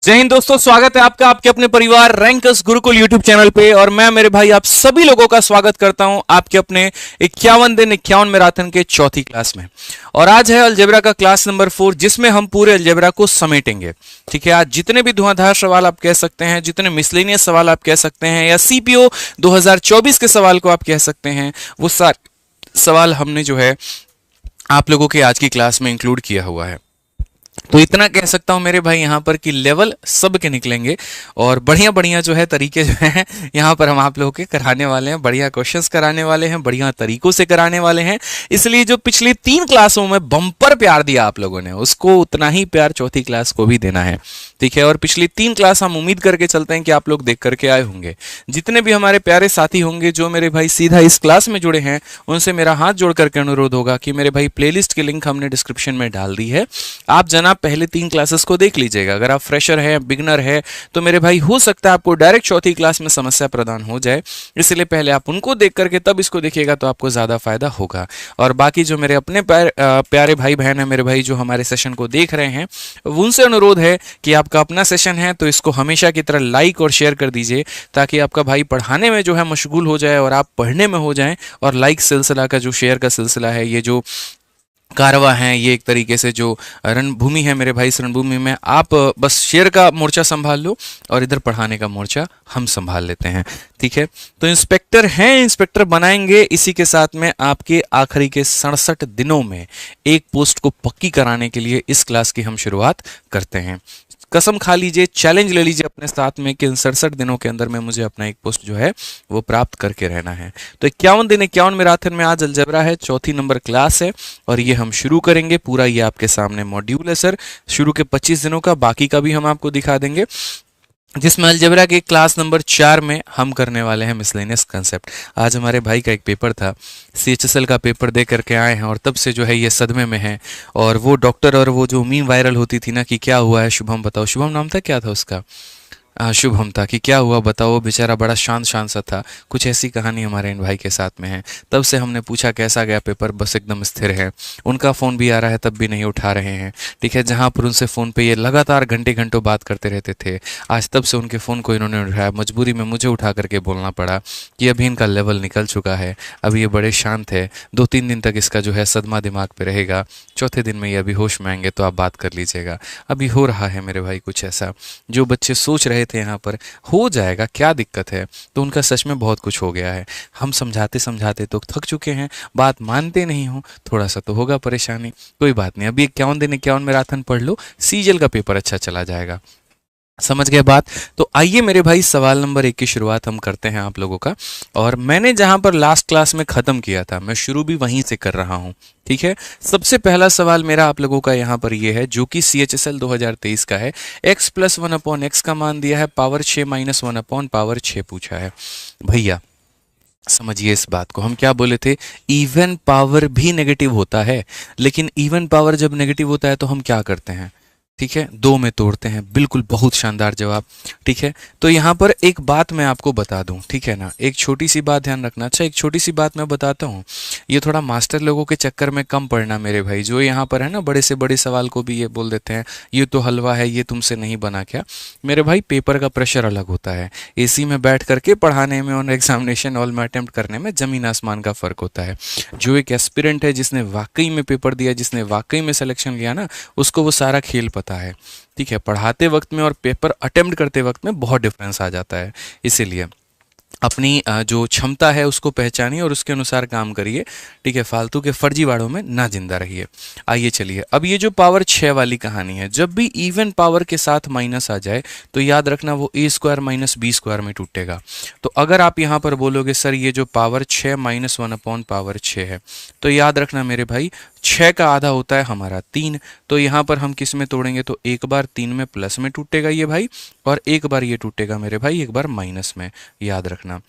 जय हिंद दोस्तों, स्वागत है आपका आपके अपने परिवार रैंकर्स गुरुकुल यूट्यूब चैनल पे। और मैं मेरे भाई आप सभी लोगों का स्वागत करता हूं आपके अपने 51 दिन 51 मैराथन के चौथी क्लास में। और आज है अलजेब्रा का क्लास नंबर 4, जिसमें हम पूरे अलजेब्रा को समेटेंगे। ठीक है, आज जितने भी धुआंधार सवाल आप कह सकते हैं, जितने मिसलेनियस सवाल आप कह सकते हैं, या सीपीओ 2024 के सवाल को आप कह सकते हैं, वो सारे सवाल हमने जो है आप लोगों के आज की क्लास में इंक्लूड किया हुआ है। तो इतना कह सकता हूं मेरे भाई यहाँ पर कि लेवल सब के निकलेंगे और बढ़िया बढ़िया जो है तरीके जो है यहाँ पर हम आप लोगों के कराने वाले हैं। बढ़िया क्वेश्चंस कराने वाले हैं, बढ़िया तरीकों से कराने वाले हैं। इसलिए जो पिछली 3 क्लासों में बम्पर प्यार दिया आप लोगों ने, उसको उतना ही प्यार चौथी क्लास को भी देना है। ठीक है, और पिछली 3 क्लास हम उम्मीद करके चलते हैं कि आप लोग देख करके आए होंगे। जितने भी हमारे प्यारे साथी होंगे जो मेरे भाई सीधा इस क्लास में जुड़े हैं, उनसे मेरा हाथ जोड़ करके अनुरोध होगा कि मेरे भाई प्लेलिस्ट की लिंक हमने डिस्क्रिप्शन में डाल दी है। आप जनाब पहले 3 क्लासेस को देख लीजिएगा। अगर आप फ्रेशर है, बिगनर है, तो मेरे भाई हो सकता है आपको डायरेक्ट चौथी क्लास में समस्या प्रदान हो जाए। इसलिए पहले आप उनको देख करके तब इसको देखिएगा, तो आपको ज्यादा फायदा होगा। और बाकी जो मेरे अपने प्यारे भाई बहन है, मेरे भाई जो हमारे सेशन को देख रहे हैं, उनसे अनुरोध है कि आपका अपना सेशन है तो इसको हमेशा की तरह लाइक और शेयर कर दीजिए, ताकि आपका भाई पढ़ाने में जो है मशगूल हो जाए और आप पढ़ने में हो जाएं। और लाइक सिलसिला का जो शेयर का सिलसिला है, ये जो कारवा है, ये एक तरीके से जो रणभूमि है मेरे भाई, इस रणभूमि में आप बस शेयर का मोर्चा संभाल लो और इधर पढ़ाने का मोर्चा हम संभाल लेते हैं। ठीक है, तो इंस्पेक्टर हैं, इंस्पेक्टर बनाएंगे। इसी के साथ में आपके आखिरी के 67 दिनों में एक पोस्ट को पक्की कराने के लिए इस क्लास की हम शुरुआत करते हैं। कसम खा लीजिए, चैलेंज ले लीजिए अपने साथ में कि इन 67 दिनों के अंदर में मुझे अपना एक पोस्ट जो है वो प्राप्त करके रहना है। तो 51 दिन 51 मैराथन में आज अलजेब्रा है, चौथी नंबर क्लास है और ये हम शुरू करेंगे। पूरा ये आपके सामने मॉड्यूल है सर, शुरू के 25 दिनों का, बाकी का भी हम आपको दिखा देंगे, जिसमें अलजेब्रा के क्लास नंबर 4 में हम करने वाले हैं मिसलेनियस कंसेप्ट। आज हमारे भाई का एक पेपर था, सीएचएसएल का पेपर दे करके आए हैं और तब से जो है ये सदमे में है। और वो डॉक्टर और वो जो मीम वायरल होती थी ना कि क्या हुआ है शुभम बताओ, शुभम नाम था, क्या था उसका, शुभम था, कि क्या हुआ बताओ, वो बेचारा बड़ा शांत शांत सा था। कुछ ऐसी कहानी हमारे इन भाई के साथ में है। तब से हमने पूछा कैसा गया पेपर, बस एकदम स्थिर है। उनका फ़ोन भी आ रहा है तब भी नहीं उठा रहे हैं। ठीक है, जहाँ पर उनसे फ़ोन पे ये लगातार घंटे घंटों बात करते रहते थे, आज तब से उनके फ़ोन को इन्होंने उठाया। मजबूरी में मुझे उठा करके बोलना पड़ा कि अभी इनका लेवल निकल चुका है, अभी ये बड़े शांत है, 2-3 दिन तक इसका जो है सदमा दिमाग पे रहेगा, चौथे दिन में ये अभी होश में आएंगे तो आप बात कर लीजिएगा। अभी हो रहा है मेरे भाई कुछ ऐसा, जो बच्चे सोच रहे थे यहाँ पर हो जाएगा, क्या दिक्कत है, तो उनका सच में बहुत कुछ हो गया है। हम समझाते समझाते तो थक चुके हैं, बात मानते नहीं हो, थोड़ा सा तो होगा परेशानी, कोई बात नहीं। अभी 51 दिन 51 मैराथन पढ़ लो, सीजीएल का पेपर अच्छा चला जाएगा। समझ गए बात? तो आइए मेरे भाई सवाल नंबर 1 की शुरुआत हम करते हैं आप लोगों का। और मैंने जहां पर लास्ट क्लास में खत्म किया था, मैं शुरू भी वहीं से कर रहा हूं। ठीक है, सबसे पहला सवाल मेरा आप लोगों का यहां पर ये है, जो कि सीएचएसएल 2023 का है। x + 1/x का मान दिया है, पावर 6 - 1/6 पूछा है। भैया समझिए इस बात को, हम क्या बोले थे, इवन पावर भी नेगेटिव होता है, लेकिन इवन पावर जब नेगेटिव होता है तो हम क्या करते हैं, ठीक है, 2 में तोड़ते हैं। बिल्कुल, बहुत शानदार जवाब। ठीक है, तो यहाँ पर एक बात मैं आपको बता दूं, ठीक है ना, एक छोटी सी बात ध्यान रखना। अच्छा, एक छोटी सी बात मैं बताता हूँ, ये थोड़ा मास्टर लोगों के चक्कर में कम पड़ना मेरे भाई, जो यहाँ पर है ना बड़े से बड़े सवाल को भी ये बोल देते हैं ये तो हलवा है, ये तुमसे नहीं बना क्या। मेरे भाई पेपर का प्रेशर अलग होता है, एसी में बैठ करके पढ़ाने में और एग्जामिनेशन हॉल में अटेम्प्ट करने में जमीन आसमान का फर्क होता है। जो एक एस्पिरेंट है, जिसने वाकई में पेपर दिया, जिसने वाकई में सिलेक्शन लिया ना, उसको वो सारा खेल पता है। ठीक है, पढ़ाते वक्त में और पेपर अटेम्प्ट करते वक्त में बहुत डिफरेंस आ जाता है। इसीलिए अपनी जो क्षमता है उसको पहचानिए और उसके अनुसार काम करिए। ठीक है, फालतू के फर्जीवाड़ों में ना जिंदा रहिए। आइए चलिए, अब ये जो पावर 6 वाली कहानी है, जब भी इवन पावर के साथ माइनस आ जाए तो याद रखना वो a² - b² में टूटेगा। तो अगर आप यहाँ पर बोलोगे सर ये जो पावर 6 - 1/6 है, तो याद रखना मेरे भाई 6 का आधा होता है हमारा 3। तो यहाँ पर हम किस में तोड़ेंगे, तो एक बार 3 में प्लस में टूटेगा ये भाई, और एक बार ये टूटेगा मेरे भाई एक बार माइनस में, याद रखना।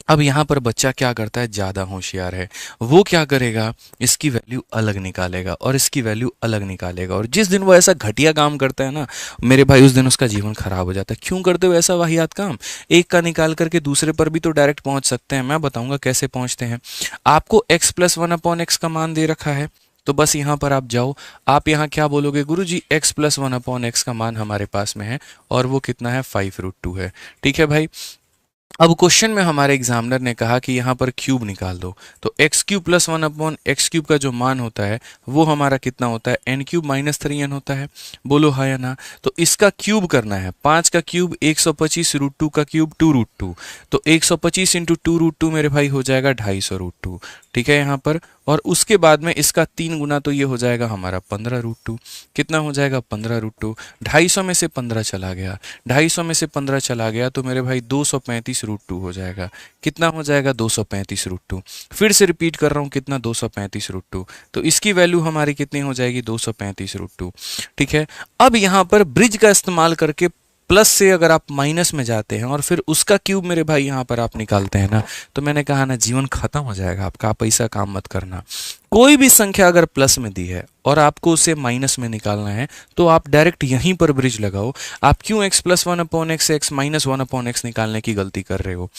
अब यहाँ पर बच्चा क्या करता है, ज़्यादा होशियार है, वो क्या करेगा, इसकी वैल्यू अलग निकालेगा और इसकी वैल्यू अलग निकालेगा। और जिस दिन वो ऐसा घटिया काम करता है ना मेरे भाई, उस दिन उसका जीवन खराब हो जाता है। क्यों करते हो ऐसा वाहियात काम, एक का निकाल करके दूसरे पर भी तो डायरेक्ट पहुंच सकते हैं। मैं बताऊंगा कैसे पहुंचते हैं। आपको x + 1/x का मान दे रखा है, तो बस यहाँ पर आप जाओ, आप यहाँ क्या बोलोगे गुरुजी x प्लस 1/x का मान हमारे पास में है और वो कितना है 5√2 है। ठीक है भाई। अब क्वेश्चन में हमारे एग्जामिनर ने कहा कि यहाँ पर क्यूब निकाल दो, तो एक्स क्यूब प्लस 1/x³ का जो मान होता है वो हमारा कितना होता है n³ माइनस 3n होता है। बोलो हाँ या ना। तो इसका क्यूब करना है, 5 का क्यूब 125√2 का क्यूब 2√2, तो 125 इंटू 2√2 मेरे भाई हो जाएगा 250√2। ठीक है यहाँ पर, और उसके बाद में इसका 3 गुना, तो ये हो जाएगा हमारा 15√2। कितना हो जाएगा 15√2। 250 में से 15 चला गया, 250 में से 15 चला गया तो मेरे भाई 235√2 हो जाएगा। कितना हो जाएगा 235√2। फिर से रिपीट कर रहा हूँ, कितना 235√2, तो इसकी वैल्यू हमारी कितनी हो जाएगी 235√2। ठीक है। अब यहाँ पर ब्रिज का इस्तेमाल करके प्लस से अगर आप माइनस में जाते हैं और फिर उसका क्यूब मेरे भाई यहाँ पर आप निकालते हैं ना, तो मैंने कहा ना जीवन खत्म हो जाएगा आपका, आप ऐसा काम मत करना। कोई भी संख्या अगर प्लस में दी है और आपको उसे माइनस में निकालना है तो आप डायरेक्ट यहीं पर ब्रिज लगाओ। आप क्यों x plus 1/x x minus 1/x निकालने की गलती कर रहे हो।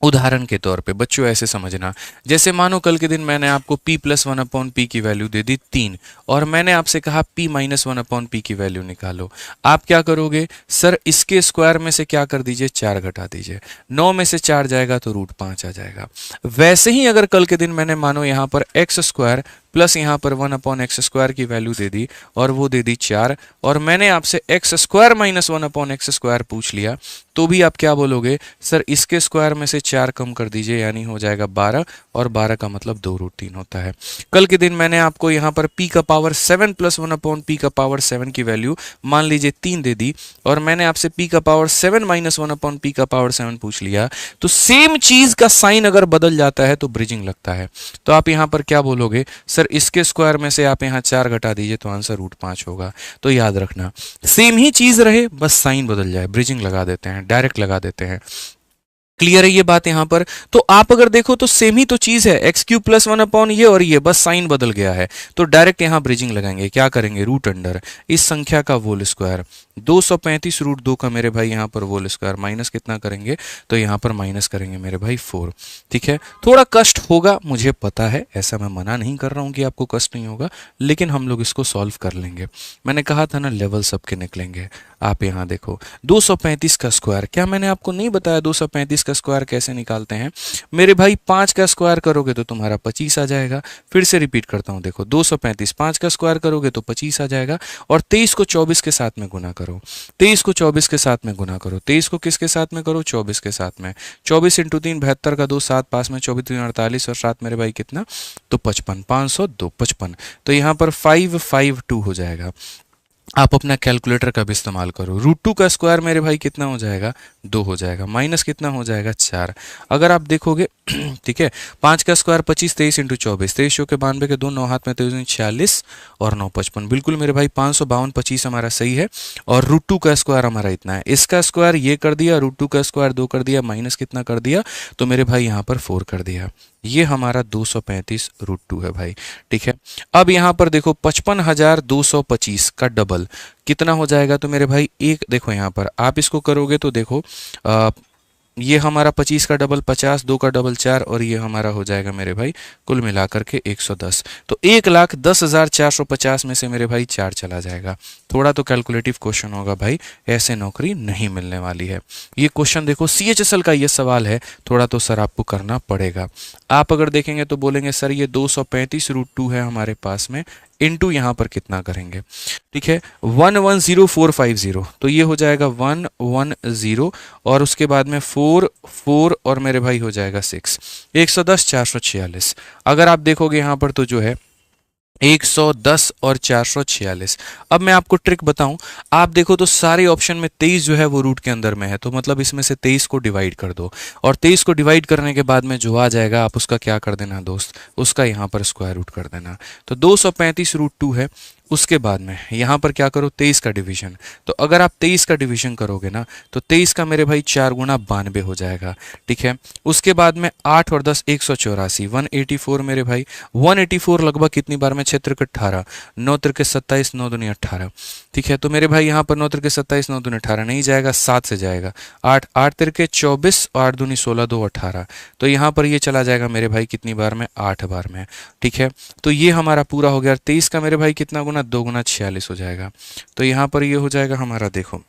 उदाहरण के तौर पे बच्चों ऐसे समझना, जैसे मानो कल के दिन मैंने आपको p प्लस 1/p की वैल्यू दे दी 3 और मैंने आपसे कहा p माइनस 1/p की वैल्यू निकालो। आप क्या करोगे, सर इसके स्क्वायर में से क्या कर दीजिए 4 घटा दीजिए, 9 में से 4 जाएगा तो √5 आ जाएगा। वैसे ही अगर कल के दिन मैंने मानो यहाँ पर x² प्लस यहाँ पर 1/x² की वैल्यू दे दी और वो दे दी 4, और मैंने आपसे x² माइनस 1/x² पूछ लिया, तो भी आप क्या बोलोगे, सर इसके स्क्वायर में से 4 कम कर दीजिए, यानी हो जाएगा 12, और 12 का मतलब 2√3 होता है। कल के दिन मैंने आपको यहाँ पर p का पावर 7 प्लस 1/p का पावर 7 की वैल्यू मान लीजिए 3 दे दी, और मैंने आपसे p का पावर 7 माइनस 1/p का पावर 7 पूछ लिया, तो सेम चीज का साइन अगर बदल जाता है तो ब्रिजिंग लगता है। तो आप यहाँ पर क्या बोलोगे, सर इसके स्क्वायर में से आप यहाँ 4 घटा दीजिए तो आंसर √5 होगा। तो याद रखना, सेम ही चीज रहे बस साइन बदल जाए, ब्रिजिंग लगा देते हैं, डायरेक्ट लगा देते हैं। क्लियर है ये बात यहाँ पर। तो आप अगर देखो तो सेम ही तो चीज है, x³ प्लस 1 ये और ये, बस साइन बदल गया है, तो डायरेक्ट यहाँ ब्रिजिंग लगाएंगे। क्या करेंगे, रूट अंडर इस संख्या का होल स्क्वायर, 235√2 का मेरे भाई यहाँ पर होल स्क्वायर, माइनस कितना करेंगे, तो यहाँ पर माइनस करेंगे मेरे भाई 4। ठीक है, थोड़ा कष्ट होगा मुझे पता है, ऐसा मैं मना नहीं कर रहा हूँ कि आपको कष्ट नहीं होगा, लेकिन हम लोग इसको सॉल्व कर लेंगे। मैंने कहा था ना लेवल सबके निकलेंगे। आप यहाँ देखो 235 का स्क्वायर, क्या मैंने आपको नहीं बताया 235 का स्क्वायर कैसे निकालते हैं मेरे भाई। 5 का स्क्वायर करोगे तो तुम्हारा 25 आ जाएगा। फिर से रिपीट करता हूँ, देखो 235 5 का स्क्वायर करोगे तो 25 आ जाएगा, और 23 को 24 के साथ में गुना करो, 23 को 24 के साथ में गुना करो, 23 को किसके साथ में करो, 24 के साथ में। 24 इंटू 3 72 का 2 7 पास में 24 3 48 और 7 मेरे भाई कितना, तो 55, 502 55। तो यहाँ पर 552 हो जाएगा। आप अपना कैलकुलेटर का भी इस्तेमाल करो। √2 का स्क्वायर मेरे भाई कितना हो जाएगा, 2 हो जाएगा, माइनस कितना हो जाएगा 4। अगर आप देखोगे ठीक है, 5 का स्क्वायर 25, 23 इंटू 24, 23 के 92 के 2, 9 हाथ में 23 46 और 9 55, बिल्कुल मेरे भाई 552 25 हमारा सही है। और √2 का स्क्वायर हमारा इतना है, इसका स्क्वायर ये कर दिया, √2 का स्क्वायर 2 कर दिया, माइनस कितना कर दिया, तो मेरे भाई यहाँ पर 4 कर दिया। ये हमारा 235√2 है भाई। ठीक है, अब यहाँ पर देखो 55,225 का डबल कितना हो जाएगा, तो मेरे भाई एक देखो यहाँ पर आप इसको करोगे तो देखो ये हमारा 25 का डबल 50, 2 का डबल 4, और ये हमारा हो जाएगा मेरे भाई कुल मिलाकर के 110। तो 1,10,450 में से मेरे भाई 4 चला जाएगा। थोड़ा तो कैलकुलेटिव क्वेश्चन होगा भाई, ऐसे नौकरी नहीं मिलने वाली है। ये क्वेश्चन देखो CHSL का ये सवाल है, थोड़ा तो सर आपको करना पड़ेगा। आप अगर देखेंगे तो बोलेंगे सर ये 235√2 है हमारे पास में, इनटू यहाँ पर कितना करेंगे, ठीक है 110450, तो ये हो जाएगा 110 और उसके बाद में 4 4 और मेरे भाई हो जाएगा 6, 110 446। अगर आप देखोगे यहाँ पर तो जो है 110 और 446। अब मैं आपको ट्रिक बताऊं, आप देखो तो सारे ऑप्शन में 23 जो है वो रूट के अंदर में है, तो मतलब इसमें से 23 को डिवाइड कर दो, और 23 को डिवाइड करने के बाद में जो आ जाएगा आप उसका क्या कर देना दोस्त, उसका यहाँ पर स्क्वायर रूट कर देना। तो 235√2 है, उसके बाद में यहाँ पर क्या करो 23 का डिवीजन। तो अगर आप 23 का डिवीजन करोगे ना तो 23 का मेरे भाई 4 गुना 92 हो जाएगा। ठीक है, उसके बाद में 8 और 10 184, 184 मेरे भाई। 184 लगभग कितनी बार में 6 त्रिक 18, 9 त्रिक 27, 9 दूनी 18। ठीक है, तो मेरे भाई यहाँ पर 9 त्रिक 27, 9 दूनी 18 नहीं जाएगा, 7 से जाएगा। 8 8 त्रिक 24 और 8 दूनी 16, 2 18। तो यहाँ पर ये चला जाएगा मेरे भाई कितनी बार में 8 बार में। ठीक है, तो ये हमारा पूरा हो गया। 23 का मेरे भाई कितना गुना 2 गुना 46 हो जाएगा। तो यहाँ पर ये हो जाएगा हमारा, देखो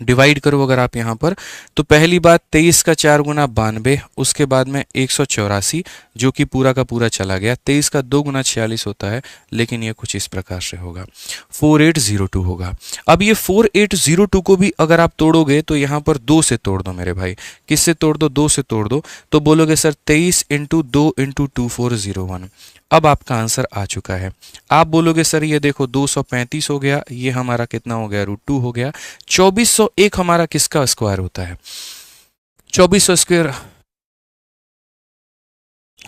डिवाइड करो अगर आप यहाँ पर, तो पहली बात 23 का 4 गुना 92, उसके बाद में 184 जो कि पूरा का पूरा चला गया। 23 का 2 गुना 46 होता है, लेकिन ये कुछ इस प्रकार से होगा, 4802 होगा। अब ये 4802 को भी अगर आप तोड़ोगे तो यहाँ पर 2 से तोड़ दो मेरे भाई। किससे तोड़ दो? 2 से तोड़ दो। तो बोलोगे सर 23 इंटू 2 इंटू 2401। अब आपका आंसर आ चुका है। आप बोलोगे सर ये देखो 235 हो गया, ये हमारा कितना हो गया, √2 हो गया। 2401 हमारा किसका स्क्वायर होता है? 2400 स्क्वायर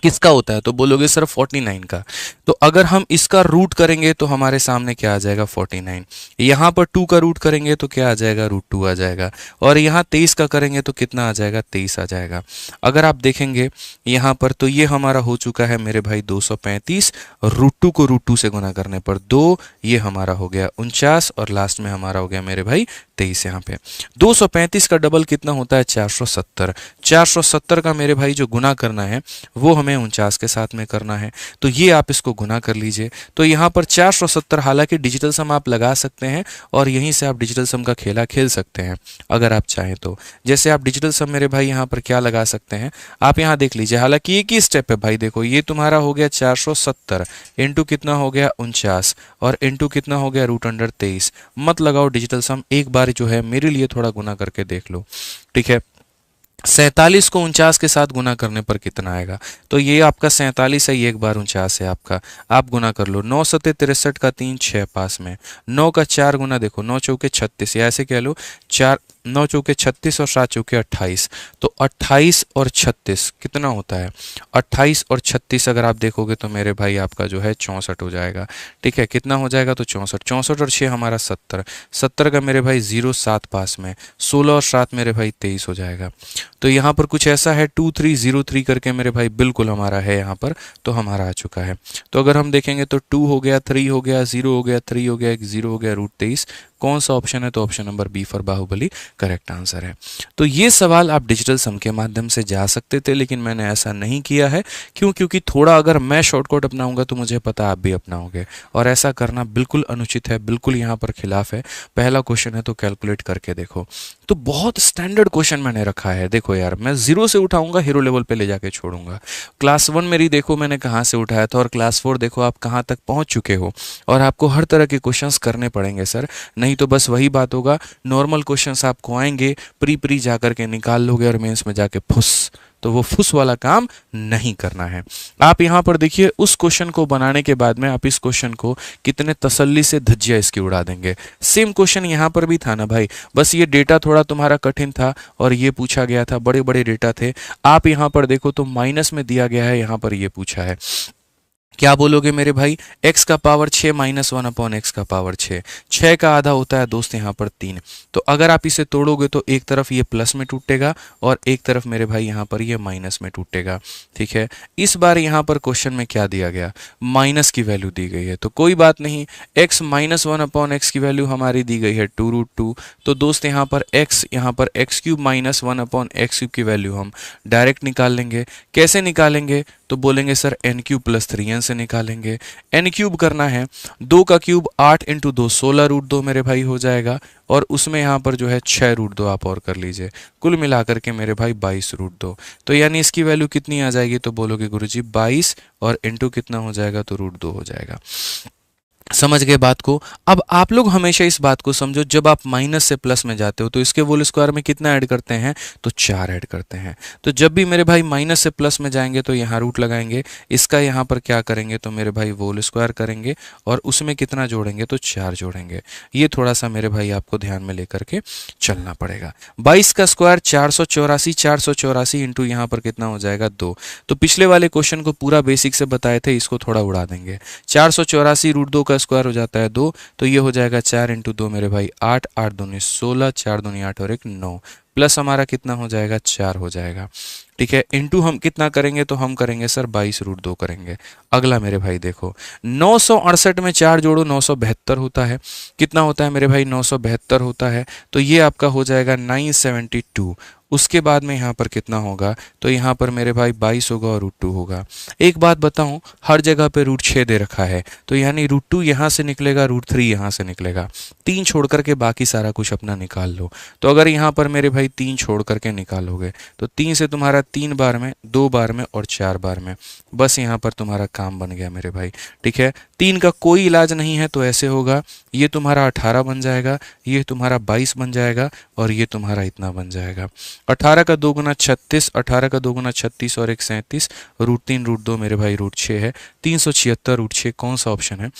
किसका होता है? तो बोलोगे सर 49 का। तो अगर हम इसका रूट करेंगे तो हमारे सामने क्या आ जाएगा? 49। यहाँ पर 2 का रूट करेंगे तो क्या आ जाएगा? √2 आ जाएगा। और यहाँ 23 का करेंगे तो कितना आ जाएगा? 23 आ जाएगा। अगर आप देखेंगे यहाँ पर तो ये हमारा हो चुका है मेरे भाई 235, √2 को √2 से गुना करने पर 2, ये हमारा हो गया 49 और लास्ट में हमारा हो गया मेरे भाई 23। यहाँ पे 235 का डबल कितना होता है? 470। 470 का मेरे भाई जो गुना करना है वो हमें 49 के साथ में करना है। तो ये आप इसको गुना कर लीजिए। तो यहाँ पर 470, हालांकि डिजिटल सम आप लगा सकते हैं और यहीं से आप डिजिटल सम का खेला खेल सकते हैं अगर आप चाहें तो। जैसे आप डिजिटल सम मेरे भाई यहाँ पर क्या लगा सकते हैं, आप यहाँ देख लीजिए। हालांकि एक ही स्टेप है भाई, देखो ये तुम्हारा हो गया 470 इंटू कितना हो गया 49 और इंटू कितना हो गया √23। मत लगाओ डिजिटल सम, एक बार जो है मेरे लिए थोड़ा गुना करके देख लो। ठीक है, 47 को 49 के साथ गुना करने पर कितना आएगा? तो ये आपका 47 है, ये एक बार 49 है आपका, आप गुना कर लो। 9 सत्ते 63 का 3 6 पास में, 9 का 4 गुना, देखो 9 चौके 36, या ऐसे कह लो 4 9 चौके 36 और 7 चौके 28। तो 28 और 36 कितना होता है? 28 और 36 अगर आप देखोगे तो मेरे भाई आपका जो है 64 हो जाएगा। ठीक है, कितना हो जाएगा? तो 64। 64 और 6 हमारा 70। 70 का मेरे भाई 0 7 पास में, 16 और 7 मेरे भाई 23 हो जाएगा। तो यहाँ पर कुछ ऐसा है 2303 करके मेरे भाई बिल्कुल हमारा है यहाँ पर, तो हमारा आ चुका है। तो अगर हम देखेंगे तो 2 हो गया, 3 हो गया, 0 हो गया, 3 हो गया, एक 0 हो गया, √23। कौन सा ऑप्शन है? तो option number B for Baahubali correct answer है। तो ये सवाल आप डिजिटल सम के माध्यम से जा सकते थे, लेकिन मैंने ऐसा नहीं किया है। क्यों? क्योंकि थोड़ा अगर मैं शॉर्टकट अपनाऊंगा तो मुझे पता आप भी अपनाओगे, और ऐसा करना बिल्कुल अनुचित है, बिल्कुल यहाँ पर खिलाफ है। पहला क्वेश्चन है तो कैलकुलेट करके देखो। तो बहुत स्टैंडर्ड क्वेश्चन मैंने रखा है। देखो यार, मैं 0 से उठाऊंगा, हीरो लेवल पे ले जाके छोड़ूंगा। क्लास 1 मेरी देखो मैंने कहाँ से उठाया था, और क्लास 4 देखो आप कहाँ तक पहुँच चुके हो। और आपको हर तरह के क्वेश्चंस करने पड़ेंगे सर, नहीं तो बस वही बात होगा, नॉर्मल क्वेश्चंस आपको आएंगे, प्री जाकर के निकाल लोगे और मेंस में जाके फुस, तो वो फुस वाला काम नहीं करना है। आप यहाँ पर देखिए, उस क्वेश्चन को बनाने के बाद में आप इस क्वेश्चन को कितने तसल्ली से धज्जियां इसकी उड़ा देंगे। सेम क्वेश्चन यहाँ पर भी था ना भाई, बस ये डेटा थोड़ा तुम्हारा कठिन था और ये पूछा गया था, बड़े बड़े डेटा थे। आप यहाँ पर देखो तो माइनस में दिया गया है, यहाँ पर ये पूछा है। क्या बोलोगे मेरे भाई? x का पावर 6 -1 अपॉन x का पावर 6, 6 का आधा होता है दोस्त यहाँ पर 3। तो अगर आप इसे तोड़ोगे तो एक तरफ ये प्लस में टूटेगा और एक तरफ मेरे भाई यहाँ पर ये माइनस में टूटेगा। ठीक है, इस बार यहाँ पर क्वेश्चन में क्या दिया गया? माइनस की वैल्यू दी गई है, तो कोई बात नहीं, x -1 अपॉन x की वैल्यू हमारी दी गई है 2√2। तो दोस्त यहाँ पर x³ -1 अपॉन x³ की वैल्यू हम डायरेक्ट निकाल लेंगे। कैसे निकालेंगे? तो बोलेंगे सर n³ + 3n से निकालेंगे। n³ करना है, 2 का क्यूब 8 इंटू 2 16√2 मेरे भाई हो जाएगा, और उसमें यहाँ पर जो है 6√2 आप और कर लीजिए, कुल मिलाकर के मेरे भाई 22√2। तो यानी इसकी वैल्यू कितनी आ जाएगी? तो बोलोगे गुरुजी 22 और इंटू कितना हो जाएगा? तो √2 हो जाएगा। समझ गए बात को? अब आप लोग हमेशा इस बात को समझो, जब आप माइनस से प्लस में जाते हो तो इसके होल स्क्वायर में कितना ऐड करते हैं? तो 4 ऐड करते हैं। तो जब भी मेरे भाई माइनस से प्लस में जाएंगे तो यहाँ रूट लगाएंगे, इसका यहाँ पर क्या करेंगे? तो मेरे भाई होल स्क्वायर करेंगे और उसमें कितना जोड़ेंगे? तो 4 जोड़ेंगे। ये थोड़ा सा मेरे भाई आपको ध्यान में लेकर के चलना पड़ेगा। 22 का स्क्वायर 484, 484 इंटू यहाँ पर कितना हो जाएगा? 2। तो पिछले वाले क्वेश्चन को पूरा बेसिक से बताए थे, इसको थोड़ा उड़ा देंगे। 484 √2 का स्क्वायर हो जाता है 2, तो ये हो जाएगा 4 इंटू 2 मेरे भाई 8, 8 दूनी 16, 4 दूनी 8 और 1 9, प्लस हमारा कितना हो जाएगा 4 हो जाएगा। ठीक है, इंटू हम कितना करेंगे, तो हम करेंगे सर 22√2 करेंगे। अगला मेरे भाई देखो 968 में 4 जोड़ो 972 होता है, कितना होता है मेरे भाई 972 होता है, तो ये आपका हो जाएगा 972। उसके बाद में यहाँ पर कितना होगा, तो यहाँ पर मेरे भाई 22 होगा और √2 होगा। एक बात बताऊं, हर जगह पे √6 दे रखा है, तो यानी √2 यहाँ से निकलेगा, √3 यहाँ से निकलेगा, 3 छोड़ करके बाकी सारा कुछ अपना निकाल लो। तो अगर यहाँ पर मेरे भाई 3 छोड़ करके निकालोगे तो 3 से तुम्हारा 3 बार में, 2 बार में और 4 बार में, बस यहाँ पर तुम्हारा काम बन गया मेरे भाई। ठीक है, 3 का कोई इलाज नहीं है, तो ऐसे होगा, ये तुम्हारा 18 बन जाएगा, ये तुम्हारा 22 बन जाएगा और ये तुम्हारा इतना बन जाएगा। 18 का 2 गुना 36, 18 का 2 गुना 36 और 1 37, √3 √2 मेरे भाई √6 है, 376 √6 कौन सा ऑप्शन है,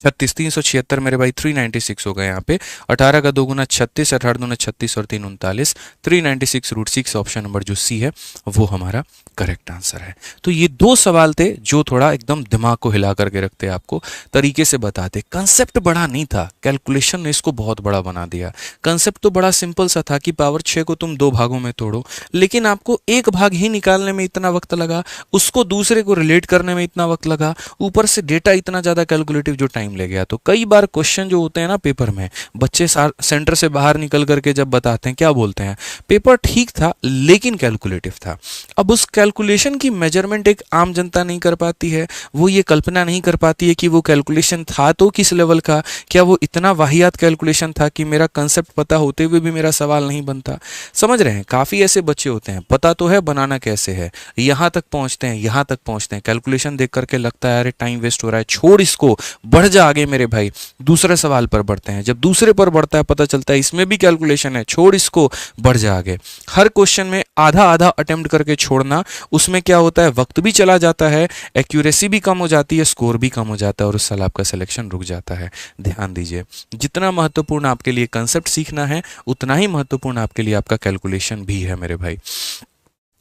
36, 376 मेरे भाई 396 हो गए यहाँ पे। 18 का 2 गुना 36, 18 दूना 36 और 3 39, 396 √6 ऑप्शन नंबर जो सी है वो हमारा करेक्ट आंसर है। तो ये दो सवाल थे जो थोड़ा एकदम दिमाग को हिला करके रखते, आपको तरीके से बताते। कंसेप्ट बड़ा नहीं था, कैलकुलेशन ने इसको बहुत बड़ा बना दिया। कंसेप्ट तो बड़ा सिंपल सा था कि पावर 6 को तुम 2 भागों में तोड़ो, लेकिन आपको एक भाग ही निकालने में इतना वक्त लगा, उसको दूसरे को रिलेट करने में इतना वक्त लगा, ऊपर से डेटा इतना ज्यादा कैलकुलेटिव जो टाइम ले गया। तो कई बार क्वेश्चन जो होते हैं ना पेपर में, बच्चे सेंटर से बाहर निकल करके जब बताते हैं क्या बोलते हैं, पेपर ठीक था लेकिन कैलकुलेटिव था। अब उस कैलकुलेशन की मेजरमेंट एक आम जनता नहीं कर पाती है, वो ये कल्पना नहीं कर पाती है कि वो कैलकुलेशन था तो किस लेवल का, क्या वो इतना वाहियात कैलकुलेशन था कि मेरा कंसेप्ट पता होते हुए भी मेरा सवाल नहीं बनता। समझ रहे हैं, काफी ऐसे बच्चे होते हैं, पता तो है बनाना कैसे है, यहां तक पहुंचते हैं, यहां तक पहुंचते हैं, कैलकुलेशन देख करके लगता है अरे टाइम वेस्ट हो रहा है, छोड़ इसको, बढ़ जा आगे मेरे भाई, दूसरे सवाल पर बढ़ते हैं। जब दूसरे पर बढ़ता है पता चलता है इसमें भी कैलकुलेशन है, छोड़ इसको, बढ़ जा आगे। हर क्वेश्चन में आधा आधा अटेम्प्ट करके छोड़ना, उसमें क्या होता है वक्त भी चला जाता है, एक्यूरेसी भी कम हो जाती है, स्कोर भी कम हो जाता है और उस साल आपका सिलेक्शन रुक जाता है। ध्यान दीजिए, जितना महत्वपूर्ण आपके लिए कंसेप्ट सीखना है उतना ही महत्वपूर्ण आपके लिए आपका कैलकुलेशन भी है मेरे भाई।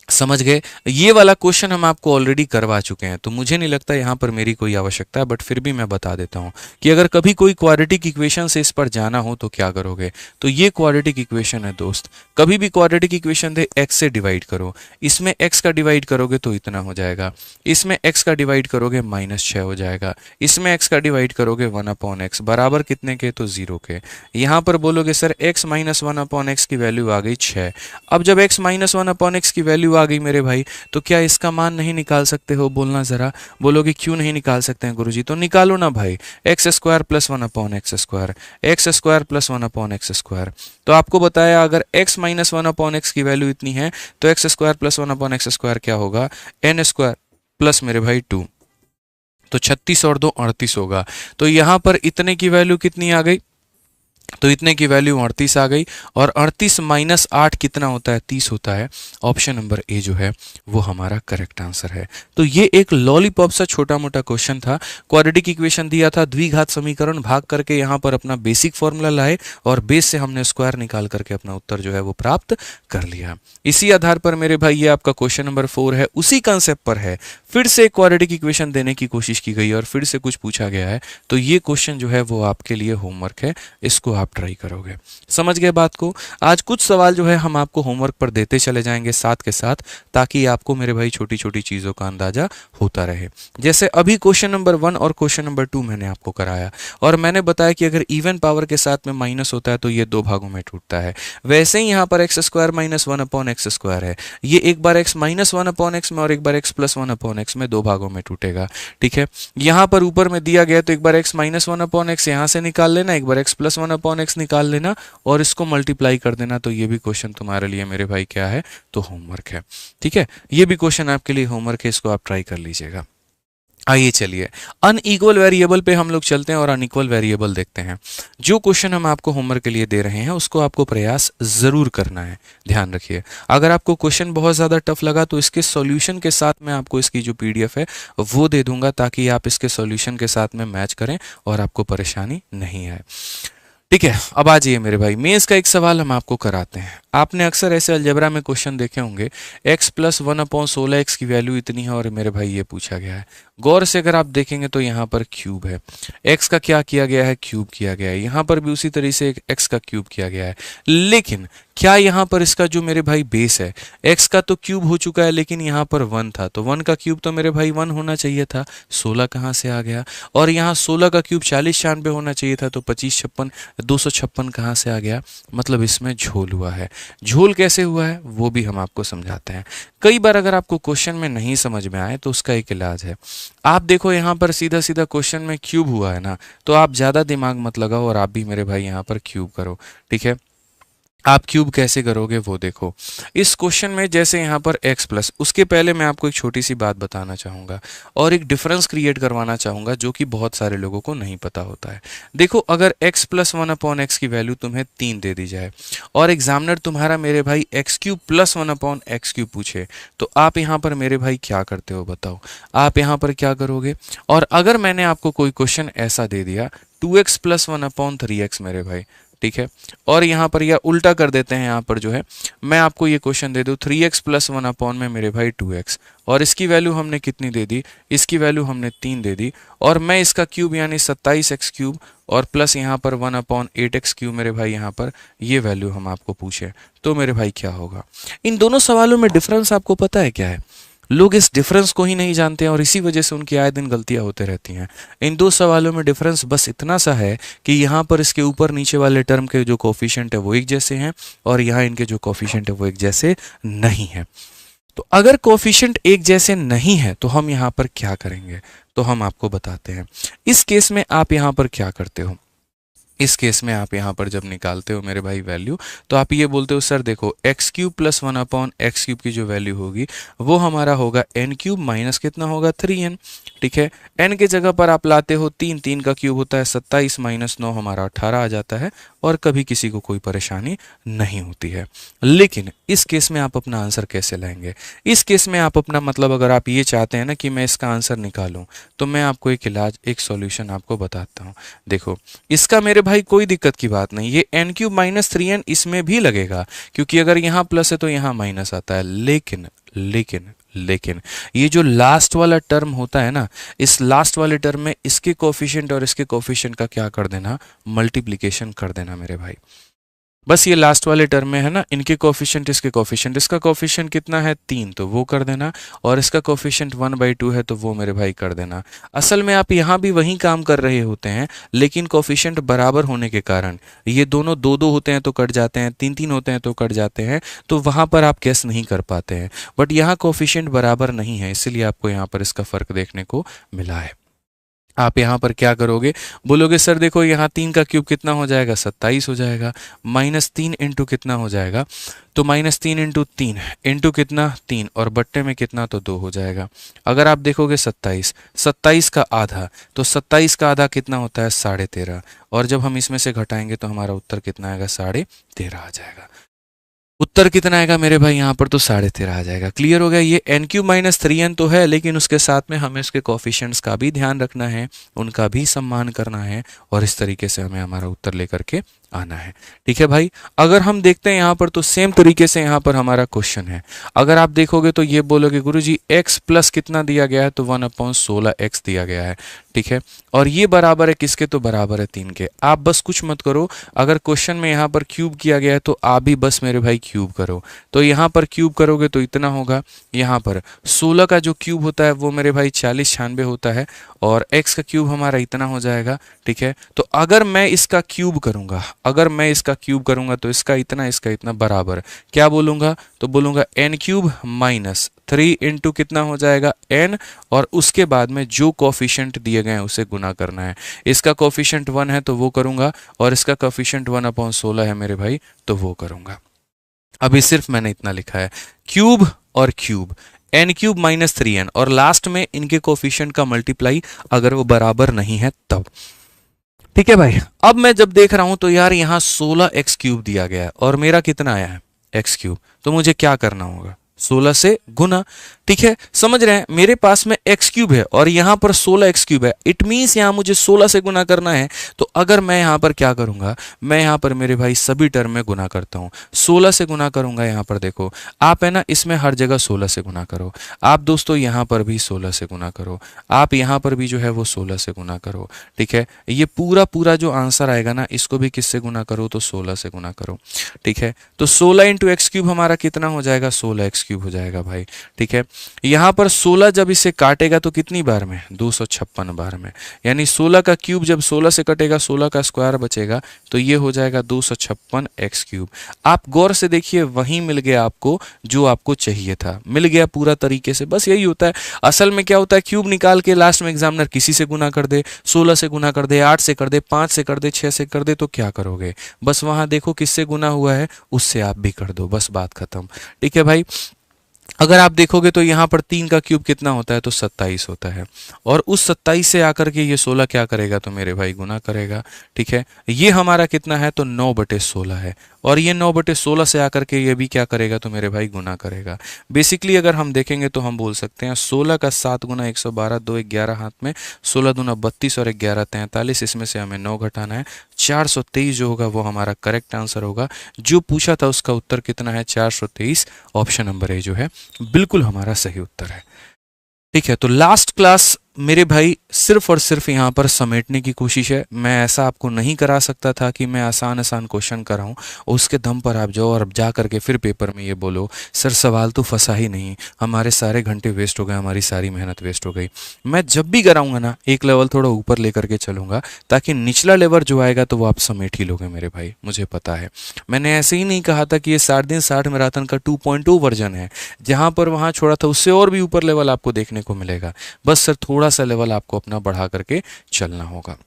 समझ गए? ये वाला क्वेश्चन हम आपको ऑलरेडी करवा चुके हैं, तो मुझे नहीं लगता यहाँ पर मेरी कोई आवश्यकता है, बट फिर भी मैं बता देता हूँ कि अगर कभी कोई क्वाड्रेटिक इक्वेशन से इस पर जाना हो तो क्या करोगे। तो ये क्वाड्रेटिक इक्वेशन है दोस्त, कभी भी क्वाड्रेटिक इक्वेशन दे x से डिवाइड करो, इसमें x का डिवाइड करोगे तो इतना हो जाएगा, इसमें x का डिवाइड करोगे -6 हो जाएगा, इसमें x का डिवाइड करोगे 1/x, बराबर कितने के, तो 0 के। यहाँ पर बोलोगे सर x - 1/x की वैल्यू आ गई 6। अब जब x - 1/x की वैल्यू आ गई मेरे भाई, तो क्या इसका मान नहीं निकाल सकते हो, बोलना जरा। बोलोगे क्यों नहीं निकाल सकते हैं गुरुजी, तो निकालो ना भाई, x² + 1/x², x² + 1/x²। तो आपको बताया अगर x - 1/x की वैल्यू इतनी है तो x² + 1/x² क्या होगा, n² प्लस मेरे भाई 2, तो 36 और 2 38 होगा। तो यहां पर इतने की वैल्यू कितनी आ गई, तो इतने की वैल्यू 38 आ गई, और 38 - 8 कितना होता है, 30 होता है। ऑप्शन नंबर ए जो है वो हमारा करेक्ट आंसर है। तो ये एक लॉलीपॉप सा छोटा मोटा क्वेश्चन था, क्वाड्रेटिक इक्वेशन दिया था, द्विघात समीकरण भाग करके यहाँ पर अपना बेसिक फॉर्मूला लाए और बेस से हमने स्क्वायर निकाल करके अपना उत्तर जो है वो प्राप्त कर लिया। इसी आधार पर मेरे भाई ये आपका क्वेश्चन नंबर 4 है, उसी कंसेप्ट पर है, फिर से क्वाड्रेटिक इक्वेशन देने की कोशिश की गई और फिर से कुछ पूछा गया है। तो ये क्वेश्चन जो है वो आपके लिए होमवर्क है, इसको आप ट्राई करोगे। समझ गए बात को? आज कुछ सवाल जो है हम आपको होमवर्क पर देते चले जाएंगे साथ के साथ, ताकि आपको मेरे भाई छोटी छोटी चीजों का अंदाजा होता रहे। जैसे अभी क्वेश्चन नंबर 1 और क्वेश्चन नंबर 2 मैंने आपको कराया और मैंने बताया कि अगर इवन पावर के साथ में माइनस होता है तो ये 2 भागों में टूटता है। वैसे ही यहाँ पर x² - 1/x² है, ये एक बार x - 1/x में और एक बार x + 1/x में 2 भागों में टूटेगा। ठीक है, यहाँ पर ऊपर में दिया गया तो एक बार x - 1/x यहाँ से निकाल लेना, एक बार x + 1/x निकाल लेना और इसको मल्टीप्लाई कर देना। तो ये भी क्वेश्चन तुम्हारे लिए मेरे भाई क्या है, तो होमवर्क है। ठीक है, ये भी क्वेश्चन आपके लिए होमवर्क है, इसको आप ट्राई कर लीजिएगा। आइए चलिए अनइक्वल वेरिएबल पे हम लोग चलते हैं और अनइक्वल वेरिएबल देखते हैं। जो क्वेश्चन हम आपको होमवर्क के लिए दे रहे हैं उसको आपको प्रयास जरूर करना है। ध्यान रखिए, अगर आपको क्वेश्चन बहुत ज़्यादा टफ लगा तो इसके सॉल्यूशन के साथ मैं आपको इसकी जो PDF है वो दे दूंगा, ताकि आप इसके सॉल्यूशन के साथ में मैच करें और आपको परेशानी नहीं आए। ठीक है, अब आ जाइए मेरे भाई, मेंस का एक सवाल हम आपको कराते हैं। आपने अक्सर ऐसे अलजेब्रा में क्वेश्चन देखे होंगे, x प्लस 1/16 x की वैल्यू इतनी है और मेरे भाई ये पूछा गया है। गौर से अगर आप देखेंगे तो यहाँ पर क्यूब है, x का क्या किया गया है, क्यूब किया गया है। यहाँ पर भी उसी तरीके से x का क्यूब किया गया है, लेकिन क्या यहाँ पर इसका जो मेरे भाई बेस है, x का तो क्यूब हो चुका है, लेकिन यहाँ पर 1 था, तो 1 का क्यूब तो मेरे भाई 1 होना चाहिए था, 16 कहाँ से आ गया। और यहाँ 16 का क्यूब 40 96 होना चाहिए था, तो 25 56 256 कहाँ से आ गया। मतलब इसमें झोल हुआ है। झोल कैसे हुआ है वो भी हम आपको समझाते हैं। कई बार अगर आपको क्वेश्चन में नहीं समझ में आए तो उसका एक इलाज है। आप देखो यहाँ पर सीधा सीधा क्वेश्चन में क्यूब हुआ है ना, तो आप ज़्यादा दिमाग मत लगाओ और आप भी मेरे भाई यहाँ पर क्यूब करो। ठीक है, आप क्यूब कैसे करोगे वो देखो। इस क्वेश्चन में जैसे यहाँ पर x प्लस, उसके पहले मैं आपको एक छोटी सी बात बताना चाहूँगा और एक डिफरेंस क्रिएट करवाना चाहूँगा जो कि बहुत सारे लोगों को नहीं पता होता है। देखो, अगर x प्लस 1/x की वैल्यू तुम्हें 3 दे दी जाए और एग्जामिनर तुम्हारा मेरे भाई x cube plus 1/x cube पूछे, तो आप यहाँ पर मेरे भाई क्या करते हो बताओ। आप यहाँ पर क्या करोगे। और अगर मैंने आपको कोई क्वेश्चन ऐसा दे दिया 2x प्लस 1/3x मेरे भाई, ठीक है, और यहाँ पर या उल्टा कर देते हैं, यहाँ पर जो है मैं आपको ये क्वेश्चन दे दूँ 3x प्लस 1 में मेरे भाई 2x, और इसकी वैल्यू हमने कितनी दे दी, इसकी वैल्यू हमने 3 दे दी, और मैं इसका क्यूब यानी 27x क्यूब और प्लस यहाँ पर 1/8x क्यूब मेरे भाई यहाँ पर ये वैल्यू हम आपको पूछे, तो मेरे भाई क्या होगा। इन दोनों सवालों में डिफरेंस आपको पता है क्या है। लोग इस डिफरेंस को ही नहीं जानते हैं और इसी वजह से उनकी आए दिन गलतियां होते रहती हैं। इन दो सवालों में डिफरेंस बस इतना सा है कि यहाँ पर इसके ऊपर नीचे वाले टर्म के जो कोफिशिएंट है वो एक जैसे हैं और यहाँ इनके जो कोफिशिएंट है वो एक जैसे नहीं है। तो अगर कोफिशिएंट एक जैसे नहीं है तो हम यहाँ पर क्या करेंगे, तो हम आपको बताते हैं। इस केस में आप यहाँ पर क्या करते हो, इस केस में आप यहाँ पर जब निकालते हो मेरे भाई वैल्यू, तो आप ये बोलते हो सर देखो x cube plus 1/x cube की जो वैल्यू होगी वो हमारा होगा n क्यूब माइनस कितना होगा 3n। ठीक है, n के जगह पर आप लाते हो 3, 3 का क्यूब होता है 27 माइनस 9 हमारा 18 आ जाता है और कभी किसी को कोई परेशानी नहीं होती है। लेकिन इस केस में आप अपना आंसर कैसे लाएंगे। इस केस में आप अपना मतलब अगर आप ये चाहते हैं ना कि मैं इसका आंसर निकालूं, तो मैं आपको एक इलाज, एक सॉल्यूशन आपको बताता हूं। देखो, इसका मेरे भाई कोई दिक्कत की बात नहीं, ये n क्यूब माइनस 3n इसमें भी लगेगा, क्योंकि अगर यहाँ प्लस है तो यहाँ माइनस आता है। लेकिन लेकिन लेकिन ये जो लास्ट वाला टर्म होता है ना, इस लास्ट वाले टर्म में इसके कोफिशिएंट और इसके कोफिशिएंट का क्या कर देना, मल्टीप्लिकेशन कर देना मेरे भाई। बस ये लास्ट वाले टर्म में है ना, इनके कोफिशिएंट इसके कोफिशिएंट, इसका कोफिशिएंट कितना है 3, तो वो कर देना, और इसका कोफिशिएंट 1/2 है तो वो मेरे भाई कर देना। असल में आप यहाँ भी वही काम कर रहे होते हैं, लेकिन कोफिशिएंट बराबर होने के कारण ये दोनों 2-2 होते हैं तो कट जाते हैं, 3-3 होते हैं तो कट जाते हैं, तो वहाँ पर आप गेस नहीं कर पाते हैं। बट यहाँ कोफिशिएंट बराबर नहीं है, इसलिए आपको यहाँ पर इसका फर्क देखने को मिला है। आप यहाँ पर क्या करोगे, बोलोगे सर देखो यहाँ 3 का क्यूब कितना हो जाएगा 27 हो जाएगा, -3 इंटू कितना हो जाएगा, तो -3 इंटू 3 इंटू कितना 3 और बट्टे में कितना तो 2 हो जाएगा। अगर आप देखोगे 27 का आधा, तो 27 का आधा कितना होता है 13.5, और जब हम इसमें से घटाएंगे तो हमारा उत्तर कितना आएगा 13.5 आ जाएगा। उत्तर कितना आएगा मेरे भाई यहाँ पर, तो 13.5 आ जाएगा। क्लियर हो गया। ये n क्यूब माइनस 3n तो है, लेकिन उसके साथ में हमें इसके कोफिशिएंट्स का भी ध्यान रखना है, उनका भी सम्मान करना है, और इस तरीके से हमें हमारा उत्तर लेकर के आना है। ठीक है भाई, अगर हम देखते हैं यहाँ पर तो सेम तरीके से यहाँ पर हमारा क्वेश्चन है। अगर आप देखोगे तो ये बोलोगे गुरुजी x प्लस कितना दिया गया है, तो 1/16x दिया गया है। ठीक है, और ये बराबर है किसके, तो बराबर है 3 के। आप बस कुछ मत करो, अगर क्वेश्चन में यहाँ पर क्यूब किया गया है तो आप भी बस मेरे भाई क्यूब करो। तो यहाँ पर क्यूब करोगे तो इतना होगा, यहाँ पर 16 का जो क्यूब होता है वो मेरे भाई 40-96 होता है, और x का क्यूब हमारा इतना हो जाएगा। ठीक है, तो अगर मैं इसका क्यूब करूंगा, अगर मैं इसका क्यूब करूंगा तो इसका इतना बराबर क्या बोलूंगा, तो बोलूंगा n क्यूब माइनस 3 इंटू कितना हो जाएगा n, और उसके बाद में जो कोफिशिएंट दिए गए हैं उसे गुना करना है। इसका कोफिशिएंट 1 है तो वो करूंगा, और इसका कोफिशिएंट 1/16 है मेरे भाई तो वो करूंगा। अभी सिर्फ मैंने इतना लिखा है, क्यूब और cube, n cube minus 3n, और लास्ट में इनके कोफिशिएंट का मल्टीप्लाई अगर वो बराबर नहीं है तब। ठीक है भाई, अब मैं जब देख रहा हूं तो यार यहाँ 16x क्यूब दिया गया है और मेरा कितना आया है x क्यूब, तो मुझे क्या करना होगा, 16 से गुना। ठीक है, समझ रहे हैं, मेरे पास में एक्स क्यूब है और यहां पर 16 एक्स क्यूब है, इट मीन्स यहां मुझे 16 से गुना करना है। तो अगर मैं यहां पर क्या करूंगा, मैं यहां पर मेरे भाई सभी टर्म में गुना करता हूं, 16 से गुना करूंगा। यहां पर देखो आप है ना, इसमें हर जगह 16 से गुना करो। आप दोस्तों यहां पर भी 16 से गुना करो, आप यहां पर भी जो है वो 16 से गुना करो। ठीक है, ये पूरा पूरा जो आंसर आएगा ना, इसको भी किससे गुना करो, तो 16 से गुना करो। ठीक है, तो 16 इंटू एक्स क्यूब हमारा कितना हो जाएगा, 16 एक्स क्यूब हो जाएगा भाई। ठीक है, यहां पर 16 जब इसे काटेगा तो कितनी बार में, 256 बार में, यानी 16 का क्यूब जब 16 से कटेगा, 16 का स्क्वायर बचेगा, तो ये हो जाएगा 256 एक्स क्यूब। आप गौर से देखिए, वही मिल गया आपको जो आपको चाहिए था, मिल गया पूरा तरीके से। बस यही होता है, असल में क्या होता है, क्यूब निकाल के लास्ट में एग्जामिनर किसी से गुना कर दे, 16 से गुना कर दे, 8 से कर दे, 5 से कर दे, 6 से कर दे, तो क्या करोगे, बस वहां देखो किससे गुना हुआ है, उससे आप भी कर दो, बस बात खत्म। ठीक है भाई, अगर आप देखोगे तो यहाँ पर 3 का क्यूब कितना होता है, तो 27 होता है, और उस 27 से आकर के ये 16 क्या करेगा, तो मेरे भाई गुना करेगा। ठीक है, ये हमारा कितना है, तो 9/16 है, और ये 9/16 से आकर के ये भी क्या करेगा, तो मेरे भाई गुना करेगा। बेसिकली अगर हम देखेंगे तो हम बोल सकते हैं 16 का 7 गुना 112, 2 11 हाथ में, 16 दूना 32 और 11 43, इसमें से हमें 9 घटाना है, 423 जो होगा वो हमारा करेक्ट आंसर होगा। जो पूछा था उसका उत्तर कितना है, 423, ऑप्शन नंबर ए जो है बिल्कुल हमारा सही उत्तर है। ठीक है, तो लास्ट क्लास मेरे भाई सिर्फ और सिर्फ यहाँ पर समेटने की कोशिश है। मैं ऐसा आपको नहीं करा सकता था कि मैं आसान आसान क्वेश्चन कराऊं और उसके दम पर आप जाओ और अब जा करके फिर पेपर में ये बोलो सर सवाल तो फंसा ही नहीं, हमारे सारे घंटे वेस्ट हो गए, हमारी सारी मेहनत वेस्ट हो गई। मैं जब भी कराऊंगा ना, एक लेवल थोड़ा ऊपर लेकर के चलूंगा, ताकि निचला लेवल जो आएगा तो वो आप समेट ही लोगे मेरे भाई, मुझे पता है। मैंने ऐसे ही नहीं कहा था कि ये 60 दिन 60 मैराथन का 2.2 वर्जन है, जहां पर वहां छोड़ा था उससे और भी ऊपर लेवल आपको देखने को मिलेगा। बस सर थोड़ा सा लेवल आपको अपना बढ़ा करके चलना होगा,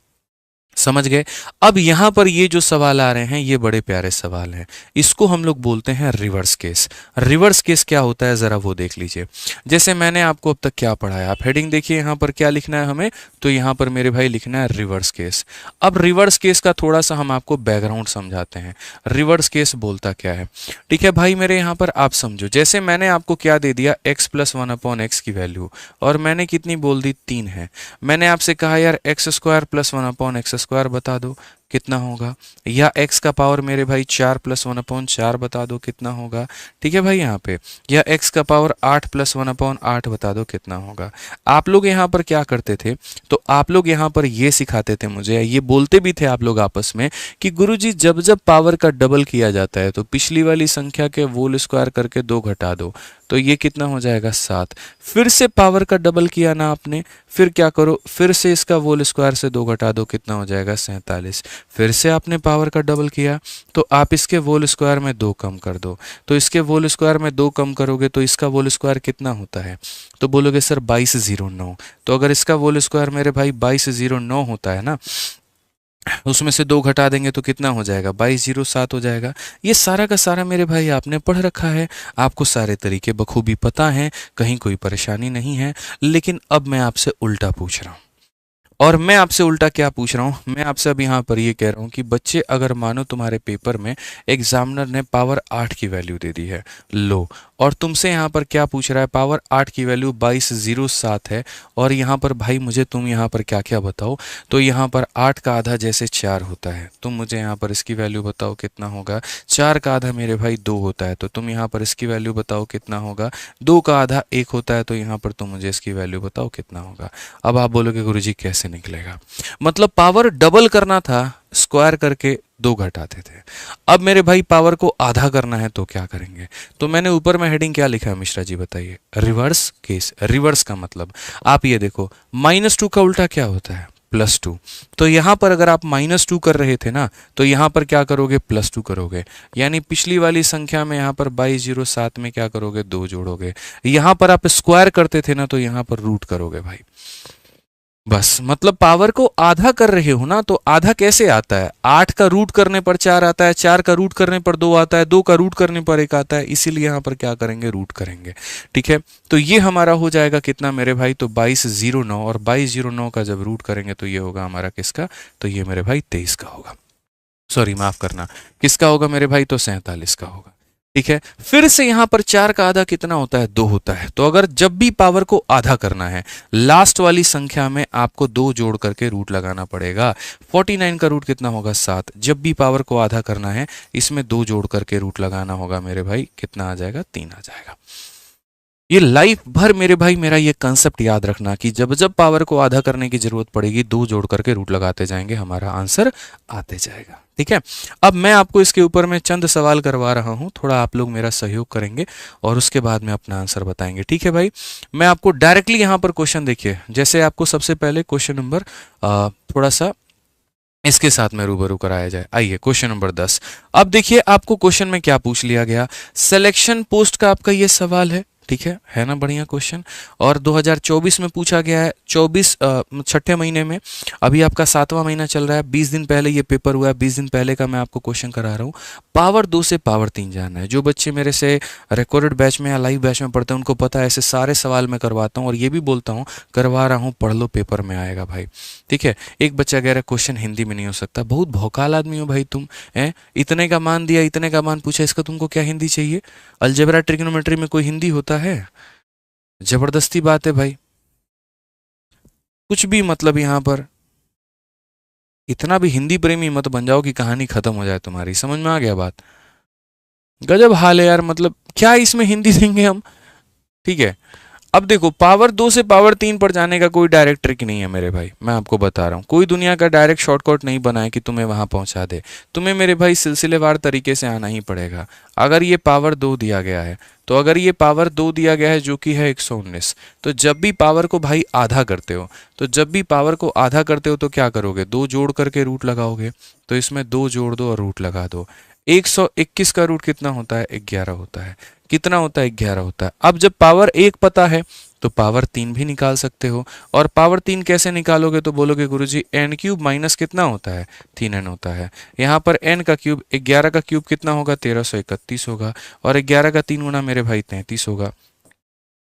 समझ गए। अब यहां पर ये जो सवाल आ रहे हैं ये बड़े प्यारे सवाल हैं, इसको हम लोग बोलते हैं रिवर्स केस। रिवर्स केस क्या होता है जरा वो देख लीजिए। जैसे मैंने आपको अब तक क्या पढ़ाया, आप हेडिंग देखिए, यहां पर क्या लिखना है हमें, तो यहां पर मेरे भाई लिखना है रिवर्स केस। अब रिवर्स केस का थोड़ा सा हम आपको बैकग्राउंड समझाते हैं, रिवर्स केस बोलता क्या है। ठीक है भाई, मेरे यहां पर आप समझो, जैसे मैंने आपको क्या दे दिया, x + 1/x की वैल्यू, और मैंने कितनी बोल दी, 3 है। मैंने आपसे कहा यार x² + 1/x² बता दो कितना होगा, या x का पावर मेरे भाई 4 + 1/4 बता दो कितना होगा। ठीक है भाई, यहाँ पे या x का पावर 8 + 1/8 बता दो कितना होगा। आप लोग यहाँ पर क्या करते थे, तो आप लोग यहाँ पर ये सिखाते थे मुझे, ये बोलते भी थे आप लोग आपस में कि गुरुजी जब जब पावर का डबल किया जाता है तो पिछली वाली संख्या के होल स्क्वायर करके 2 घटा दो, तो ये कितना हो जाएगा, 7। फिर से पावर का डबल किया ना आपने, फिर क्या करो, फिर से इसका होल स्क्वायर से 2 घटा दो, कितना हो जाएगा, 47। फिर से आपने पावर का डबल किया तो आप इसके होल स्क्वायर में 2 कम कर दो, तो इसके होल स्क्वायर में 2 कम करोगे तो इसका होल स्क्वायर कितना होता है, तो बोलोगे सर 2209। तो अगर इसका होल स्क्वायर मेरे भाई 2209 होता है ना, उसमें से 2 घटा देंगे तो कितना हो जाएगा, 2207 हो जाएगा। ये सारा का सारा मेरे भाई आपने पढ़ रखा है, आपको सारे तरीके बखूबी पता हैं, कहीं कोई परेशानी नहीं है। लेकिन अब मैं आपसे उल्टा पूछ रहा हूँ, और मैं आपसे उल्टा क्या पूछ रहा हूँ, मैं आपसे अब यहाँ पर ये कह रहा हूँ कि बच्चे अगर मानो तुम्हारे पेपर में एग्जामिनर ने पावर 8 की वैल्यू दे दी है, लो, और तुमसे यहाँ पर क्या पूछ रहा है, पावर 8 की वैल्यू 2207 है, और यहाँ पर भाई मुझे तुम यहाँ पर क्या क्या बताओ, तो यहाँ पर 8 का आधा जैसे 4 होता है, तुम मुझे यहाँ पर इसकी वैल्यू बताओ कितना होगा। 4 का आधा मेरे भाई 2 होता है, तो तुम यहाँ पर इसकी वैल्यू बताओ कितना होगा। 2 का आधा 1 होता है, तो यहाँ पर तुम मुझे इसकी वैल्यू बताओ कितना होगा। अब आप बोलोगे गुरुजी कैसे निकलेगा, मतलब पावर डबल करना था, स्क्वायर करके 2 घटाते थे। अब मेरे भाई पावर को आधा करना है तो क्या करेंगे, तो मैंने ऊपर में हेडिंग क्या लिखा है मिश्रा जी बताइए, रिवर्स केस। रिवर्स का मतलब आप ये देखो, -2 का उल्टा क्या होता है, +2। तो यहां पर अगर आप -2 कर रहे थे ना, तो यहां पर क्या करोगे, +2 करोगे, यानी पिछली वाली संख्या में यहां पर 2207 में क्या करोगे, 2 जोड़ोगे। यहां पर आप स्क्वायर करते थे ना, तो यहां पर रूट करोगे भाई। बस मतलब पावर को आधा कर रहे हो ना, तो आधा कैसे आता है, 8 का रूट करने पर 4 आता है, 4 का रूट करने पर 2 आता है, 2 का रूट करने पर 1 आता है, इसीलिए यहां पर क्या करेंगे, रूट करेंगे। ठीक है, तो ये हमारा हो जाएगा कितना मेरे भाई, तो 2209, और 2209 का जब रूट करेंगे तो ये होगा हमारा किसका, तो ये मेरे भाई 23 का होगा, सॉरी माफ करना, किसका होगा मेरे भाई, तो 47 का होगा। ठीक है। फिर से यहां पर 4 का आधा कितना होता है, 2 होता है। तो अगर जब भी पावर को आधा करना है, लास्ट वाली संख्या में आपको 2 जोड़ करके रूट लगाना पड़ेगा। 49 का रूट कितना होगा, 7। जब भी पावर को आधा करना है, इसमें 2 जोड़ करके रूट लगाना होगा मेरे भाई, कितना आ जाएगा, 3 आ जाएगा। ये लाइफ भर मेरे भाई मेरा ये कंसेप्ट याद रखना कि जब जब पावर को आधा करने की जरूरत पड़ेगी, 2 जोड़ करके रूट लगाते जाएंगे, हमारा आंसर आते जाएगा। ठीक है। अब मैं आपको इसके ऊपर में चंद सवाल करवा रहा हूं, थोड़ा आप लोग मेरा सहयोग करेंगे और उसके बाद में अपना आंसर बताएंगे। ठीक है भाई। मैं आपको डायरेक्टली यहां पर क्वेश्चन, देखिए जैसे आपको सबसे पहले क्वेश्चन नंबर थोड़ा सा इसके साथ में रूबरू कराया जाए। आइए क्वेश्चन नंबर 10। अब देखिए आपको क्वेश्चन में क्या पूछ लिया गया, सिलेक्शन पोस्ट का आपका ये सवाल है। ठीक है ना, बढ़िया क्वेश्चन। और 2024 में पूछा गया है, 24 छठे महीने में, अभी आपका 7वां महीना चल रहा है, 20 दिन पहले ये पेपर हुआ है, 20 दिन पहले का मैं आपको क्वेश्चन करा रहा हूँ। पावर 2 से पावर 3 जानना है। जो बच्चे मेरे से रिकॉर्डेड बैच में या लाइव बैच में पढ़ते हैं उनको पता है, ऐसे सारे सवाल मैं करवाता हूँ और ये भी बोलता हूँ करवा रहा हूँ, पढ़ लो, पेपर में आएगा भाई। ठीक है। एक बच्चा कह रहा है क्वेश्चन हिंदी में नहीं हो सकता। बहुत भौकाल आदमी हो भाई तुम, है? इतने का मान दिया, इतने का मान पूछा, इसका तुमको क्या हिंदी चाहिए? अलजेब्रा ट्रिग्नोमेट्री में कोई हिंदी होता है? जबरदस्ती बात है भाई, कुछ भी मतलब यहां पर इतना भी हिंदी प्रेमी मत बन जाओ कि कहानी खत्म हो जाए तुम्हारी। समझ में आ गया बात? गजब हाल है यार, मतलब क्या इसमें हिंदी देंगे हम। ठीक है। अब देखो, पावर 2 से पावर 3 पर जाने का कोई डायरेक्ट ट्रिक नहीं है मेरे भाई, मैं आपको बता रहा हूँ। कोई दुनिया का डायरेक्ट शॉर्टकट नहीं बना है कि तुम्हें वहां पहुंचा दे। तुम्हें मेरे भाई सिलसिलेवार तरीके से आना ही पड़ेगा। अगर ये पावर 2 दिया गया है, तो अगर ये पावर 2 दिया गया है जो कि है 119, तो जब भी पावर को भाई आधा करते हो, तो जब भी पावर को आधा करते हो तो क्या करोगे, 2 जोड़ करके रूट लगाओगे। तो इसमें 2 जोड़ दो और रूट लगा दो। 121 का रूट कितना होता है, 11 होता है। कितना होता है, 11 होता है। अब जब पावर 1 पता है तो पावर 3 भी निकाल सकते हो। और पावर 3 कैसे निकालोगे, तो बोलोगे गुरुजी n क्यूब माइनस कितना होता है, 3n होता है। यहाँ पर n का क्यूब, 11 का क्यूब कितना होगा, 1331 होगा। और 11 का 3 गुना मेरे भाई 33 होगा।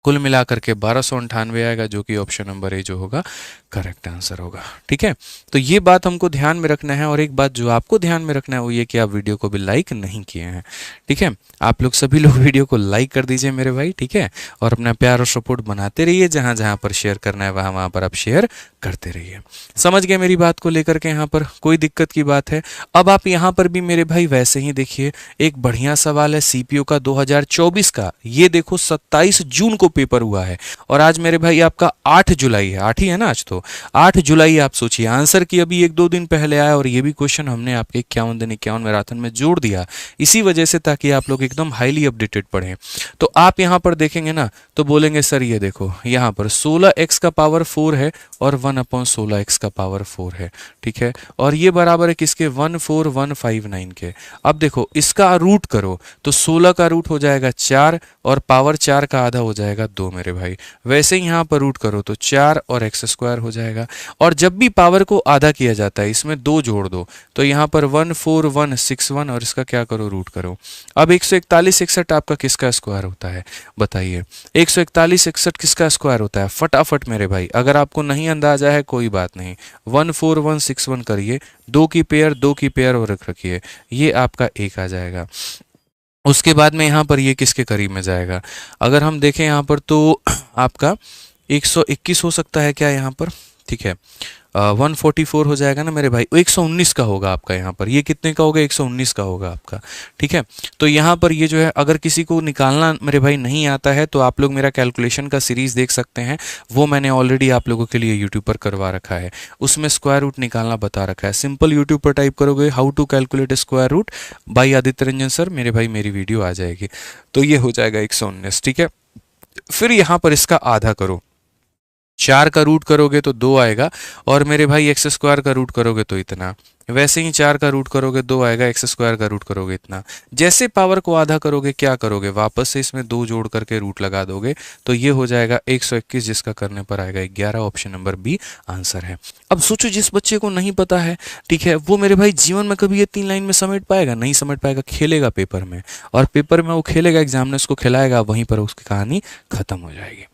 कुल मिलाकर के 1298 आएगा, जो कि ऑप्शन नंबर ए जो होगा करेक्ट आंसर होगा। ठीक है। तो ये बात हमको ध्यान में रखना है। और एक बात जो आपको ध्यान में रखना है वो ये कि आप वीडियो को भी लाइक नहीं किए हैं। ठीक है। आप लोग सभी लोग वीडियो को लाइक कर दीजिए मेरे भाई। ठीक है। और अपना प्यार और सपोर्ट बनाते रहिए, जहां जहां पर शेयर करना है वहां वहां पर आप शेयर करते रहिए। समझ गए मेरी बात को लेकर के? यहाँ पर कोई दिक्कत की बात है? अब आप यहाँ पर भी मेरे भाई वैसे ही देखिए, एक बढ़िया सवाल है सीपीओ का 2024 का। ये देखो 27 जून को पेपर हुआ है और आज मेरे भाई आपका 8 जुलाई है। 8 ही है ना आज? तो 8 जुलाई। आप सोचिए, आंसर की अभी 1-2 दिन पहले आया और ये भी क्वेश्चन हमने आपके 51 दिन 51 मैराथन में जोड़ दिया, इसी वजह से ताकि आप लोग एकदम हाईली अपडेटेड पढ़ें। तो आप यहाँ पर देखेंगे ना तो बोलेंगे सर ये देखो यहाँ पर 16x का पावर 4 है और 1/16x का पावर 4 है। ठीक है। और ये बराबर है किसके, 14159 के। अब देखो इसका रूट करो तो 16 का रूट हो जाएगा 4 और पावर 4 का आधा हो जाएगा 2 मेरे भाई। वैसे ही यहाँ पर रूट करो तो 4 और x स्क्वायर हो जाएगा। और जब भी पावर को आधा किया जाता है इसमें 2 जोड़ दो, तो यहाँ पर 14161 और इसका क्या करो, रूट करो। अब 141 61 आपका किसका स्क्वायर होता है बताइए? 141 61 किसका स्क्वायर होता है? फटाफट मेरे भाई, अगर आपको नहीं अंदाजा है कोई बात नहीं, 14161 करिए, 2 की पेयर और रख रखिए, ये आपका 1 आ जाएगा। उसके बाद में यहाँ पर ये किसके करीब में जाएगा? अगर हम देखें यहाँ पर तो आपका 121 हो सकता है क्या यहाँ पर? ठीक है। 144 हो जाएगा ना मेरे भाई। 119 का होगा आपका यहाँ पर। ये कितने का होगा? 119 का होगा आपका। ठीक है। तो यहाँ पर ये जो है, अगर किसी को निकालना मेरे भाई नहीं आता है तो आप लोग मेरा कैलकुलेशन का सीरीज देख सकते हैं, वो मैंने ऑलरेडी आप लोगों के लिए यूट्यूब पर करवा रखा है। उसमें स्क्वायर रूट निकालना बता रखा है। सिंपल यूट्यूब पर टाइप करोगे how to calculate square root by Aditya Ranjan sir, मेरे भाई मेरी वीडियो आ जाएगी। तो ये हो जाएगा 119। ठीक है। फिर यहाँ पर इसका आधा करो, 4 का रूट करोगे तो 2 आएगा और मेरे भाई एक्स स्क्वायर का रूट करोगे तो इतना। वैसे ही 4 का रूट करोगे 2 आएगा, एक्स स्क्वायर का रूट करोगे इतना। जैसे पावर को आधा करोगे क्या करोगे, वापस से इसमें 2 जोड़ करके रूट लगा दोगे, तो ये हो जाएगा 121, जिसका करने पर आएगा 11। ऑप्शन नंबर बी आंसर है। अब सोचो जिस बच्चे को नहीं पता है, ठीक है, वो मेरे भाई जीवन में कभी ये 3 लाइन में समेट पाएगा? नहीं समेट पाएगा। खेलेगा पेपर में, और पेपर में वो खेलेगा, एग्जाम में उसको खिलाएगा, वहीं पर उसकी कहानी खत्म हो जाएगी।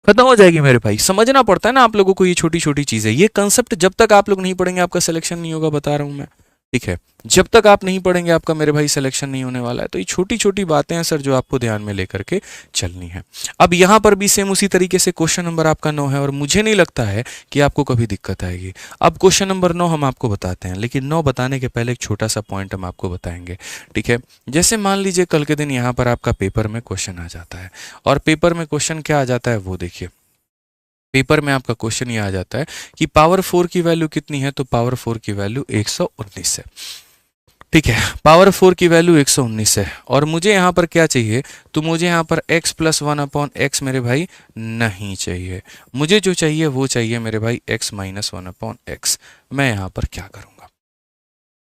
खत्म हो जाएगी मेरे भाई। समझना पड़ता है ना आप लोगों को ये छोटी छोटी चीजें। ये कंसेप्ट जब तक आप लोग नहीं पढ़ेंगे आपका सिलेक्शन नहीं होगा, बता रहा हूं मैं। ठीक है, जब तक आप नहीं पढ़ेंगे आपका मेरे भाई सिलेक्शन नहीं होने वाला है। तो ये छोटी छोटी बातें हैं सर जो आपको ध्यान में लेकर के चलनी है। अब यहाँ पर भी सेम उसी तरीके से क्वेश्चन नंबर आपका 9 है और मुझे नहीं लगता है कि आपको कभी दिक्कत आएगी। अब क्वेश्चन नंबर 9 हम आपको बताते हैं, लेकिन 9 बताने के पहले एक छोटा सा पॉइंट हम आपको बताएंगे। ठीक है, जैसे मान लीजिए कल के दिन यहाँ पर आपका पेपर में क्वेश्चन आ जाता है, और पेपर में क्वेश्चन क्या आ जाता है वो देखिए। पेपर में आपका क्वेश्चन ये आ जाता है कि पावर 4 की वैल्यू कितनी है, तो पावर 4 की वैल्यू 119 है। ठीक है, पावर 4 की वैल्यू 119 है और मुझे यहाँ पर क्या चाहिए, तो मुझे यहाँ पर x प्लस 1/x मेरे भाई नहीं चाहिए। मुझे जो चाहिए वो चाहिए मेरे भाई x माइनस 1/x। मैं यहाँ पर क्या करूँगा?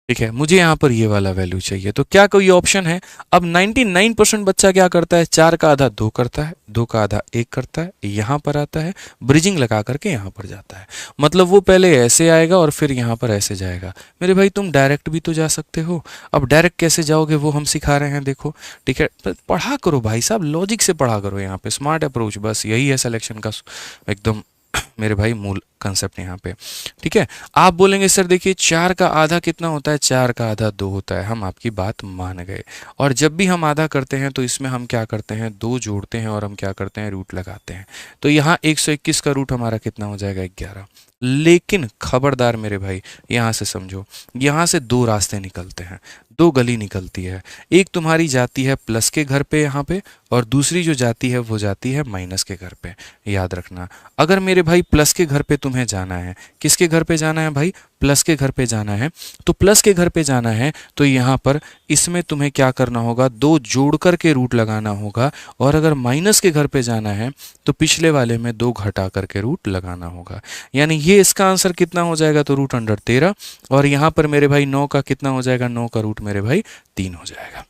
ठीक है, मुझे यहाँ पर ये वाला वैल्यू चाहिए। तो क्या कोई ऑप्शन है? अब 99% बच्चा क्या करता है, 4 का आधा 2 करता है, 2 का आधा 1 करता है, यहाँ पर आता है, ब्रिजिंग लगा करके यहाँ पर जाता है। मतलब वो पहले ऐसे आएगा और फिर यहाँ पर ऐसे जाएगा। मेरे भाई तुम डायरेक्ट भी तो जा सकते हो। अब डायरेक्ट कैसे जाओगे वो हम सिखा रहे हैं, देखो। ठीक है, पढ़ा करो भाई साहब, लॉजिक से पढ़ा करो, यहाँ पे स्मार्ट अप्रोच, बस यही है सिलेक्शन का एकदम मेरे भाई मूल कंसेप्ट यहाँ पे। ठीक है, आप बोलेंगे सर देखिए 4 का आधा कितना होता है, 4 का आधा 2 होता है। हम आपकी बात मान गए, और जब भी हम आधा करते हैं तो इसमें हम क्या करते हैं, 2 जोड़ते हैं और हम क्या करते हैं, रूट लगाते हैं। तो यहाँ 121 का रूट हमारा कितना हो जाएगा, 11। लेकिन खबरदार मेरे भाई, यहाँ से समझो, यहाँ से 2 रास्ते निकलते हैं, 2 गली निकलती है। एक तुम्हारी जाती है प्लस के घर पे यहाँ पे, और दूसरी जो जाती है वो जाती है माइनस के घर पे। याद रखना, अगर मेरे भाई प्लस के घर पे तुम्हें जाना है, किसके घर पे जाना है भाई, प्लस के घर पे जाना है, तो प्लस के घर पे जाना है तो यहाँ पर इसमें तुम्हें क्या करना होगा, 2 जोड़ करके रूट लगाना होगा। और अगर माइनस के घर पे जाना है तो पिछले वाले में 2 घटा करके रूट लगाना होगा। यानी ये इसका आंसर कितना हो जाएगा, तो रूट अंडर 13। और यहाँ पर मेरे भाई 9 का कितना हो जाएगा, 9 का रूट मेरे भाई 3 हो जाएगा।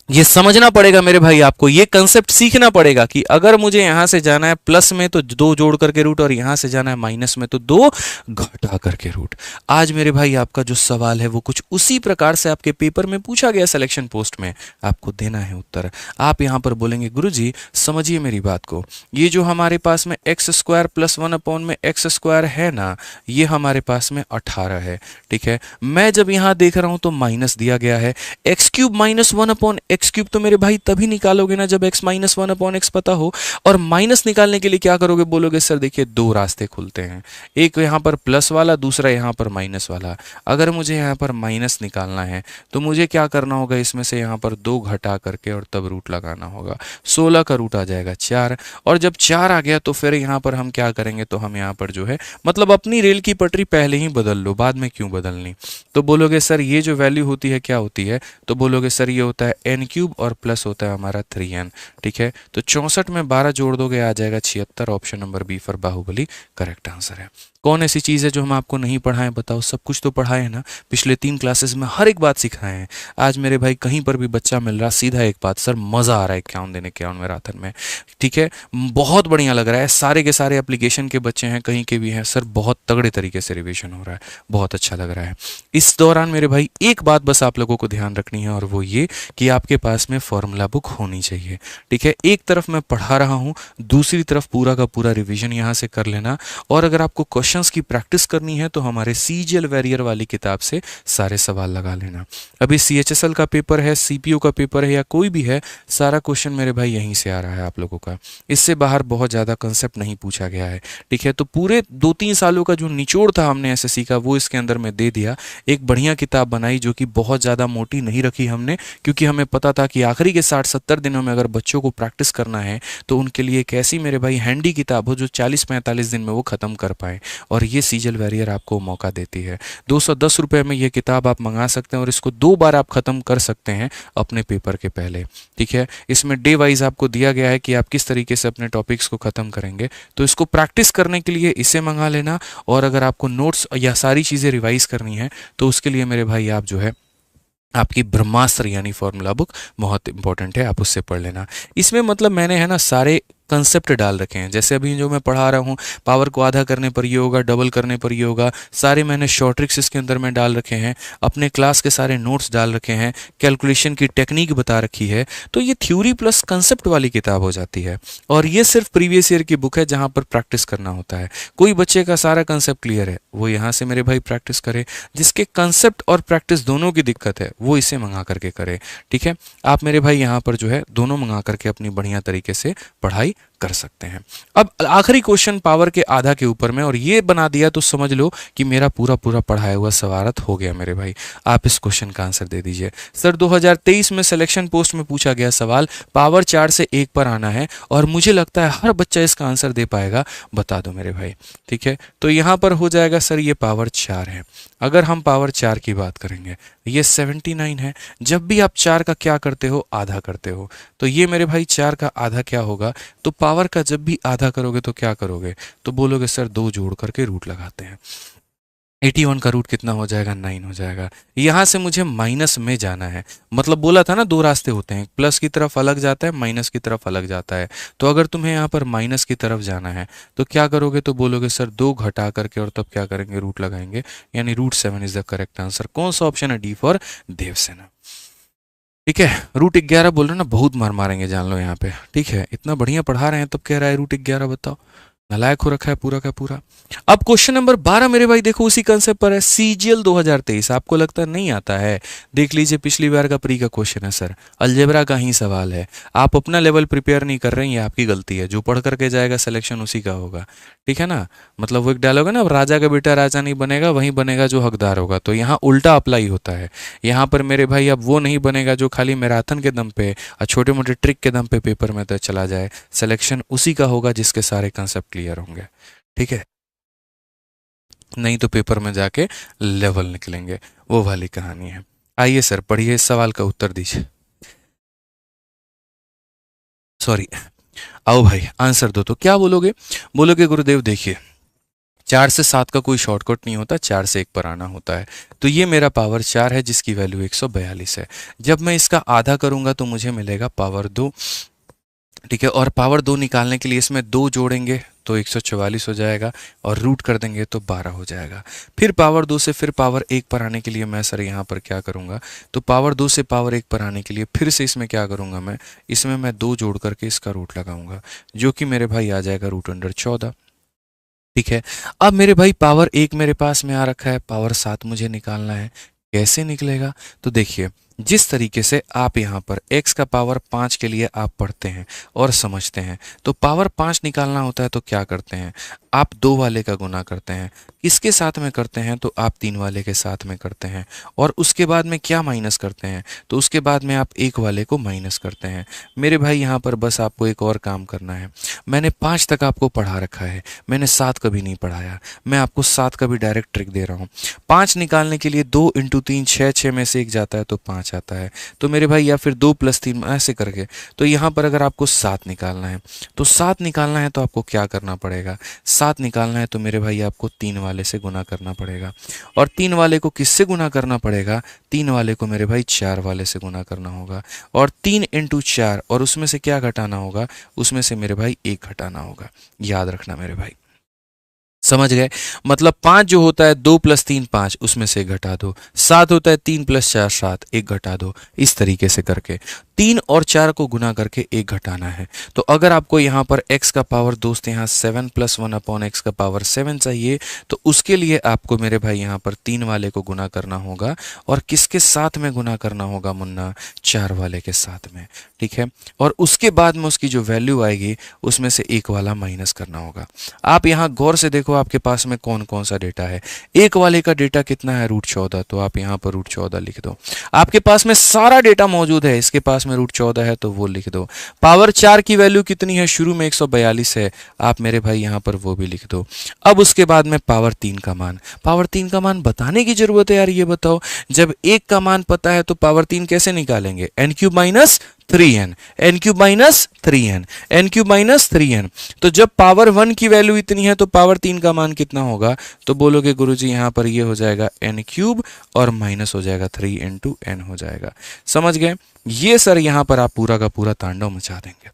ये समझना पड़ेगा मेरे भाई, आपको ये कंसेप्ट सीखना पड़ेगा कि अगर मुझे यहां से जाना है प्लस में तो 2 जोड़ करके रूट, और यहां से जाना है माइनस में तो 2 घटा करके रूट। आज मेरे भाई आपका जो सवाल है वो कुछ उसी प्रकार से आपके पेपर में पूछा गया, सिलेक्शन पोस्ट में आपको देना है उत्तर। आप यहां पर बोलेंगे गुरुजी समझिए मेरी बात को, ये जो हमारे पास में एक्स स्क्वायर प्लस 1 में एक्स स्क्वायर है ना, ये हमारे पास में 18 है। ठीक है, मैं जब यहां देख रहा हूं तो माइनस दिया गया है, x cube minus 1/x cube तो मेरे भाई तभी निकालोगे ना जब x माइनस 1/x पता हो। और माइनस निकालने के लिए क्या करोगे, बोलोगे सर देखिए 2 रास्ते खुलते हैं, एक यहाँ पर प्लस वाला, दूसरा यहाँ पर माइनस वाला। अगर मुझे यहाँ पर माइनस निकालना है तो मुझे क्या करना होगा, इसमें से यहाँ पर 2 घटा करके और तब रूट लगाना होगा। 16 का रूट आ जाएगा 4, और जब 4 आ गया तो फिर यहाँ पर हम क्या करेंगे, तो हम यहाँ पर जो है मतलब अपनी रेल की पटरी पहले ही बदल लो, बाद में क्यों बदलनी। तो बोलोगे सर ये जो वैल्यू होती है क्या होती है, तो बोलोगे सर ये होता है n क्यूब और प्लस होता है हमारा 3n। ठीक है, तो 64 में 12 जोड़ दोगे आ जाएगा 76। Option number B for Baahubali correct answer है। कौन ऐसी चीज़ है जो हम आपको नहीं पढ़ाएं, बताओ। सब कुछ तो पढ़ाए ना, पिछले 3 क्लासेस में हर एक बात सिखाए हैं। आज मेरे भाई कहीं पर भी बच्चा मिल रहा, सीधा एक बात, सर मज़ा आ रहा है 51 दिन 51 मैराथन में। ठीक है, बहुत बढ़िया लग रहा है, सारे के सारे एप्लीकेशन के बच्चे हैं, कहीं के भी हैं सर, बहुत तगड़े तरीके से रिविजन हो रहा है, बहुत अच्छा लग रहा है। इस दौरान मेरे भाई एक बात बस आप लोगों को ध्यान रखनी है, और वो ये कि आपके पास में फॉर्मूला बुक होनी चाहिए। ठीक है, एक तरफ मैं पढ़ा रहा हूँ, दूसरी तरफ पूरा का पूरा रिवीजन यहाँ से कर लेना। और अगर आपको क्वेश्चंस की प्रैक्टिस करनी है तो हमारे सीजीएल वैरियर वाली किताब से सारे सवाल लगा लेना। अभी सीएचएसएल का पेपर है, सीपीओ का पेपर है, या कोई भी है, सारा क्वेश्चन मेरे भाई यहीं से आ रहा है आप लोगों का। इससे बाहर बहुत ज़्यादा कंसेप्ट नहीं पूछा गया है। ठीक है, तो पूरे 2-3 सालों का जो निचोड़ था हमने एसएससी का, वो इसके अंदर में दे दिया। एक बढ़िया किताब बनाई जो कि बहुत ज़्यादा मोटी नहीं रखी हमने, क्योंकि हमें पता था कि आखिरी के 60-70 दिनों में अगर बच्चों को प्रैक्टिस करना है तो उनके लिए एक ऐसी मेरे भाई हैंडी किताब हो जो 40-45 दिन में वो ख़त्म कर पाए, और ये सीजीएल वैरियर आपको मौका देती है। 210 रुपये में ये किताब आप मंगा सकते हैं, और इसको 2 बार आप ख़त्म कर सकते हैं अपने पेपर के पहले। ठीक है, इसमें डे वाइज आपको दिया गया है कि आप किस तरीके से अपने टॉपिक्स को ख़त्म करेंगे, तो इसको प्रैक्टिस करने के लिए इसे मंगा लेना। और अगर आपको नोट्स या सारी चीज़ें रिवाइज करनी है तो उसके लिए मेरे भाई आप जो है आपकी ब्रह्मास्त्र यानी फॉर्मूला बुक बहुत इंपॉर्टेंट है, आप उससे पढ़ लेना। इसमें मतलब मैंने है ना सारे कंसेप्ट डाल रखे हैं। जैसे अभी जो मैं पढ़ा रहा हूँ, पावर को आधा करने पर ये होगा, डबल करने पर ये होगा, सारे मैंने शॉर्ट ट्रिक्स इसके अंदर में डाल रखे हैं, अपने क्लास के सारे नोट्स डाल रखे हैं, कैलकुलेशन की टेक्निक बता रखी है। तो ये थ्योरी प्लस कंसेप्ट वाली किताब हो जाती है। और ये सिर्फ प्रीवियस ईयर की बुक है जहाँ पर प्रैक्टिस करना होता है। कोई बच्चे का सारा कंसेप्ट क्लियर है, वो यहाँ से मेरे भाई प्रैक्टिस करे। जिसके कंसेप्ट और प्रैक्टिस दोनों की दिक्कत है, वो इसे मंगा करके करे। ठीक है, आप मेरे भाई यहाँ पर जो है दोनों मंगा करके अपनी बढ़िया तरीके से पढ़ाई कर सकते हैं। अब आखिरी क्वेश्चन पावर के आधा के ऊपर में, और ये बना दिया तो समझ लो कि मेरा पूरा पूरा पढ़ाया हुआ सवारत हो गया मेरे भाई। आप इस क्वेश्चन का आंसर दे दीजिए। सर 2023 में सिलेक्शन पोस्ट में पूछा गया सवाल, पावर 4 से 1 पर आना है और मुझे लगता है हर बच्चा इसका आंसर दे पाएगा, बता दो मेरे भाई। ठीक है, तो यहाँ पर हो जाएगा सर ये पावर 4 है। अगर हम पावर 4 की बात करेंगे, ये 79 है। जब भी आप 4 का क्या करते हो, आधा करते हो, तो ये मेरे भाई 4 का आधा क्या होगा, तो पावर का जब भी आधा करोगे तो क्या करोगे, तो बोलोगे सर 2 जोड़ करके रूट लगाते हैं। 81 का रूट कितना हो जाएगा, 9 हो जाएगा। यहाँ से मुझे माइनस में जाना है, मतलब बोला था ना 2 रास्ते होते हैं, प्लस की तरफ अलग जाता है, माइनस की तरफ अलग जाता है। तो अगर तुम्हें यहाँ पर माइनस की तरफ जाना है तो क्या करोगे, तो बोलोगे सर 2 घटा करके और तब क्या करेंगे, रूट लगाएंगे, यानी √7 इज द करेक्ट आंसर। कौन सा ऑप्शन है, डी फॉर देवसेना। ठीक है, √11 बोल रहे ना, बहुत मार मारेंगे जान लो यहाँ पे। ठीक है, इतना बढ़िया पढ़ा रहे हैं तब कह रहा है √11, बताओ, नालायक हो रखा है पूरा का पूरा। अब क्वेश्चन नंबर 12 मेरे भाई देखो उसी कंसेप्ट पर है, सीजीएल 2023। आपको लगता नहीं आता है, देख लीजिए पिछली बार का प्री का क्वेश्चन है सर, अलजेब्रा का ही सवाल है। आप अपना लेवल प्रिपेयर नहीं कर रहे हैं, ये आपकी गलती है। जो पढ़ करके जाएगा सिलेक्शन उसी का होगा। ठीक है ना, मतलब वो एक डायलॉग है ना, अब राजा का बेटा राजा नहीं बनेगा, वही बनेगा जो हकदार होगा। तो यहाँ उल्टा अप्लाई होता है। यहाँ पर मेरे भाई अब वो नहीं बनेगा जो खाली मैराथन के दम पे और छोटे मोटे ट्रिक के दम पे पेपर में तो चला जाए। सिलेक्शन उसी का होगा जिसके सारे कंसेप्ट क्लियर होंगे। ठीक है, नहीं तो पेपर में जाके लेवल निकलेंगे, वो वाली कहानी है। आइए सर पढ़िए, इस सवाल का उत्तर दीजिए। सॉरी, आओ भाई आंसर दो। तो क्या बोलोगे, बोलोगे गुरुदेव देखिए 4 से 7 का कोई शॉर्टकट नहीं होता, 4 से 1 पर आना होता है। तो ये मेरा पावर 4 है जिसकी वैल्यू 142 है। जब मैं इसका आधा करूंगा तो मुझे मिलेगा पावर 2। ठीक है, और पावर 2 निकालने के लिए इसमें 2 जोड़ेंगे तो 144 हो जाएगा, और रूट कर देंगे तो 12 हो जाएगा। फिर पावर 2 से फिर पावर 1 पर आने के लिए मैं सर यहाँ पर क्या करूँगा, तो पावर 2 से पावर 1 पर आने के लिए फिर से इसमें क्या करूँगा, मैं इसमें मैं 2 जोड़ करके इसका रूट लगाऊंगा, जो कि मेरे भाई आ जाएगा √14। ठीक है, अब मेरे भाई पावर 1 मेरे पास में आ रखा है, पावर 7 मुझे निकालना है। कैसे निकलेगा, तो देखिए जिस तरीके से आप यहाँ पर x का पावर 5 के लिए आप पढ़ते हैं और समझते हैं, तो पावर 5 निकालना होता है तो क्या करते हैं, आप 2 वाले का गुना करते हैं। किसके साथ में करते हैं, तो आप 3 वाले के साथ में करते हैं, और उसके बाद में क्या माइनस करते हैं, तो उसके बाद में आप 1 वाले को माइनस करते हैं। मेरे भाई यहाँ पर बस आपको एक और काम करना है। मैंने 5 तक आपको पढ़ा रखा है, मैंने 7 कभी नहीं पढ़ाया, मैं आपको 7 का भी डायरेक्ट ट्रिक दे रहा हूँ। 5 निकालने के लिए 2 × 3 6, 6 में से 1 जाता है तो 5 आता है। तो मेरे भाई या फिर 2 + 3 ऐसे करके, तो यहाँ पर अगर आपको 7 निकालना है, तो 7 निकालना है तो आपको क्या करना पड़ेगा, 7 निकालना है तो मेरे भाई आपको 3 वाले से गुना करना पड़ेगा। और 3 वाले को किससे गुना करना पड़ेगा, 3 वाले को मेरे भाई 4 वाले से गुना करना होगा, और 3 × 4, और उसमें से क्या घटाना होगा, उसमें से मेरे भाई 1 घटाना होगा। याद रखना मेरे भाई, समझ गए। मतलब 5 जो होता है 2 + 3 5, उसमें से 1 घटा दो। 7 होता है 3 + 4 7, 1 घटा दो। इस तरीके से करके 3 और 4 को गुना करके 1 घटाना है। तो अगर आपको यहाँ पर x का पावर दोस्त यहाँ 7 + 1/x का पावर 7 चाहिए, तो उसके लिए आपको मेरे भाई यहाँ पर 3 वाले को गुना करना होगा, और किसके साथ में गुना करना होगा मुन्ना, 4 वाले के साथ में। ठीक है, और उसके बाद में उसकी जो वैल्यू आएगी उसमें से 1 वाला माइनस करना होगा। आप यहाँ गौर से देखो आपके पास में कौन कौन सा डेटा है। 1 वाले का डेटा कितना है, √14, तो आप यहाँ पर √14 लिख दो। आपके पास में सारा डेटा मौजूद है, इसके पास में √14 है तो वो लिख दो। पावर 4 की वैल्यू कितनी है, शुरू में 142 है, आप मेरे भाई यहाँ पर वो भी लिख दो। अब उसके बाद में पावर 3 का मान, पावर 3 का मान बताने की जरूरत है यार, ये बताओ जब 1 का मान पता है तो पावर 3 कैसे निकालेंगे, n³ - 3n, n³ - 3n, n³ - 3n। तो जब पावर 1 की वैल्यू इतनी है तो पावर 3 का मान कितना होगा, तो बोलोगे गुरुजी यहाँ पर ये हो जाएगा n³ और माइनस हो जाएगा 3 × n हो जाएगा। समझ गए, ये सर यहाँ पर आप पूरा का पूरा तांडव मचा देंगे।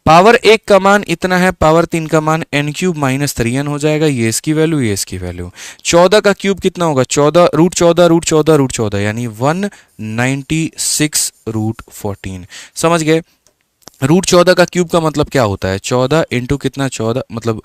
पावर 1 का मान इतना है, पावर 3 का मान n क्यूब माइनस 3n हो जाएगा, ये इसकी वैल्यू, ये इसकी वैल्यू। 14 का क्यूब कितना होगा, 14 रूट 14 रूट 14 रूट 14 यानी 196 रूट 14। समझ गए? रूट 14 का क्यूब का मतलब क्या होता है, 14 इंटू कितना, 14 मतलब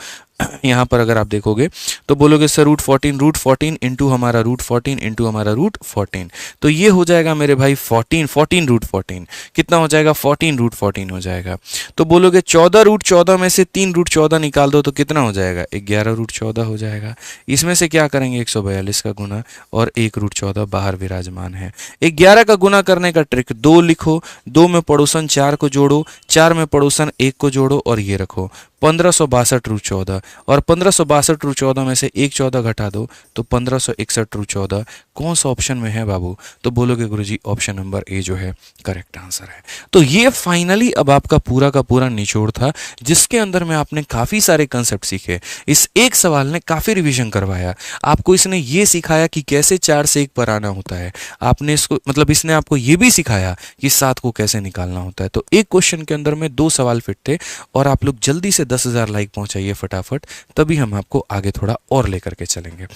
यहाँ पर अगर आप देखोगे तो बोलोगे सर रूट 14 इंटू हमारा रूट 14 इंटू हमारा रूट 14, तो ये हो जाएगा मेरे भाई 14 रूट 14 कितना हो जाएगा, 14 रूट 14 हो जाएगा। तो बोलोगे 14 रूट 14 में से 3 रूट 14 निकाल दो तो कितना हो जाएगा, 11 रूट 14 हो जाएगा। इसमें से क्या करेंगे, 142 का गुना और 1 रूट 14 बाहर विराजमान है। 11 का गुना करने का ट्रिक, 2 लिखो, 2 में पड़ोसन 4 को जोड़ो, 4 में पड़ोसन 1 को जोड़ो और ये रखो 1562 रूट 14, और 1562 रूट 14 में से 1 14 घटा दो तो 1561 रूट 14। कौन सा ऑप्शन में है बाबू, तो बोलोगे गुरुजी ऑप्शन नंबर ए जो है करेक्ट आंसर है। तो ये फाइनली अब आपका पूरा का पूरा निचोड़ था, जिसके अंदर में आपने काफी सारे कंसेप्ट सीखे। इस एक सवाल ने काफी रिवीजन करवाया आपको, इसने ये सिखाया कि कैसे 4 से 1 पर आना होता है, आपने इसको मतलब इसने आपको ये भी सिखाया कि 7 को कैसे निकालना होता है। तो एक क्वेश्चन के अंदर में 2 सवाल फिट थे, और आप लोग जल्दी से 10,000 लाइक पहुंचाइए फटाफट, तभी हम आपको आगे थोड़ा और लेकर के चलेंगे।